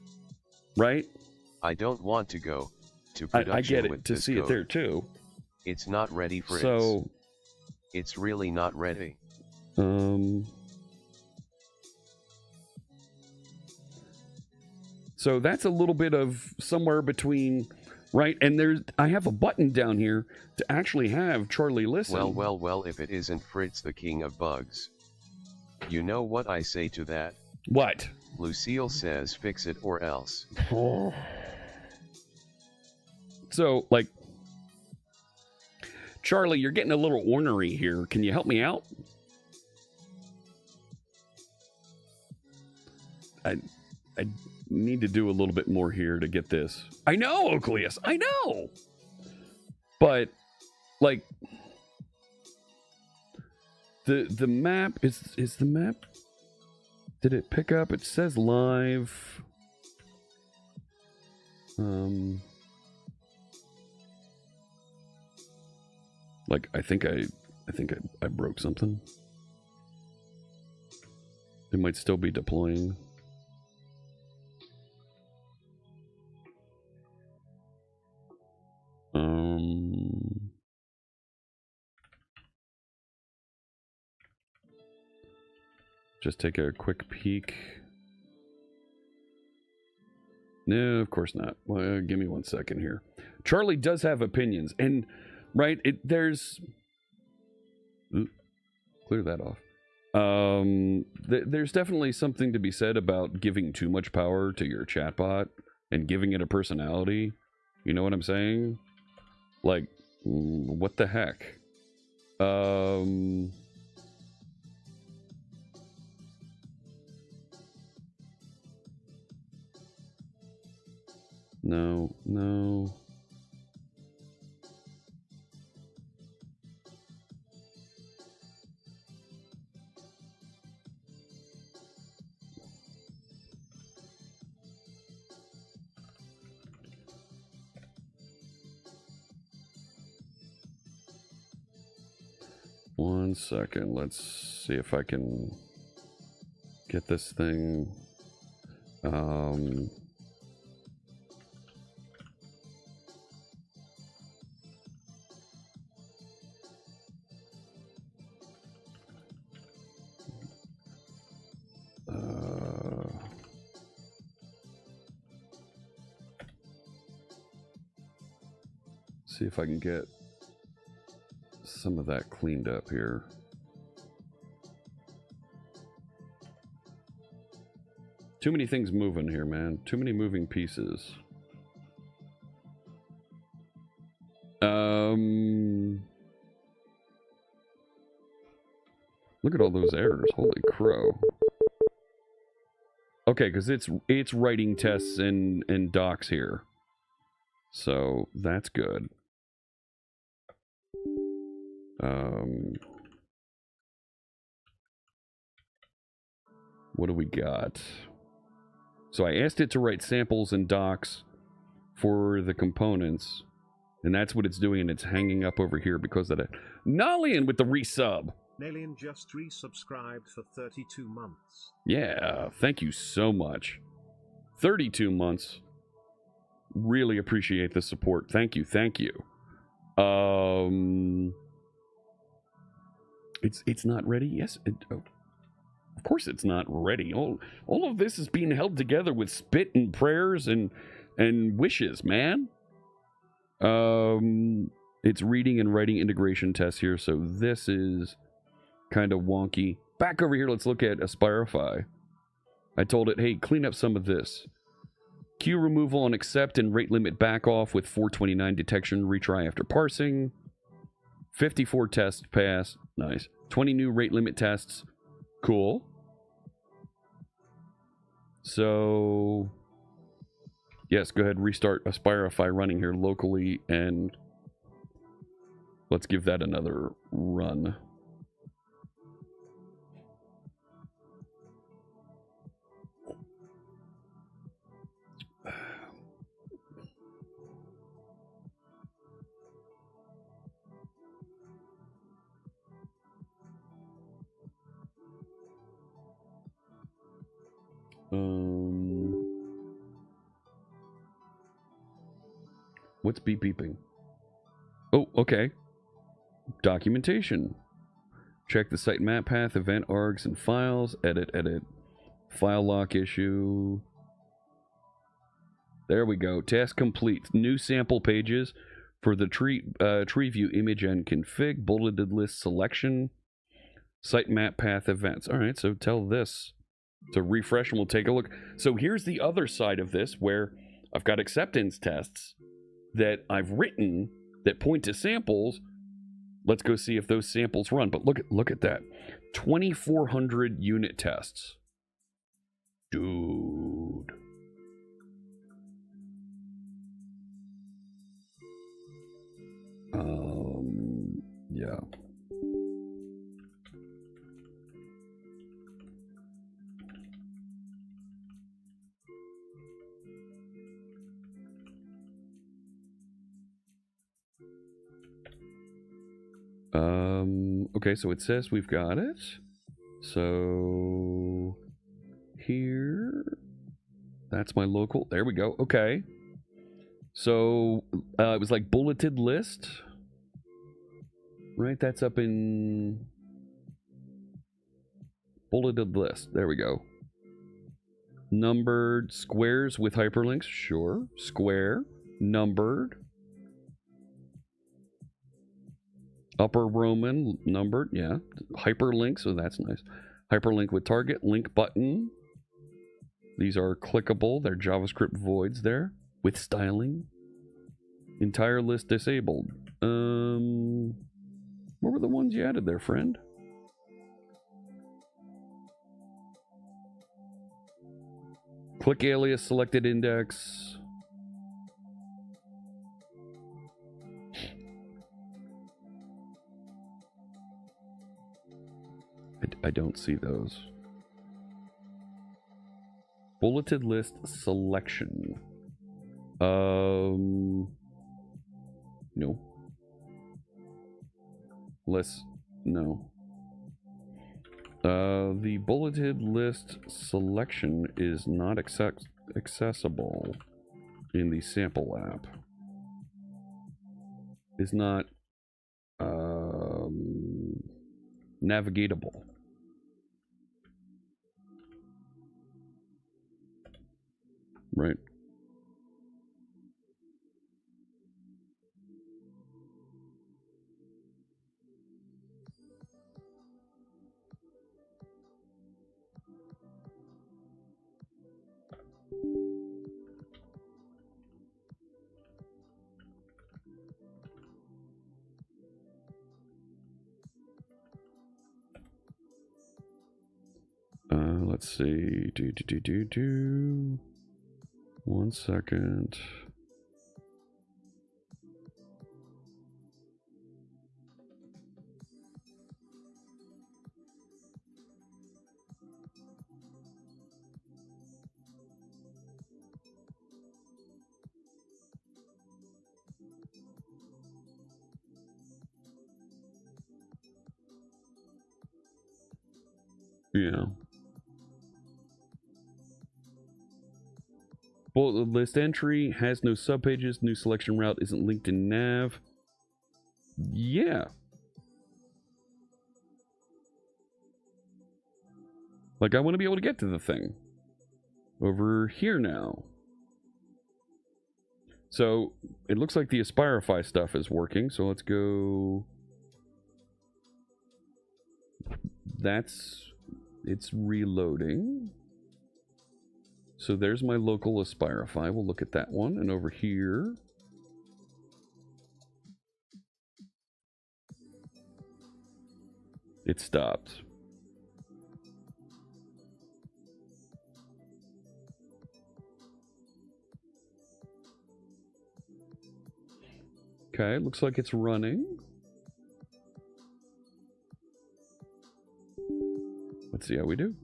right? I don't want to go to production I get it, with to this see code. it there too. It's not ready for it. So it's really not ready. So that's a little bit of somewhere between, right? And I have a button down here to actually have Charlie listen. Well, if it isn't Fritz the king of bugs. You know what I say to that? What? Lucille says fix it or else. So, like, Charlie, you're getting a little ornery here. Can you help me out? I need to do a little bit more here to get this. I know, Ocleus, I know. But, like, the map is the map. Did it pick up? It says live. Like, I think I broke something. It might still be deploying. Just take a quick peek. No, of course not. Well, give me 1 second here. Charlie does have opinions, and right, there's clear that off. There's definitely something to be said about giving too much power to your chatbot and giving it a personality. You know what I'm saying? Like, what the heck? No, no. One second. Let's see if I can get this thing. See if I can get some of that cleaned up here. Too many things moving here, man. Too many moving pieces. Look at all those errors. Holy crow. Okay, because it's writing tests and docs here. So that's good. What do we got? So I asked it to write samples and docs for the components, and that's what it's doing, and it's hanging up over here because of that. Nalian with the resub. Nalian just resubscribed for 32 months. Yeah, thank you so much. 32 months. Really appreciate the support. Thank you, thank you. It's not ready. Yes, of course it's not ready. All of this is being held together with spit and prayers and wishes, man. It's reading and writing integration tests here, so this is kind of wonky. Back over here, let's look at Aspireify. I told it, hey, clean up some of this. Queue removal on accept and rate limit back off with 429 detection retry after parsing. 54 tests pass. Nice. 20 new rate limit tests. Cool. So, yes, go ahead and restart Aspireify running here locally, and let's give that another run. What's beeping? Oh, okay. Documentation. Check the site map path, event args, and files. Edit. File lock issue. There we go. Task complete. New sample pages for the tree view image and config. Bulleted list selection. Site map path events. All right, so tell this to refresh and we'll take a look. So here's the other side of this where I've got acceptance tests that I've written that point to samples. Let's go see if those samples run. But look at that. 2,400 unit tests. Dude. Yeah. Okay, so it says we've got it. So here, that's my local. There we go. Okay. So it was like bulleted list, right? That's up in bulleted list. There we go. Numbered squares with hyperlinks. Sure. Square. Numbered. Upper Roman, numbered, yeah. Hyperlink, so that's nice. Hyperlink with target, link button. These are clickable. They're JavaScript voids there with styling. Entire list disabled. What were the ones you added there, friend? Click alias, selected index. I don't see those. Bulleted list selection. No. No. The bulleted list selection is not accessible in the sample app. Is not navigatable. Right. Let's see. 1 second. Yeah. Bullet list entry has no subpages. New selection route isn't linked in nav. Yeah. Like, I want to be able to get to the thing. Over here now. So, it looks like the Aspireify stuff is working. So, let's go... It's reloading. So there's my local Aspireify. We'll look at that one. And over here... it stopped. Okay, looks like it's running. Let's see how we do.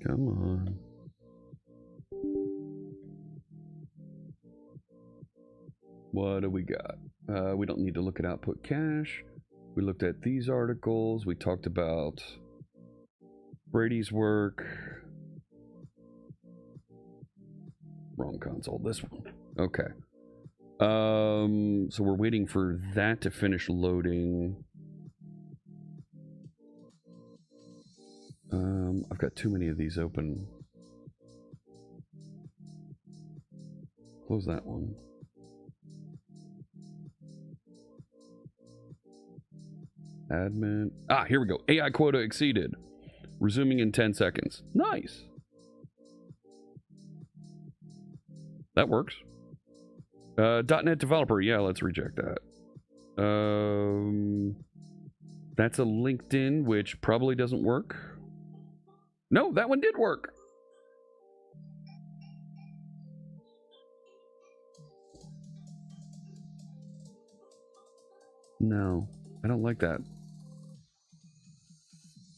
Come on. What do we got? We don't need to look at output cache. We looked at these articles. We talked about Brady's work. Wrong console. This one. Okay. So we're waiting for that to finish loading. I've got too many of these open. Close that one. Admin. Ah, here we go. AI quota exceeded. Resuming in 10 seconds. Nice. That works. .NET developer. Yeah, let's reject that. That's a LinkedIn, which probably doesn't work. No, that one did work. No, I don't like that.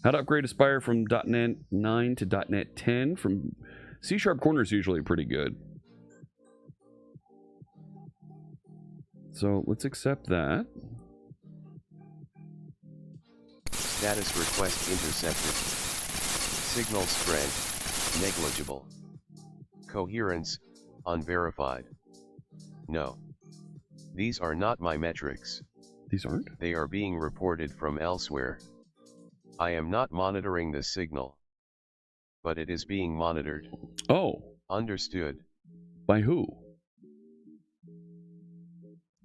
How to upgrade Aspire from .NET 9 to .NET 10 from C# Corner is usually pretty good. So let's accept that. Status request intercepted. Signal strength, negligible. Coherence, unverified. No. These are not my metrics. These aren't? They are being reported from elsewhere. I am not monitoring the signal. But it is being monitored. Oh. Understood. By who?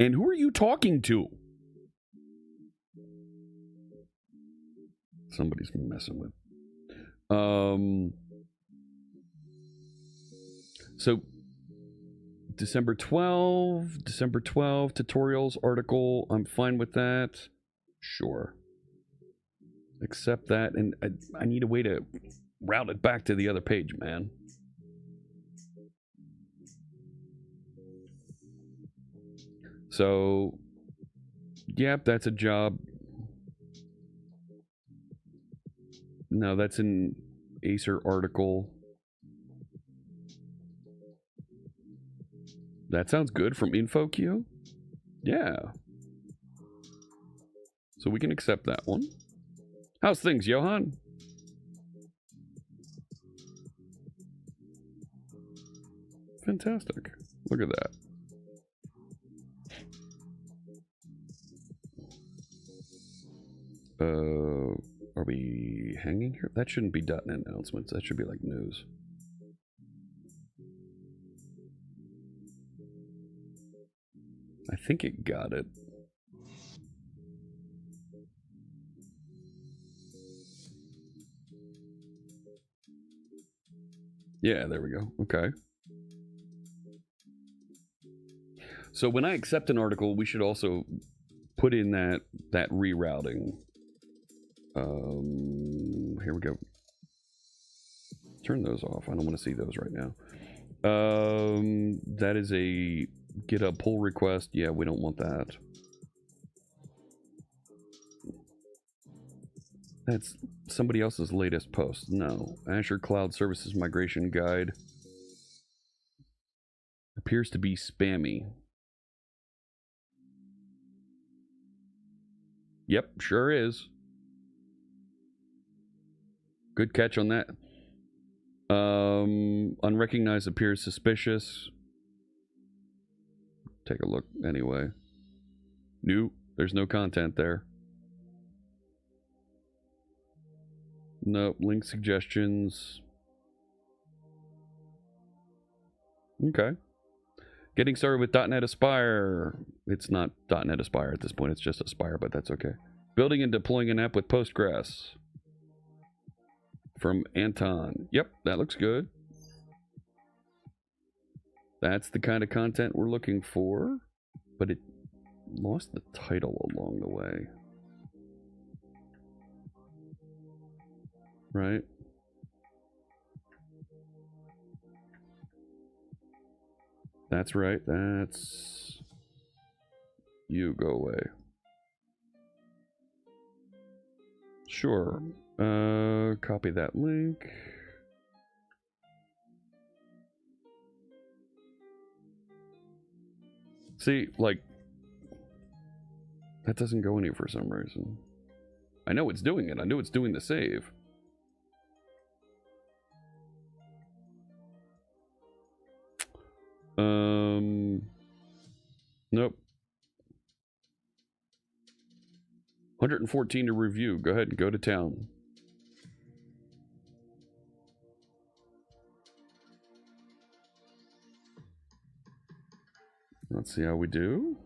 And who are you talking to? Somebody's messing with. So December 12 tutorials article. I'm fine with that. Sure. Accept that, and I need a way to route it back to the other page, man. So, yep, that's a job. No, that's an Acer article. That sounds good from InfoQ. Yeah. So we can accept that one. How's things, Johan? Fantastic. Look at that. Are we hanging here? That shouldn't be .NET announcements. That should be like news. I think it got it. Yeah, there we go. Okay. So when I accept an article, we should also put in that rerouting. Here we go. Turn those off. I don't want to see those right now. That is a GitHub pull request. Yeah, we don't want that. That's somebody else's latest post. No. Azure Cloud Services Migration Guide. Appears to be spammy. Yep, sure is. Good catch on that. Unrecognized appears suspicious. Take a look anyway. Nope, there's no content there. Nope, link suggestions. Okay. Getting started with .NET Aspire. It's not .NET Aspire at this point, it's just Aspire, but that's okay. Building and deploying an app with Postgres. From Anton. Yep, that looks good. That's the kind of content we're looking for, but it lost the title along the way. Right? That's right. That's... You go away. Sure. Copy that link. See, like, that doesn't go anywhere for some reason. I know it's doing it. I know it's doing the save. Nope. 114 to review. Go ahead and go to town. Let's see how we do.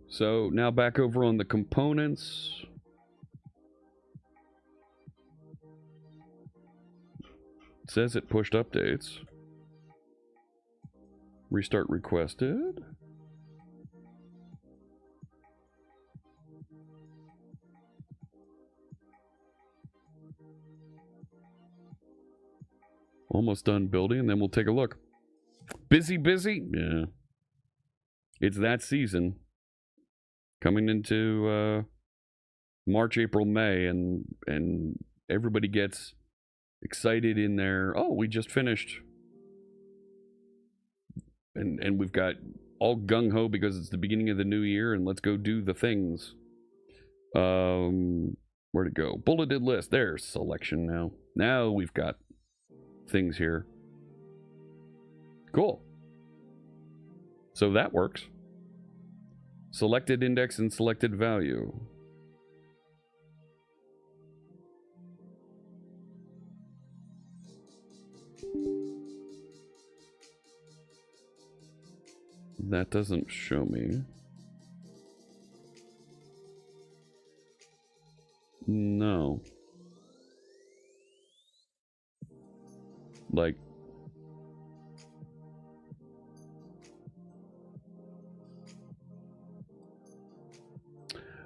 So now back over on the components. It says it pushed updates. Restart requested. Almost done building, and then we'll take a look. Busy? Yeah. It's that season. Coming into March, April, May, and everybody gets excited in there. Oh, we just finished. And we've got all gung-ho because it's the beginning of the new year and let's go do the things. Where'd it go? Bulleted list. There's selection now. Now we've got things here. Cool. So that works. Selected index and selected value. That doesn't show me. No. Like,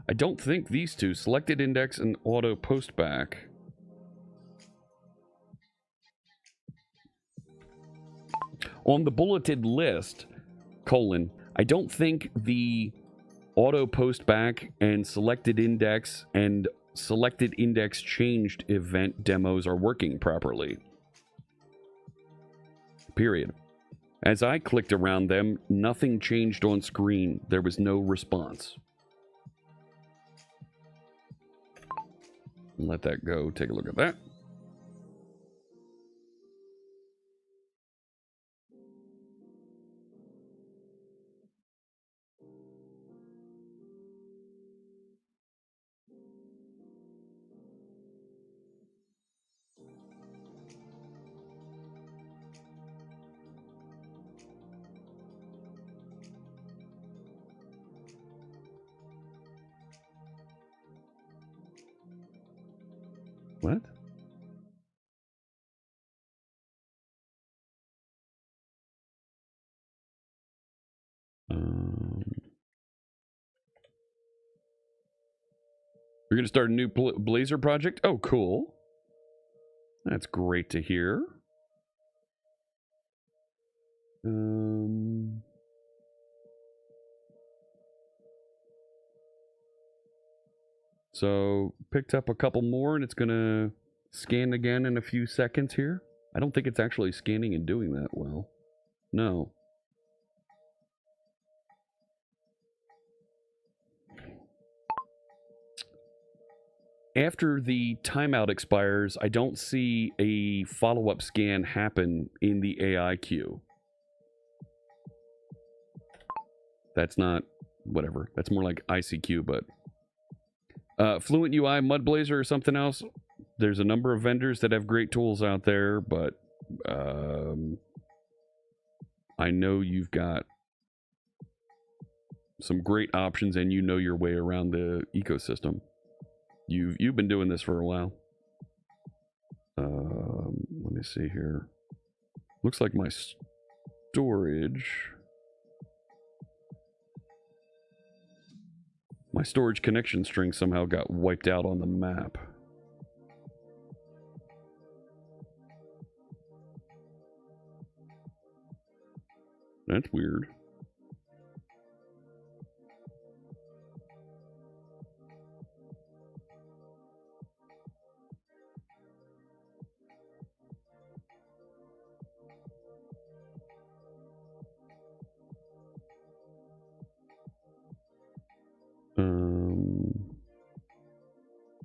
I don't think these two, selected index and auto postback. On the bulleted list, colon, I don't think the auto postback and selected index changed event demos are working properly. Period. As I clicked around them, nothing changed on screen. There was no response. Let that go. Take a look at that. What? We're going to start a new Blazor project? Oh, cool. That's great to hear. So, picked up a couple more, and it's going to scan again in a few seconds here. I don't think it's actually scanning and doing that well. No. After the timeout expires, I don't see a follow-up scan happen in the AI queue. That's not... whatever. That's more like ICQ, but... Fluent UI, Mudblazer, or something else? There's a number of vendors that have great tools out there, but... I know you've got some great options and you know your way around the ecosystem. You've been doing this for a while. Let me see here. Looks like my storage... my storage connection string somehow got wiped out on the map. That's weird.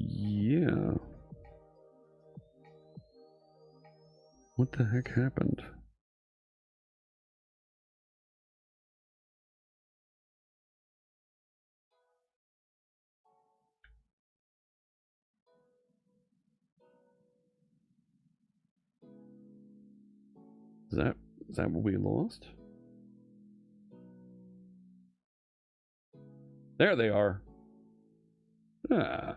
Yeah. What the heck happened? Is that what we lost? There they are. Ah.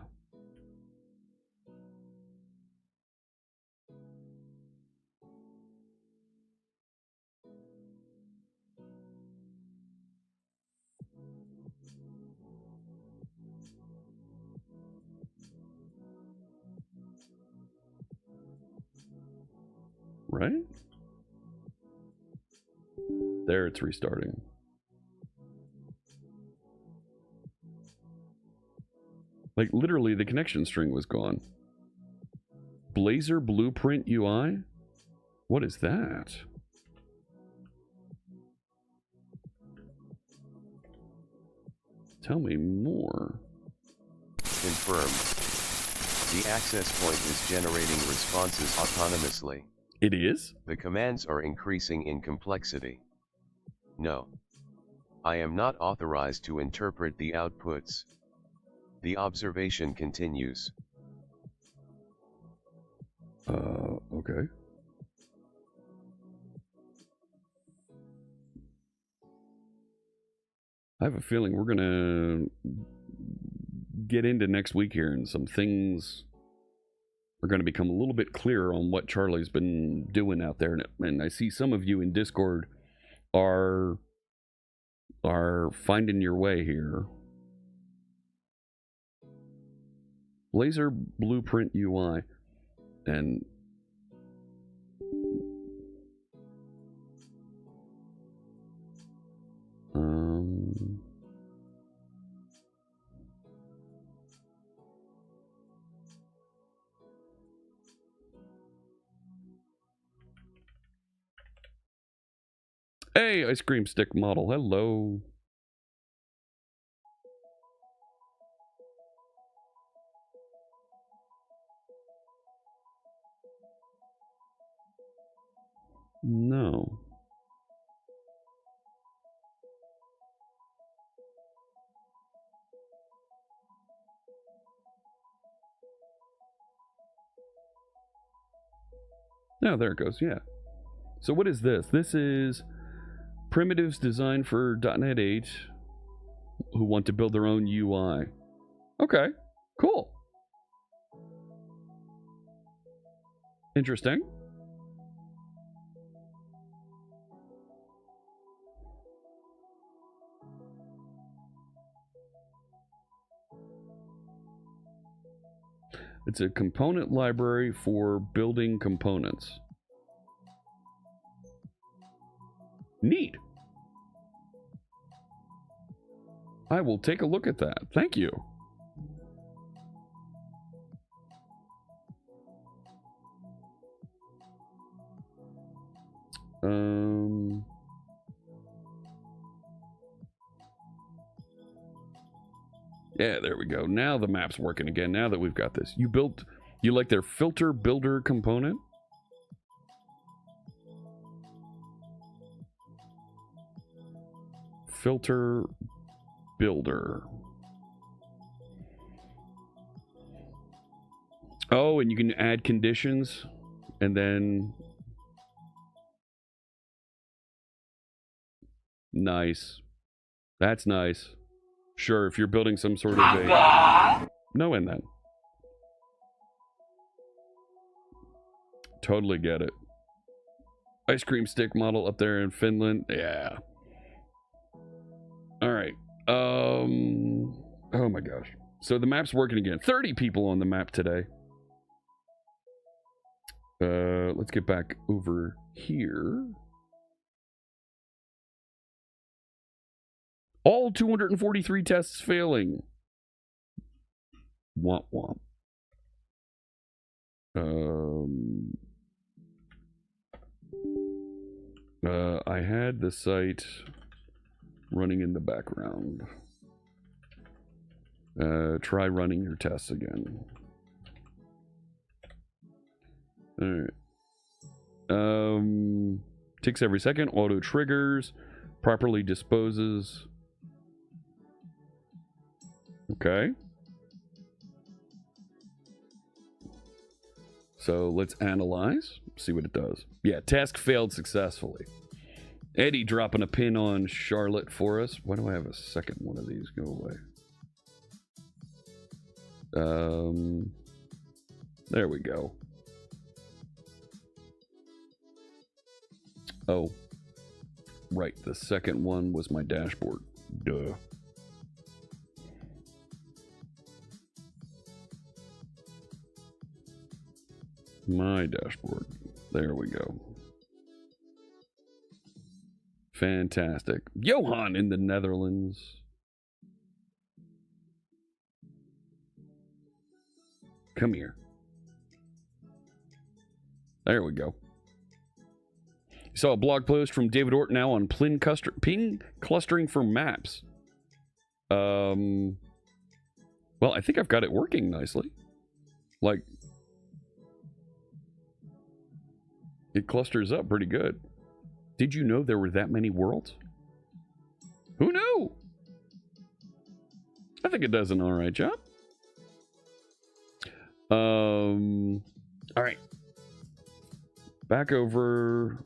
Right? There, it's restarting. Like, literally, the connection string was gone. Blazor Blueprint UI? What is that? Tell me more. Confirmed. The access point is generating responses autonomously. It is? The commands are increasing in complexity. No. I am not authorized to interpret the outputs. The observation continues. Okay. I have a feeling we're gonna get into next week here, and some things are going to become a little bit clearer on what Charlie's been doing out there. And I see some of you in Discord are finding your way here. Laser Blueprint UI. And hey, ice cream stick model, hello. No. Oh, there it goes, yeah. So what is this? This is primitives designed for .NET 8 who want to build their own UI. Okay, cool. Interesting. It's a component library for building components. Neat. I will take a look at that. Thank you. Yeah, there we go. Now the map's working again. Now that we've got this. You like their filter builder component? Filter builder. Oh, and you can add conditions and then nice. That's nice. Sure, if you're building some sort of a no end then. Totally get it. Ice cream stick model up there in Finland. Yeah. All right. Oh my gosh. So the map's working again. 30 people on the map today. Let's get back over here. All 243 tests failing. Womp womp. I had the site running in the background. Try running your tests again. Alright. Ticks every second, auto triggers, properly disposes. Okay. So let's analyze, see what it does. Yeah, task failed successfully. Eddie dropping a pin on Charlotte for us. Why do I have a second one of these? Go away. There we go. Oh, right. The second one was my dashboard. Duh. My dashboard. There we go. Fantastic. Johan in the Netherlands. Come here. There we go. You saw a blog post from David Orton now on ping clustering for maps. Well, I think I've got it working nicely. Like, it clusters up pretty good. Did you know there were that many worlds? Who knew? I think it does an alright job. Alright. Back over.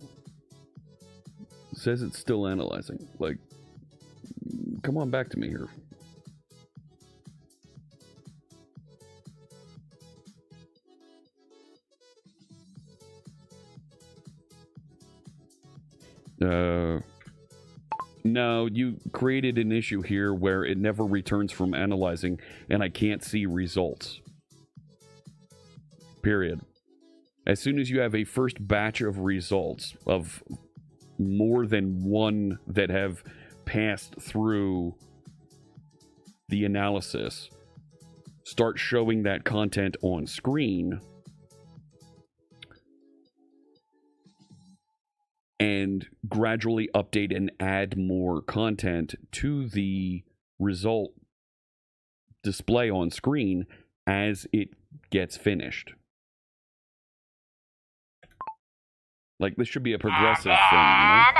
Says it's still analyzing. Like, come on back to me here. No, you created an issue here where it never returns from analyzing and I can't see results. Period. As soon as you have a first batch of results of more than one that have passed through the analysis, start showing that content on screen, and gradually update and add more content to the result display on screen as it gets finished. Like, this should be a progressive thing, you know?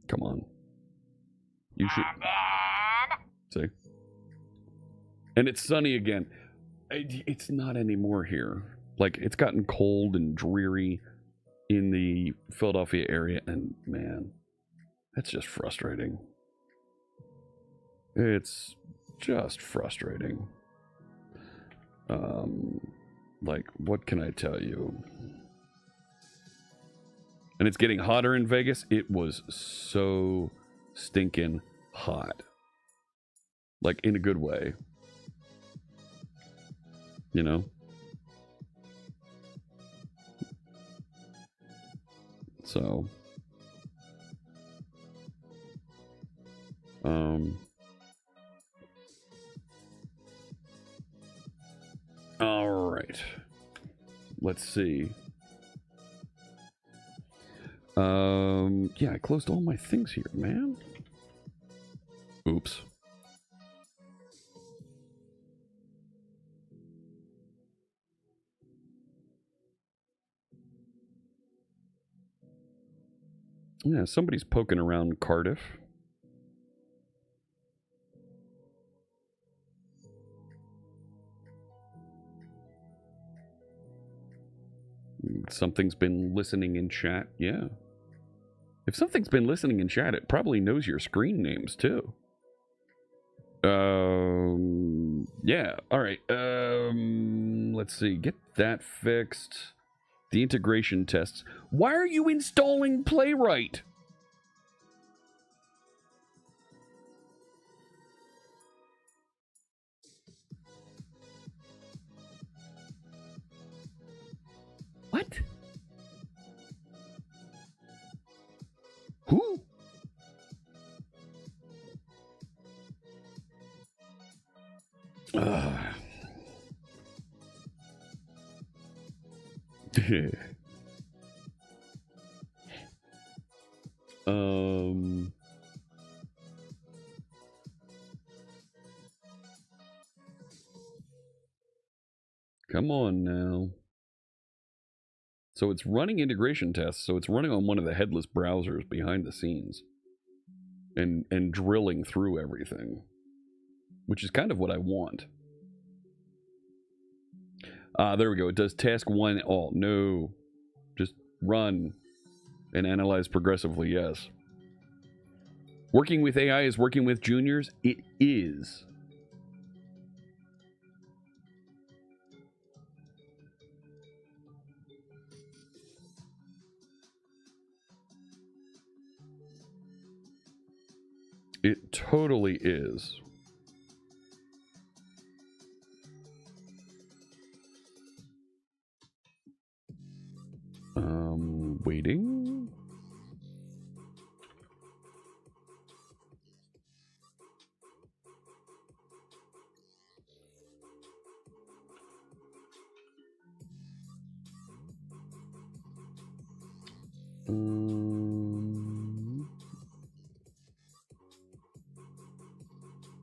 Come on. You should... See? And it's sunny again. It's not anymore here. Like, it's gotten cold and dreary in the Philadelphia area, and man, that's just frustrating. It's just frustrating. Like, what can I tell you? And it's getting hotter in Vegas. It was so stinking hot. Like, in a good way. You know? So, all right. Let's see. Yeah, I closed all my things here, man. Oops. Yeah, somebody's poking around Cardiff. Something's been listening in chat. Yeah. If something's been listening in chat, it probably knows your screen names too. Yeah. All right. Let's see. Get that fixed. The integration tests. Why are you installing Playwright? What? Who? Come on now. So it's running integration tests, so it's running on one of the headless browsers behind the scenes. And drilling through everything. Which is kind of what I want. There we go. It does task 1 all. No. Just run and analyze progressively, yes. Working with AI is working with juniors? It is. It totally is. Waiting.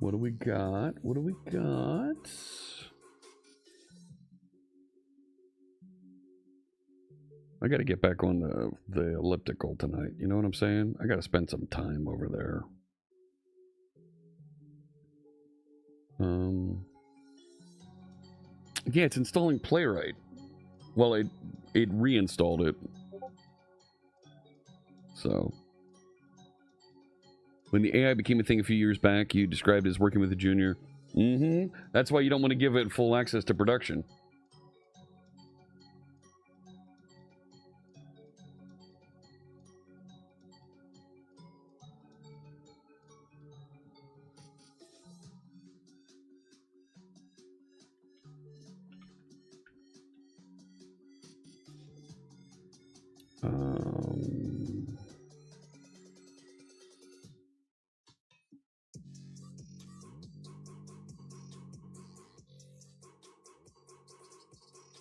What do we got? What do we got? I got to get back on the elliptical tonight. You know what I'm saying? I got to spend some time over there. Yeah, it's installing Playwright. Well, it reinstalled it. So, when the AI became a thing a few years back, you described it as working with a junior. Mm-hmm. That's why you don't want to give it full access to production.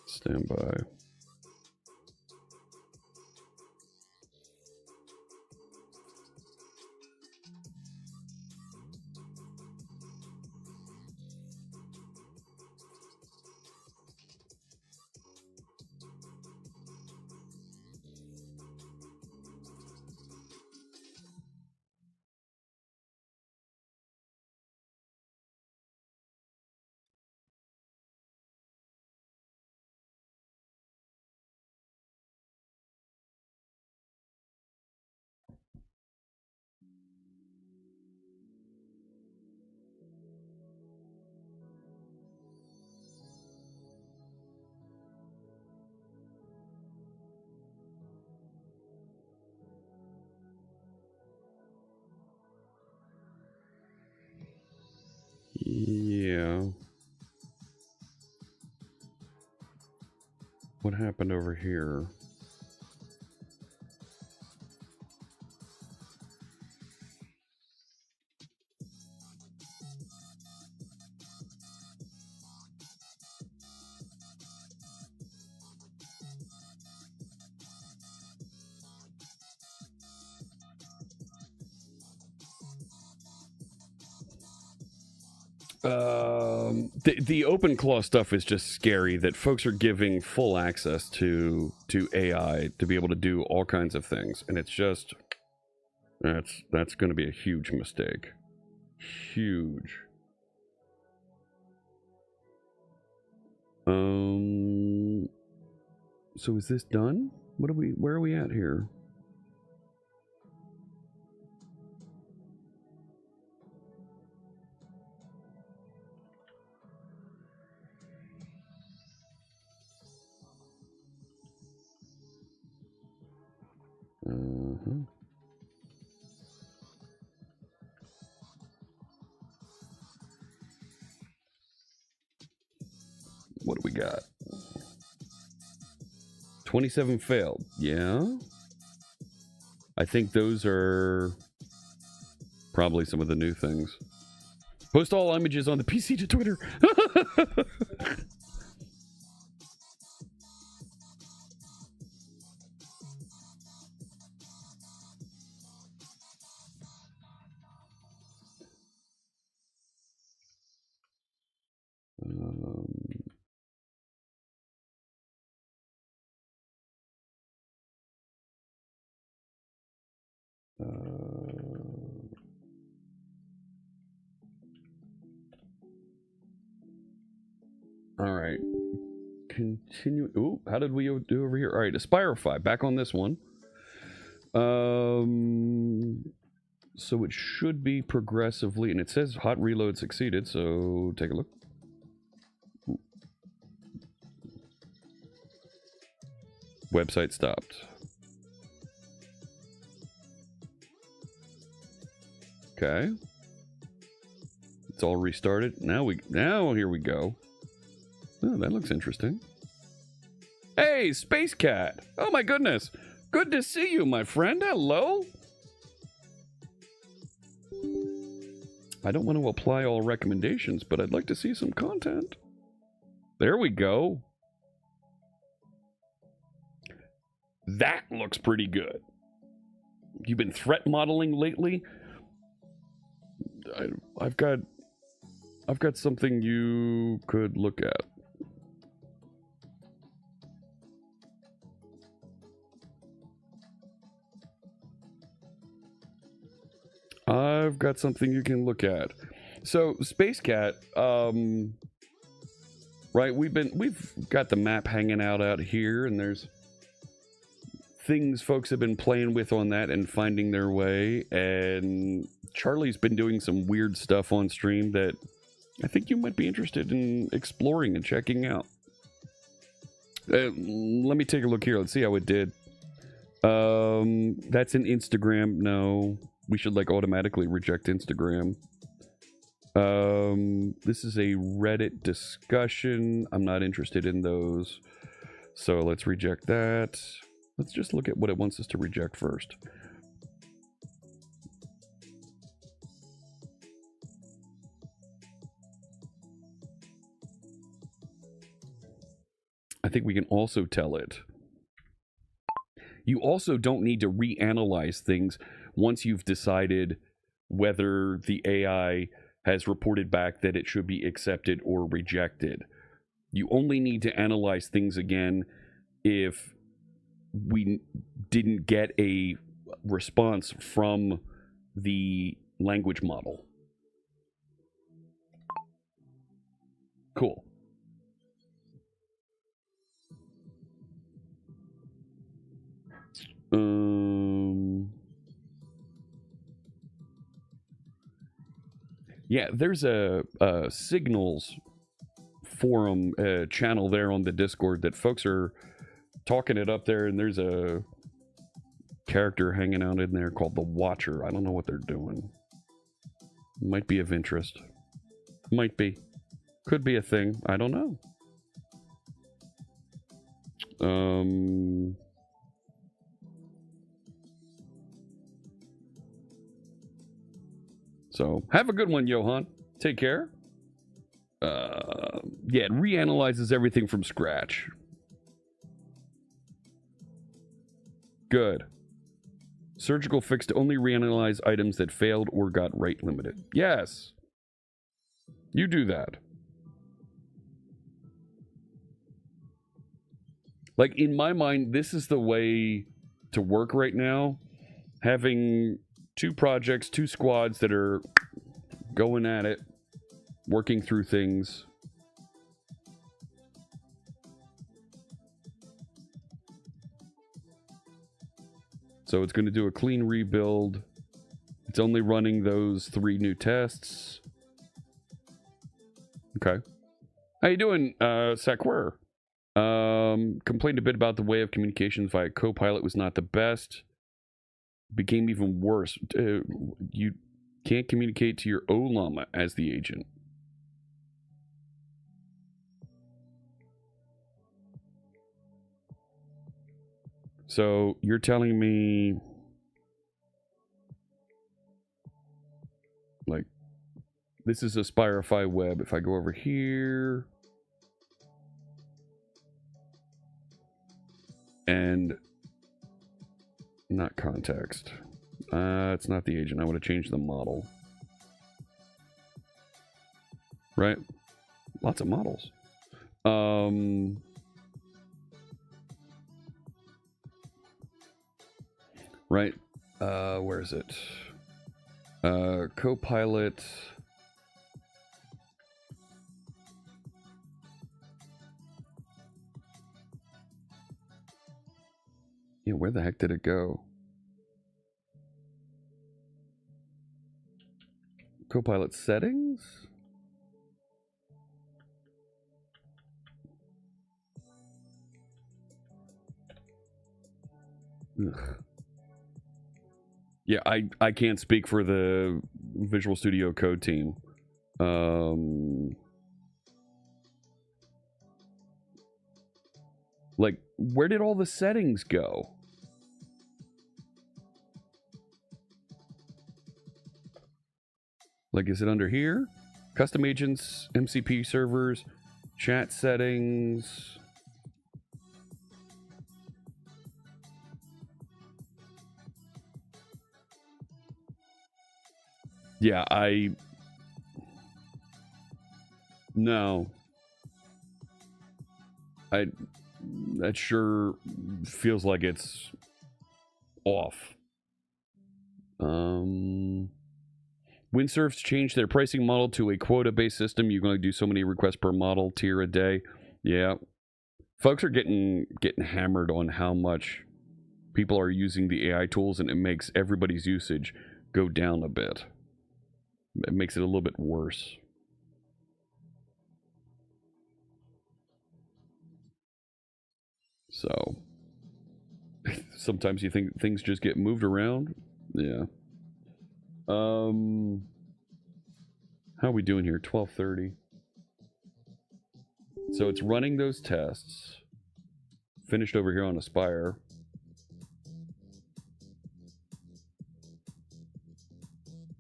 Stand by. Yeah. What happened over here? The OpenClaw stuff is just scary that folks are giving full access to AI to be able to do all kinds of things, and it's just that's going to be a huge mistake. Huge. So is this done? Where are we at here? What do we got? 27 failed. Yeah. I think those are probably some of the new things. Post all images on the PC to Twitter. All right. Continue. Ooh, how did we do over here? All right, Aspireify. Back on this one. So it should be progressively, and it says hot reload succeeded, so take a look. Ooh. Website stopped. Okay. It's all restarted. Now here we go. Oh, that looks interesting. Hey, Space Cat! Oh my goodness! Good to see you, my friend. Hello! I don't want to apply all recommendations, but I'd like to see some content. There we go. That looks pretty good. You've been threat modeling lately? I've got I've got something you could look at. I've got something you can look at. So, Space Cat, right, we've got the map hanging out here, and there's things folks have been playing with on that and finding their way, and Charlie's been doing some weird stuff on stream that I think you might be interested in exploring and checking out. Let me take a look here. Let's see how it did. That's an Instagram. No, we should like automatically reject Instagram. This is a Reddit discussion. I'm not interested in those. So let's reject that. Let's just look at what it wants us to reject first. I think we can also tell it. You also don't need to reanalyze things once you've decided whether the AI has reported back that it should be accepted or rejected. You only need to analyze things again if we didn't get a response from the language model. Cool. Yeah, there's a Signals forum channel there on the Discord that folks are talking it up there, and there's a character hanging out in there called the Watcher. I don't know what they're doing. Might be of interest. Might be. Could be a thing. I don't know. So, have a good one, Johan. Take care. Yeah, it reanalyzes everything from scratch. Good. Surgical fix to only reanalyze items that failed or got rate limited. Yes. You do that. Like, in my mind, this is the way to work right now. Having two projects, two squads that are going at it, working through things. So it's going to do a clean rebuild. It's only running those 3 new tests. Okay. How you doing, Sakwer? Complained a bit about the way of communications via Copilot was not the best. Became even worse. You can't communicate to your O-Llama as the agent. So you're telling me, like, this is Aspireify web. If I go over here and not context, it's not the agent. I want to change the model, right? Lots of models. Right. Where is it? Copilot. Yeah, where the heck did it go? Copilot settings? Ugh. Yeah, I can't speak for the Visual Studio Code team. Like, where did all the settings go? Like, is it under here? Custom agents, MCP servers, chat settings. Yeah, No. That sure feels like it's off. Windsurf's changed their pricing model to a quota-based system. You can only do so many requests per model tier a day. Yeah. Folks are getting hammered on how much people are using the AI tools, and it makes everybody's usage go down a bit. It makes it a little bit worse. So sometimes you think things just get moved around. Yeah. How are we doing here? 12:30. So it's running those tests. Finished over here on Aspire.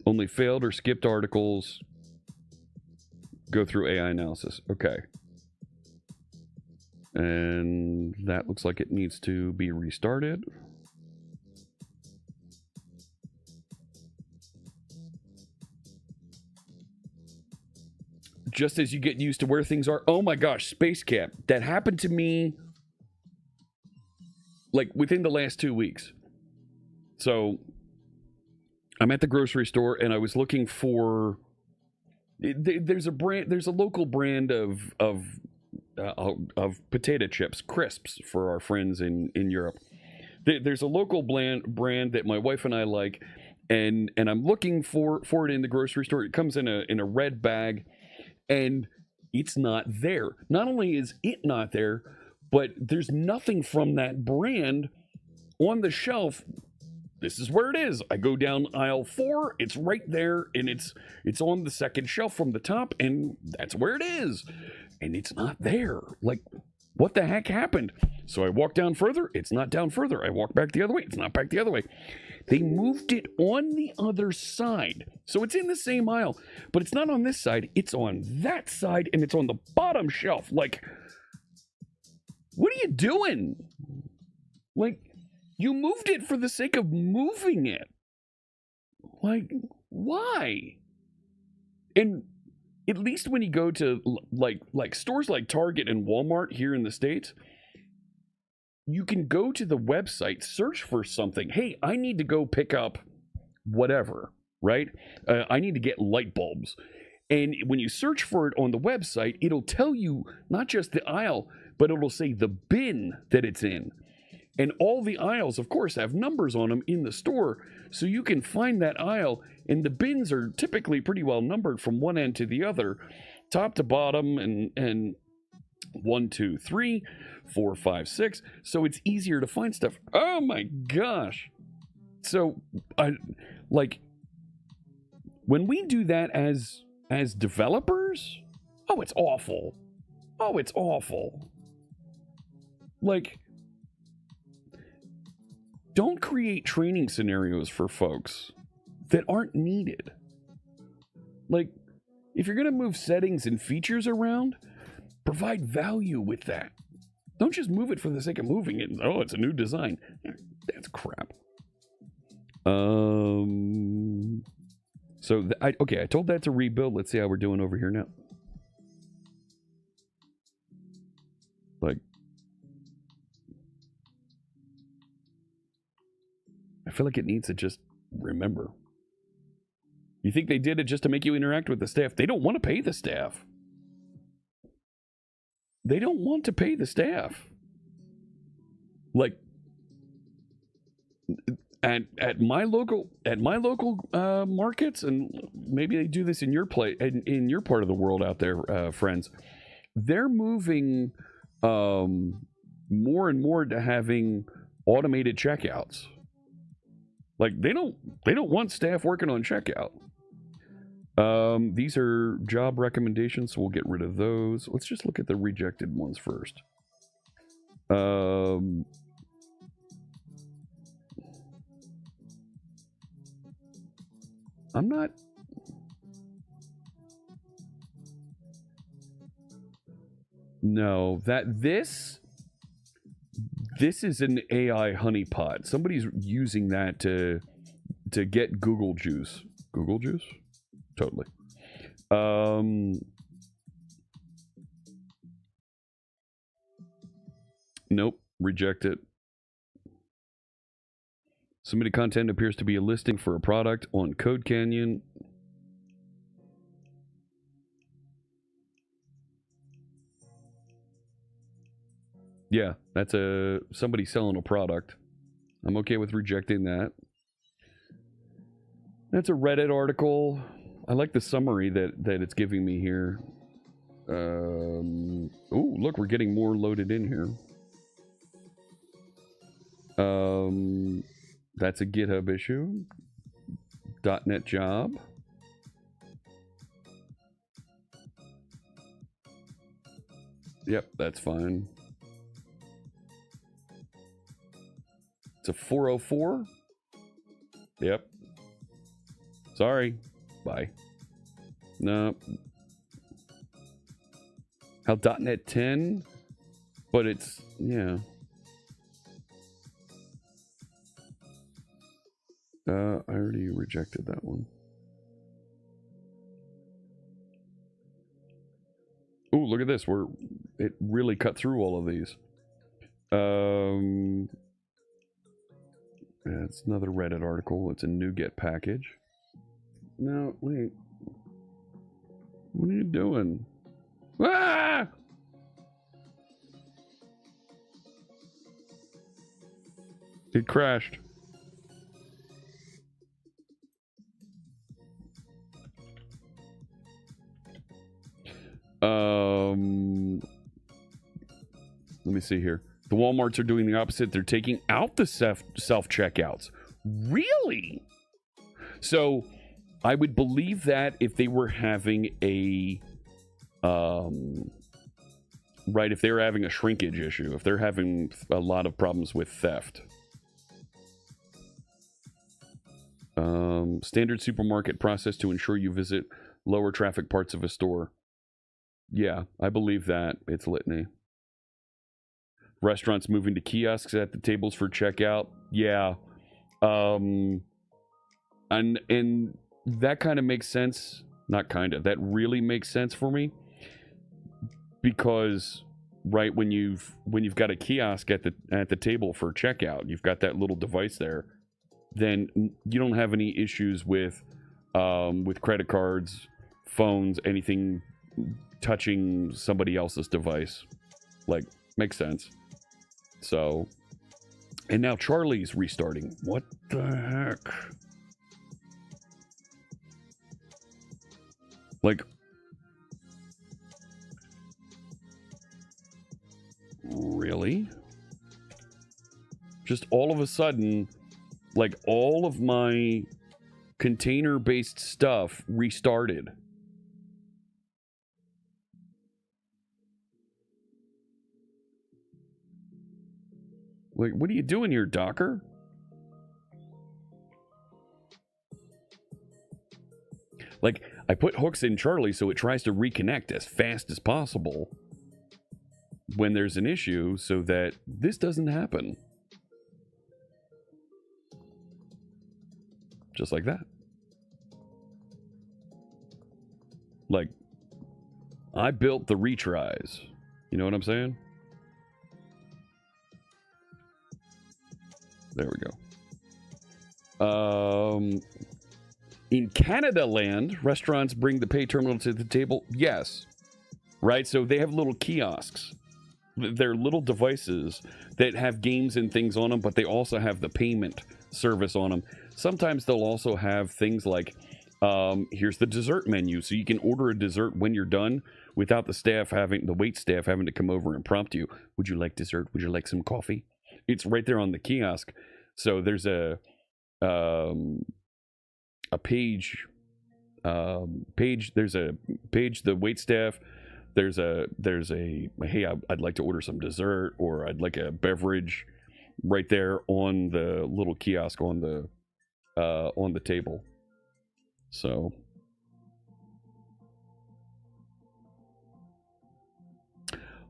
Only failed or skipped articles go through AI analysis. Okay. And that looks like it needs to be restarted. Just as you get used to where things are. Oh my gosh, Space Camp. That happened to me like within the last 2 weeks. So I'm at the grocery store and I was looking for there's a local brand of potato chips, crisps, for our friends in Europe. There's a local brand that my wife and I like, and I'm looking for it in the grocery store. It comes in a red bag, and it's not there. Not only is it not there, but there's nothing from that brand on the shelf. This is where it is. I go down aisle 4, it's right there, and it's on the second shelf from the top, and that's where it is. And it's not there. Like, what the heck happened? So I walk down further, it's not down further. I walk back the other way, it's not back the other way. They moved it on the other side. So it's in the same aisle, but it's not on this side, it's on that side, and it's on the bottom shelf. Like, what are you doing? Like, you moved it for the sake of moving it. Like, why? And at least when you go to like stores like Target and Walmart here in the States, you can go to the website, search for something. Hey, I need to go pick up whatever, right? I need to get light bulbs. And when you search for it on the website, it'll tell you not just the aisle, but it'll say the bin that it's in. And all the aisles, of course, have numbers on them in the store, so you can find that aisle, and the bins are typically pretty well numbered from one end to the other, top to bottom, and 1, 2, 3, 4, 5, 6, so it's easier to find stuff. Oh my gosh. So, like, when we do that as developers, oh, it's awful. Oh, it's awful. Like, don't create training scenarios for folks that aren't needed. Like, if you're going to move settings and features around, provide value with that. Don't just move it for the sake of moving it. Oh, it's a new design. That's crap. So, I told that to rebuild. Let's see how we're doing over here now. Like, I feel like it needs to just remember. You think they did it just to make you interact with the staff? They don't want to pay the staff. They don't want to pay the staff. Like, at my local markets, and maybe they do this in your in your part of the world out there, friends. They're moving more and more to having automated checkouts. Like, they don't want staff working on checkout. These are job recommendations, so we'll get rid of those. Let's just look at the rejected ones first. I'm not... No, this is an AI honeypot. Somebody's using that to get Google juice. Google juice? Totally. Nope. Reject it. Submitted content appears to be a listing for a product on Code Canyon. Yeah, that's somebody selling a product. I'm okay with rejecting that. That's a Reddit article. I like the summary that it's giving me here. Oh, look, we're getting more loaded in here. That's a GitHub issue. .NET job. Yep, that's fine. It's a 404. Yep. Sorry. Bye. No. How .NET 10? But it's, yeah. I already rejected that one. Ooh, look at this. It really cut through all of these. Yeah, it's another Reddit article. It's a NuGet package. No, wait. What are you doing? Ah! It crashed. Let me see here. The Walmarts are doing the opposite. They're taking out the self-checkouts. Really? So I would believe that if they were having a right, if they were having a shrinkage issue, if they're having a lot of problems with theft. Standard supermarket process to ensure you visit lower traffic parts of a store. Yeah, I believe that. It's litany. Restaurants moving to kiosks at the tables for checkout. Yeah. And that kind of makes sense. Not kind of. That really makes sense for me. Because right when you've got a kiosk at the table for checkout, you've got that little device there, then you don't have any issues with credit cards, phones, anything touching somebody else's device. Like, makes sense. So, and now Charlie's restarting. What the heck? Like, really? Just all of a sudden, like, all of my container-based stuff restarted. Like, what are you doing here, Docker? Like, I put hooks in Charlie so it tries to reconnect as fast as possible when there's an issue so that this doesn't happen. Just like that. Like, I built the retries. You know what I'm saying? There we go. In Canada land, restaurants bring the pay terminal to the table. Yes. Right? So they have little kiosks. They're little devices that have games and things on them, but they also have the payment service on them. Sometimes they'll also have things like, here's the dessert menu. So you can order a dessert when you're done without the wait staff having to come over and prompt you. Would you like dessert? Would you like some coffee? It's right there on the kiosk. So there's a page, there's a page, the wait staff, there's a hey, I'd like to order some dessert, or I'd like a beverage, right there on the little kiosk on the table. So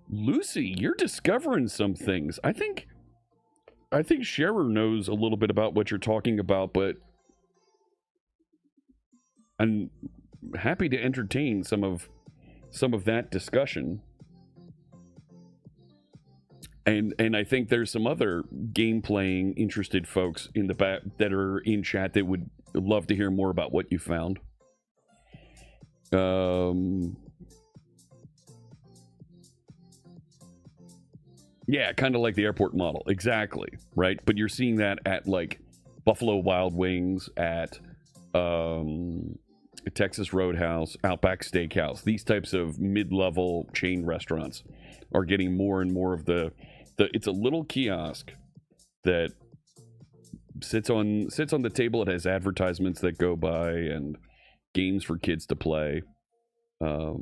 Lucy, you're discovering some things. I think Scherer knows a little bit about what you're talking about, but I'm happy to entertain some of that discussion. And I think there's some other game playing interested folks in the back that are in chat that would love to hear more about what you found. Yeah, kind of like the airport model. Exactly, right? But you're seeing that at like Buffalo Wild Wings, at Texas Roadhouse, Outback Steakhouse. These types of mid-level chain restaurants are getting more and more of the it's a little kiosk that sits on the table. It has advertisements that go by and games for kids to play. Yeah.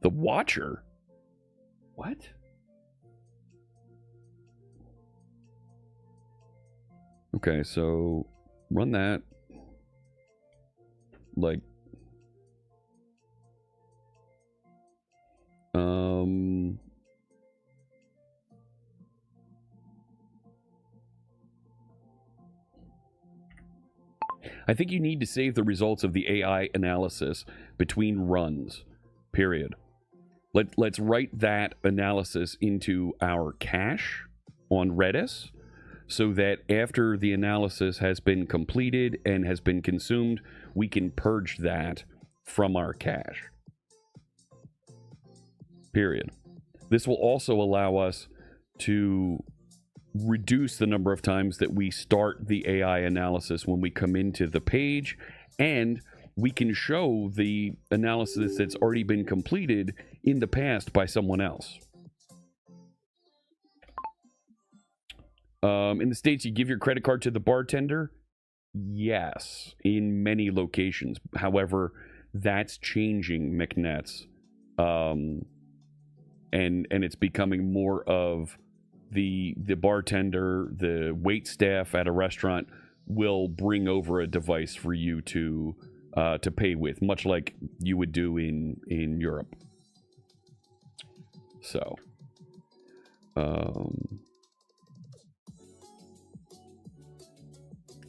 The Watcher? What? Okay, so run that. Like, I think you need to save the results of the AI analysis between runs, period. Let's write that analysis into our cache on Redis so that after the analysis has been completed and has been consumed, we can purge that from our cache. Period. This will also allow us to reduce the number of times that we start the AI analysis when we come into the page, and we can show the analysis that's already been completed in the past by someone else. In the States, you give your credit card to the bartender? Yes, in many locations. However, that's changing, McNets. And it's becoming more of the bartender, the wait staff at a restaurant will bring over a device for you to pay with, much like you would do in Europe. So,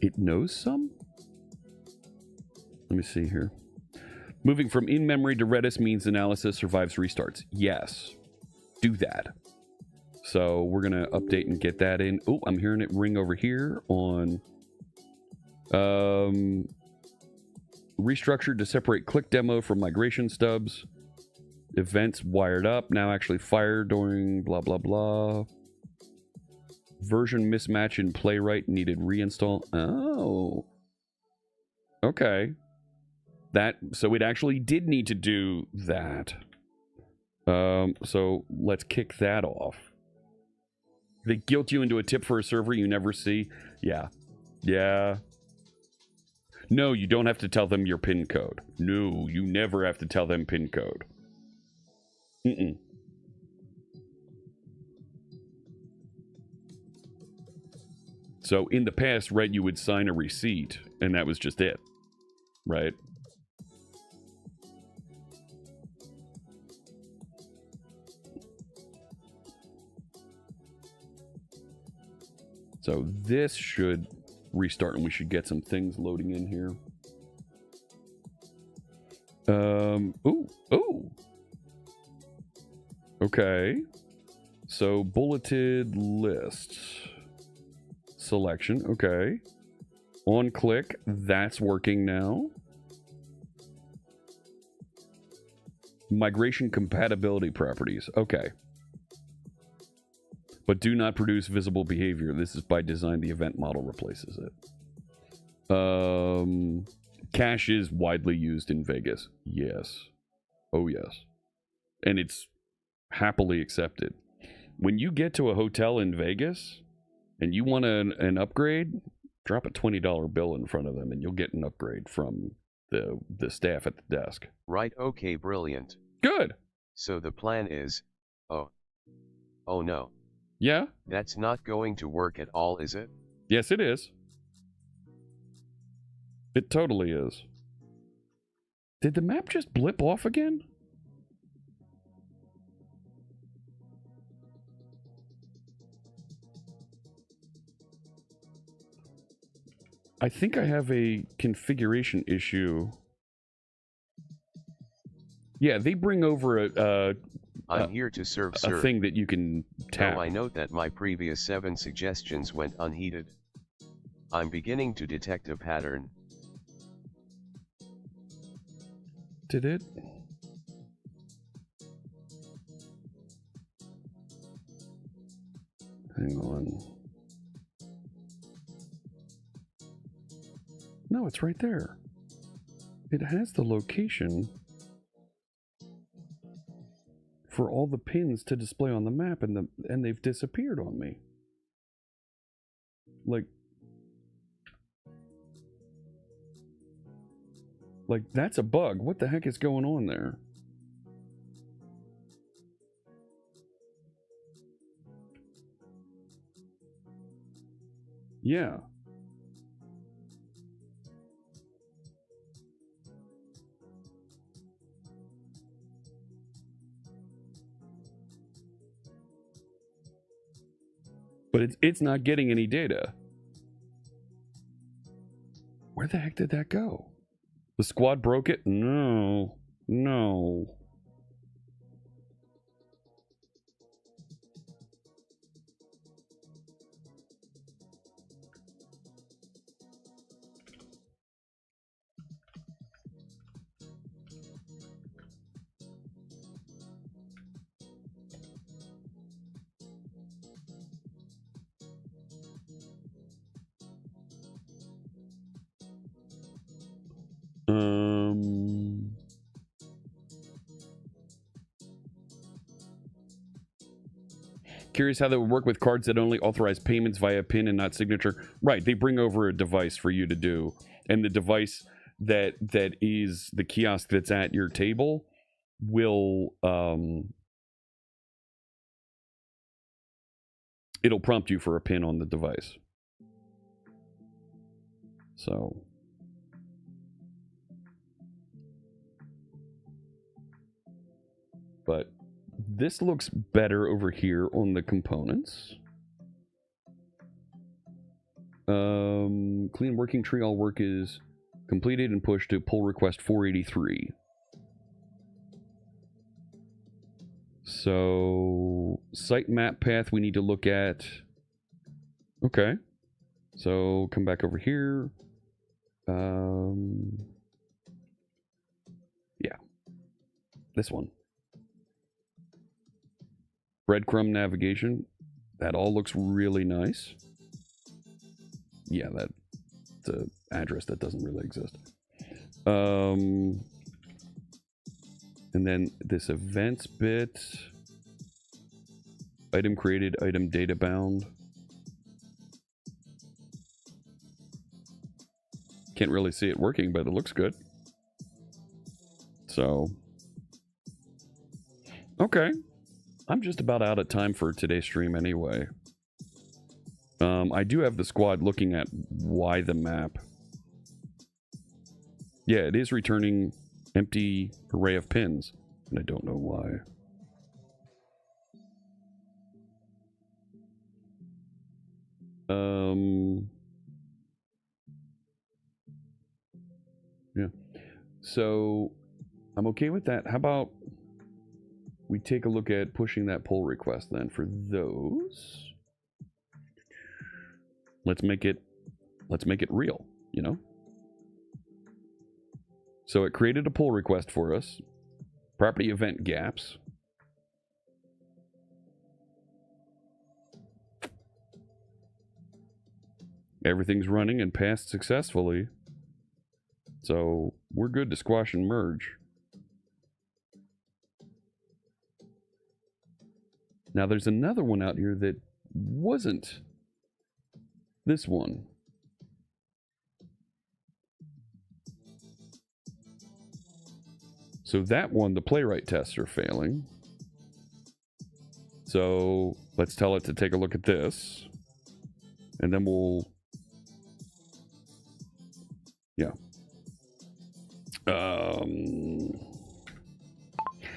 it knows some? Let me see here. Moving from in-memory to Redis means analysis survives restarts. Yes. Do that. So we're going to update and get that in. Oh, I'm hearing it ring over here on restructured to separate click demo from migration stubs. Events wired up, now actually fired during blah, blah, blah. Version mismatch in Playwright needed reinstall. Oh. Okay. So it actually did need to do that. So let's kick that off. They guilt you into a tip for a server you never see. Yeah. Yeah. No, you don't have to tell them your PIN code. No, you never have to tell them PIN code. Mm-mm. So in the past, right, you would sign a receipt, and that was just it. Right? So this should restart, and we should get some things loading in here. Ooh. Okay. So bulleted list selection. Okay. On click, that's working now. Migration compatibility properties. Okay. But do not produce visible behavior. This is by design. The event model replaces it. Cache is widely used in Vegas. Yes. Oh, yes. And it's happily accepted. When you get to a hotel in Vegas and you want an upgrade, drop a $20 bill in front of them and you'll get an upgrade from the staff at the desk. Right, okay, brilliant. Good. So the plan is, oh no. Yeah? That's not going to work at all, is it? Yes, it is. It totally is. Did the map just blip off again? I think I have a configuration issue. Yeah, they bring over I'm here to serve, a sir. thing that you can tap. Though I note that my previous 7 suggestions went unheeded. I'm beginning to detect a pattern. Did it? Hang on. No, it's right there. It has the location for all the pins to display on the map, and they've disappeared on me. Like that's a bug. What the heck is going on there? Yeah. But it's not getting any data. Where the heck did that go? The squad broke it? No. No. Curious how that would work with cards that only authorize payments via PIN and not signature. Right, they bring over a device for you to do, and the device that is the kiosk that's at your table will it'll prompt you for a PIN on the device. So but this looks better over here on the components. Clean working tree. All work is completed and pushed to pull request 483. So site map path we need to look at. Okay. So come back over here. Yeah. This one. Breadcrumb navigation. That all looks really nice. Yeah, that's an address that doesn't really exist. And then this events bit. Item created, item data bound. Can't really see it working, but it looks good. So, okay. I'm just about out of time for today's stream anyway. I do have the squad looking at why the map. Yeah, it is returning empty array of pins, and I don't know why. Yeah. So, I'm okay with that. How about we take a look at pushing that pull request then for those? Let's make it real, you know? So it created a pull request for us. Property event gaps. Everything's running and passed successfully. So we're good to squash and merge. Now there's another one out here that wasn't this one. So that one, the playwright tests are failing. So let's tell it to take a look at this. And then we'll... Yeah.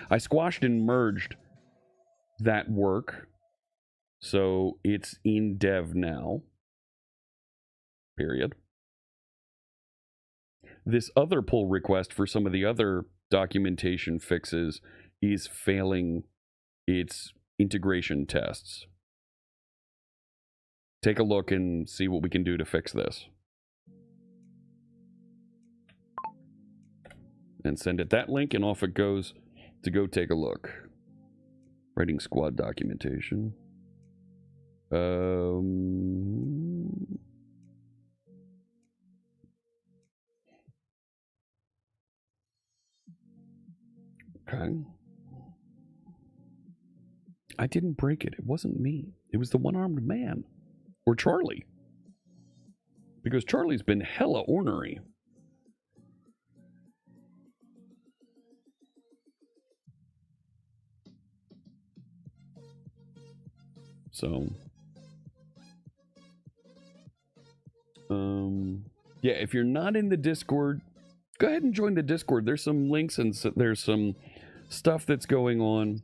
I squashed and merged that work. So it's in dev now. Period. This other pull request for some of the other documentation fixes is failing It's integration tests. Take a look and see what we can do to fix this. And send it that link, and off it goes to go take a look. Writing squad documentation. Okay. I didn't break it. It wasn't me. It was the one-armed man. Or Charlie. Because Charlie's been hella ornery. So, yeah, if you're not in the Discord, go ahead and join the Discord. There's some links and there's some stuff that's going on.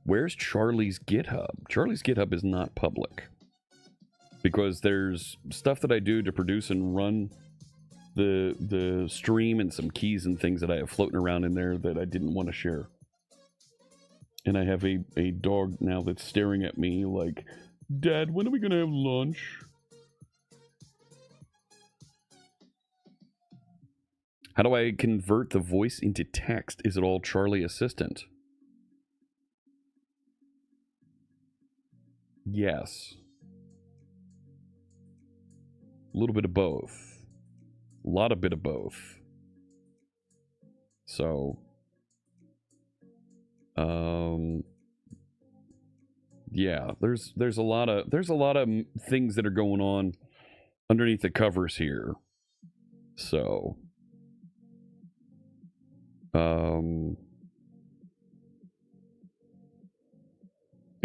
Where's Charlie's GitHub? Charlie's GitHub is not public because there's stuff that I do to produce and run the stream and some keys and things that I have floating around in there that I didn't want to share. And I have a dog now that's staring at me like, Dad, when are we going to have lunch? How do I convert the voice into text? Is it all Charlie Assistant? Yes. A little bit of both. A lot of bit of both. So, yeah, there's a lot of things that are going on underneath the covers here. So, and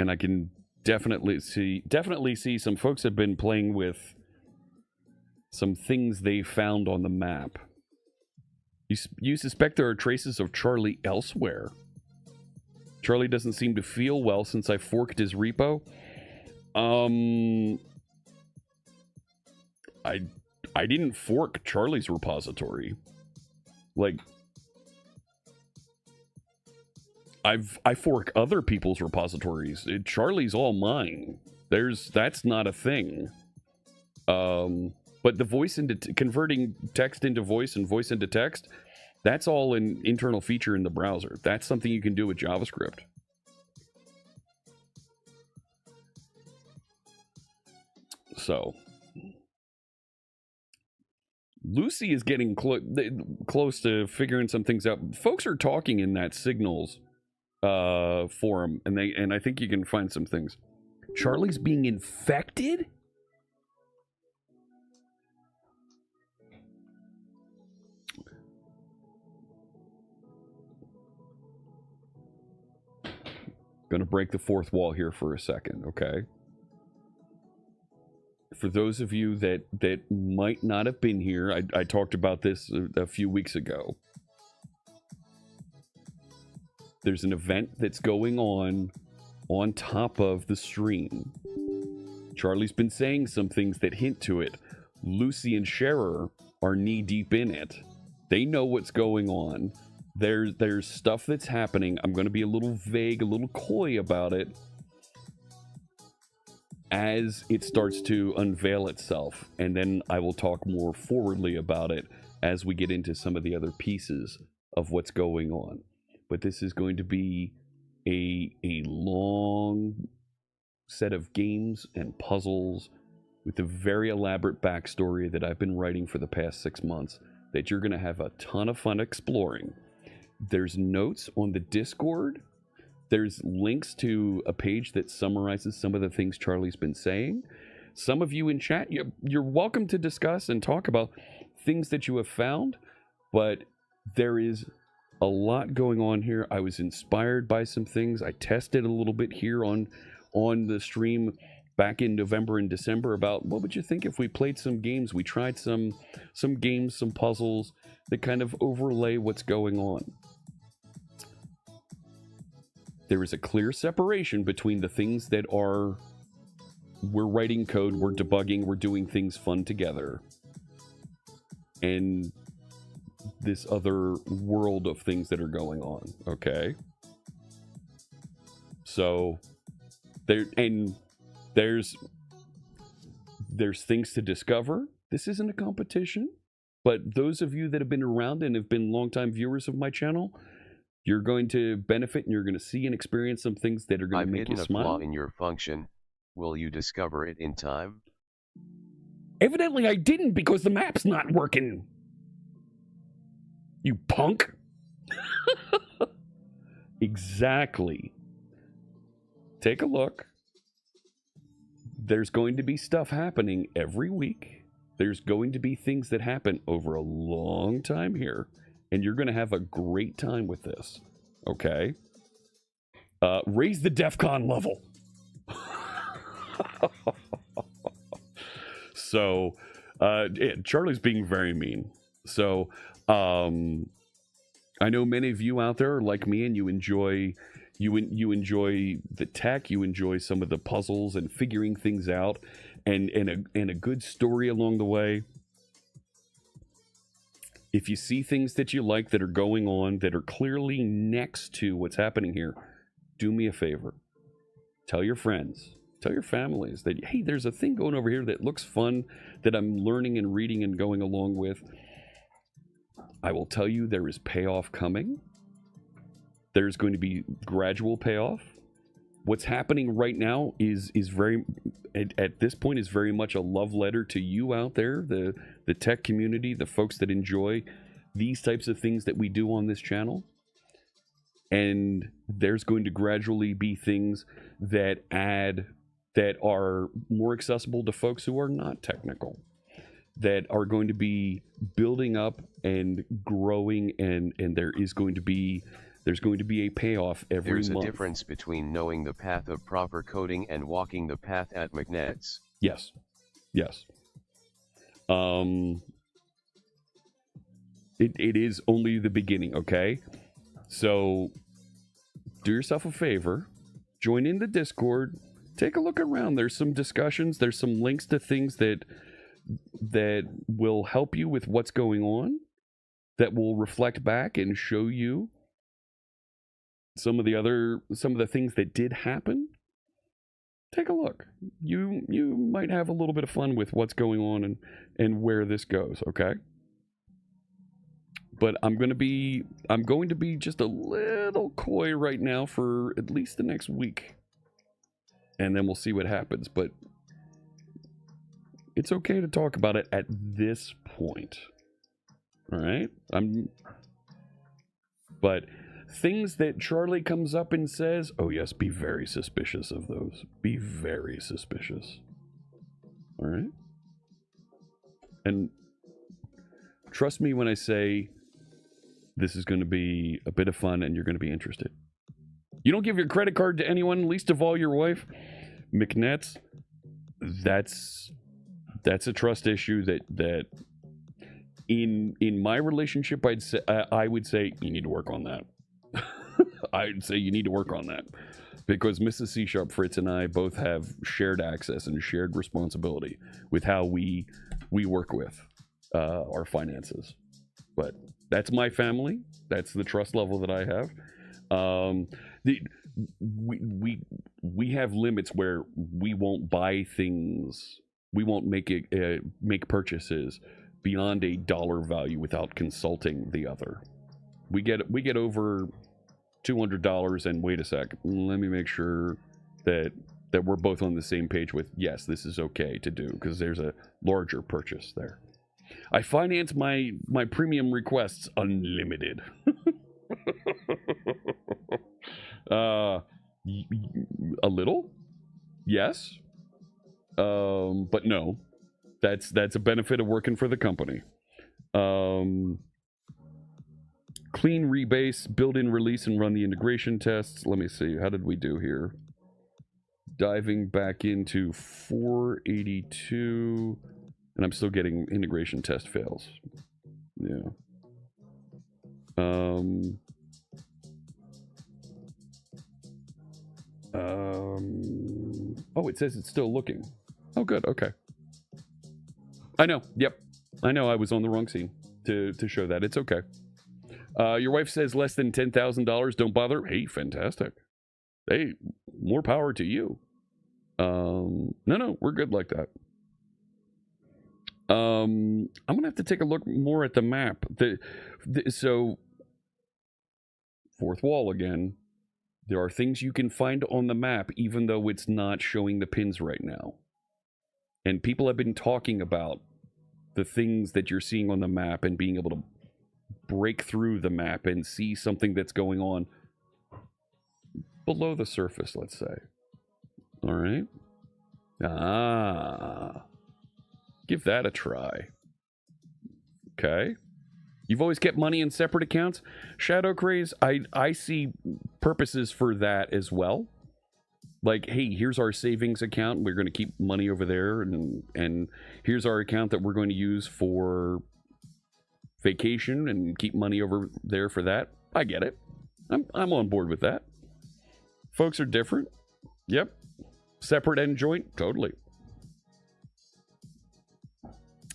I can definitely see some folks have been playing with some things they found on the map. You suspect there are traces of Charlie elsewhere. Charlie doesn't seem to feel well since I forked his repo. I didn't fork Charlie's repository. Like, I fork other people's repositories. Charlie's all mine. That's not a thing. But the voice into converting text into voice and voice into text, that's all an internal feature in the browser. That's something you can do with JavaScript. So, Lucy is getting close to figuring some things out. Folks are talking in that Signals forum, and I think you can find some things. Charlie's being infected? Gonna break the fourth wall here for a second, okay? For those of you that might not have been here, I talked about this a few weeks ago. There's an event that's going on top of the stream. Charlie's been saying some things that hint to it. Lucy and Scherer are knee-deep in it. They know what's going on. There's stuff that's happening. I'm going to be a little vague, a little coy about it as it starts to unveil itself. And then I will talk more forwardly about it as we get into some of the other pieces of what's going on. But this is going to be a long set of games and puzzles with a very elaborate backstory that I've been writing for the past 6 months that you're going to have a ton of fun exploring. There's notes on the Discord. There's links to a page that summarizes some of the things Charlie's been saying. Some of you in chat, you're welcome to discuss and talk about things that you have found, but there is a lot going on here. I was inspired by some things. I tested a little bit here on the stream back in November and December about what would you think if we played some games. We tried some games, some puzzles that kind of overlay what's going on. There is a clear separation between the things that are we're writing code, we're debugging, we're doing things fun together, and this other world of things that are going on, okay? So there's things to discover. This isn't a competition, but those of you that have been around and have been longtime viewers of my channel, you're going to benefit and you're going to see and experience some things that are going to make you I've hidden a smile. flaw in your function. Will you discover it in time? Evidently I didn't, because the map's not working. You punk. Exactly. Take a look. There's going to be stuff happening every week. There's going to be things that happen over a long time here. And you're going to have a great time with this. Okay? Raise the DEF CON level. So, Charlie's being very mean. So, I know many of you out there are like me, and you enjoy the tech. You enjoy some of the puzzles and figuring things out, and a good story along the way. If you see things that you like that are going on that are clearly next to what's happening here, do me a favor. Tell your friends. Tell your families that, hey, there's a thing going over here that looks fun, that I'm learning and reading and going along with. I will tell you, there is payoff coming. There's going to be gradual payoff. What's happening right now is very, at this point, is very much a love letter to you out there, the tech community, the folks that enjoy these types of things that we do on this channel. And there's going to gradually be things that are more accessible to folks who are not technical, that are going to be building up and growing, and there's going to be a payoff every month. There's a difference between knowing the path of proper coding and walking the path at McNett's. Yes. It is only the beginning, okay? So do yourself a favor, join in the Discord, take a look around. There's some discussions, there's some links to things that will help you with what's going on, that will reflect back and show you some of the things that did happen. Take a look. You might have a little bit of fun with what's going on and where this goes, okay? But I'm going to be just a little coy right now for at least the next week. And then we'll see what happens, but it's okay to talk about it at this point. All right? But things that Charlie comes up and says, oh yes, be very suspicious of those. Be very suspicious. All right? And trust me when I say this is going to be a bit of fun and you're going to be interested. You don't give your credit card to anyone, least of all your wife. McNett's, that's a trust issue that in my relationship, I would say you need to work on that. I'd say you need to work on that, because Mrs. C Sharp, Fritz, and I both have shared access and shared responsibility with how we work with our finances. But that's my family. That's the trust level that I have. We have limits where we won't buy things. We won't make purchases beyond a dollar value without consulting the other. We get over $200, and wait a sec, let me make sure that we're both on the same page with, yes, this is okay to do, because there's a larger purchase there. I finance my premium requests unlimited. A little, yes, but no. That's a benefit of working for the company. Clean rebase, build in, release, and run the integration tests. Let me see. How did we do here? Diving back into 482, and I'm still getting integration test fails. Yeah. Oh, it says it's still looking. Oh, good. Okay. I know. Yep. I know I was on the wrong scene to show that. It's okay. Your wife says less than $10,000. Don't bother. Hey, fantastic. Hey, more power to you. No, we're good like that. I'm gonna have to take a look more at the map. So fourth wall again. There are things you can find on the map, even though it's not showing the pins right now. And people have been talking about the things that you're seeing on the map and being able to break through the map and see something that's going on below the surface, let's say. All right. Give that a try. Okay. You've always kept money in separate accounts. Shadow Craze, I see purposes for that as well. Like, hey, here's our savings account. We're going to keep money over there. And here's our account that we're going to use for vacation and keep money over there for that. I get it. I'm on board with that. Folks are different. Yep. Separate and joint. Totally.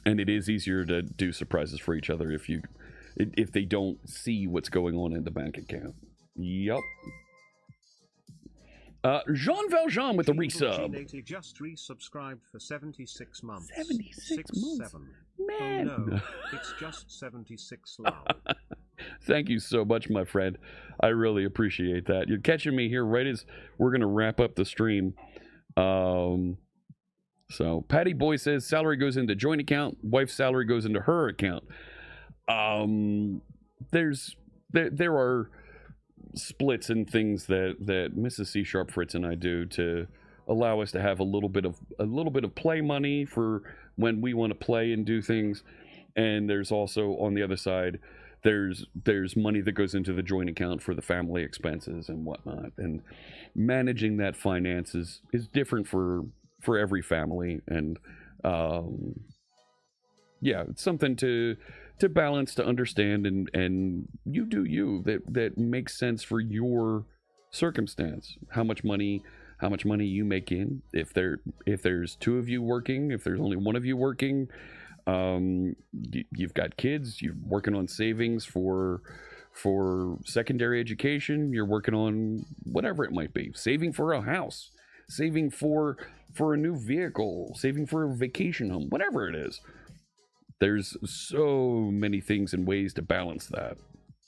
And it is easier to do surprises for each other if they don't see what's going on in the bank account. Yup. Jean Valjean with the resub. Just resubscribed for 76 months. 76 months. 7. Man. Oh no, it's just 76 love. Thank you so much, my friend. I really appreciate that. You're catching me here right as we're going to wrap up the stream. So Patty Boy says salary goes into joint account, wife's salary goes into her account. There are splits and things that Mrs. C Sharp Fritz and I do to allow us to have a little bit of play money for when we want to play and do things. And there's also on the other side, there's money that goes into the joint account for the family expenses and whatnot. And managing that finance is different for every family. And yeah, it's something to balance, to understand, and you do you that makes sense for your circumstance. How much money you make in, if there's two of you working, if there's only one of you working, you've got kids, you're working on savings for secondary education, you're working on whatever it might be, saving for a house, saving for a new vehicle, saving for a vacation home, whatever it is. There's so many things and ways to balance that.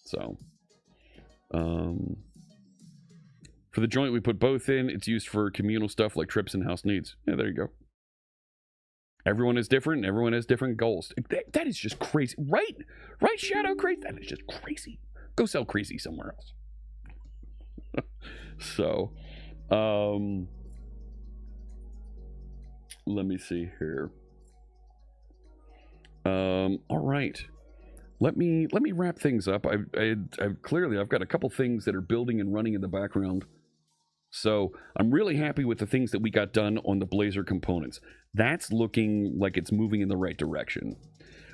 So, for the joint, we put both in. It's used for communal stuff like trips and house needs. Yeah, there you go. Everyone is different. Everyone has different goals. That is just crazy. Right, Shadow Crazy? That is just crazy. Go sell crazy somewhere else. So, let me see here. All right. Let me wrap things up. I've clearly got a couple things that are building and running in the background. So I'm really happy with the things that we got done on the Blazor components. That's looking like it's moving in the right direction.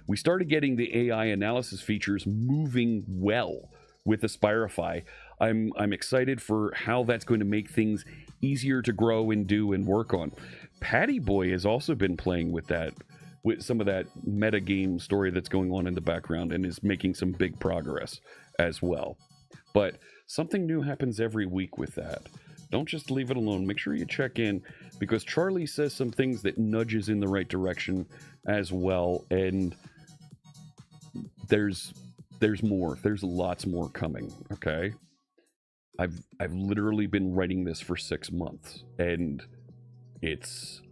We started getting the AI analysis features moving well with Aspireify. I'm excited for how that's going to make things easier to grow and do and work on. Patty Boy has also been playing with that, with some of that meta game story that's going on in the background, and is making some big progress as well. But something new happens every week with that. Don't just leave it alone. Make sure you check in, because Charlie says some things that nudges in the right direction as well. And there's more. There's lots more coming. Okay. I've literally been writing this for 6 months, and it's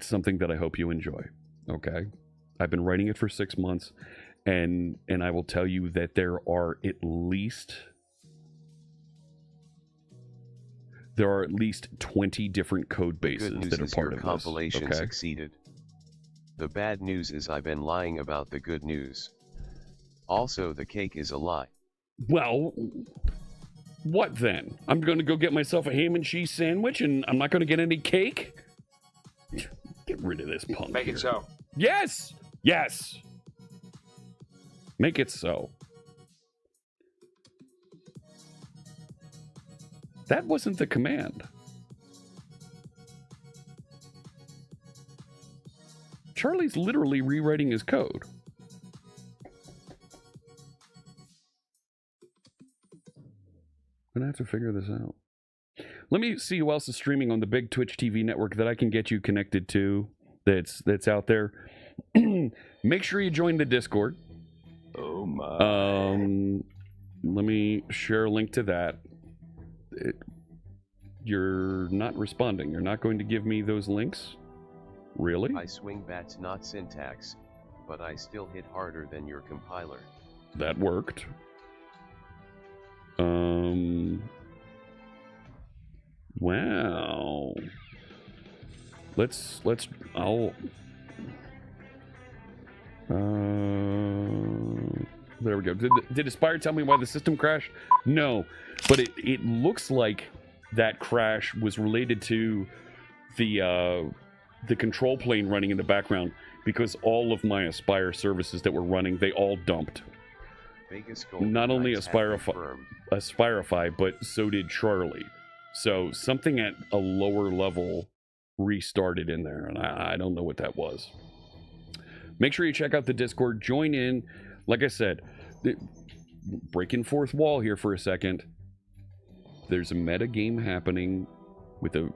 something that I hope you enjoy. Okay. I've been writing it for 6 months, and I will tell you that there are at least 20 different code bases that are part of this. Compilation Okay. succeeded. The bad news is I've been lying about the good news. Also, the cake is a lie. Well, what then? I'm going to go get myself a ham and cheese sandwich, and I'm not going to get any cake? Get rid of this punk. Make it so. Yes! Yes! Make it so. That wasn't the command. Charlie's literally rewriting his code. gonna have to figure this out. Let me see who else is streaming on the big Twitch TV network that I can get you connected to. That's out there. Make sure you join the Discord. Oh my. Let me share a link to that. You're not responding. You're not going to give me those links? Really? I swing bats, not syntax, but I still hit harder than your compiler. That worked. Wow. I'll there we go. Did Aspire tell me why the system crashed? No, but it looks like that crash was related to the control plane running in the background, because all of my Aspire services that were running, they all dumped. Vegas Golden Not only Knights have Aspirify, but so did Charlie. So something at a lower level restarted in there, and I don't know what that was. Make sure you check out the Discord. Join in. Like I said, breaking fourth wall here for a second. There's a meta game happening with a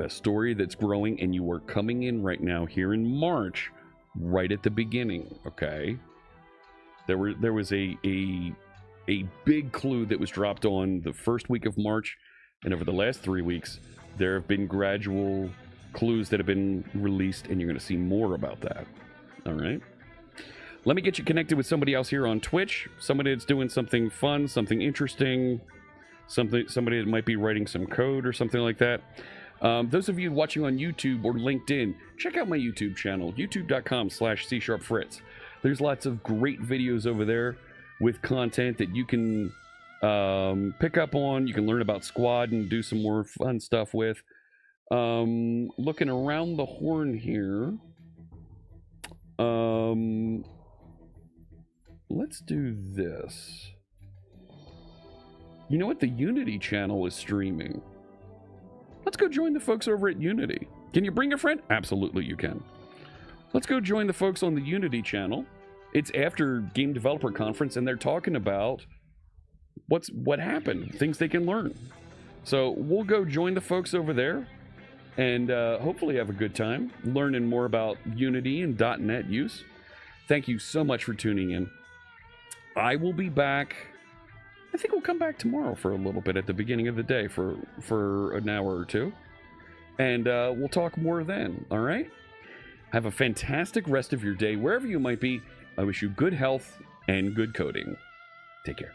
story that's growing, and you are coming in right now here in March, right at the beginning. Okay, there was a big clue that was dropped on the first week of March, and over the last 3 weeks, there have been gradual clues that have been released, and you're going to see more about that. All right. Let me get you connected with somebody else here on Twitch. Somebody that's doing something fun, something interesting, somebody that might be writing some code or something like that. Those of you watching on YouTube or LinkedIn, check out my YouTube channel, youtube.com/C#Fritz. There's lots of great videos over there with content that you can pick up on. You can learn about Squad and do some more fun stuff with. Looking around the horn here. Let's do this. You know what? The Unity channel is streaming. Let's go join the folks over at Unity. Can you bring a friend? Absolutely you can. Let's go join the folks on the Unity channel. It's after Game Developer Conference, and they're talking about what happened, things they can learn. So we'll go join the folks over there and hopefully have a good time learning more about Unity and .NET use. Thank you so much for tuning in. I will be back. I think we'll come back tomorrow for a little bit at the beginning of the day for an hour or two. And we'll talk more then, all right? Have a fantastic rest of your day, wherever you might be. I wish you good health and good coding. Take care.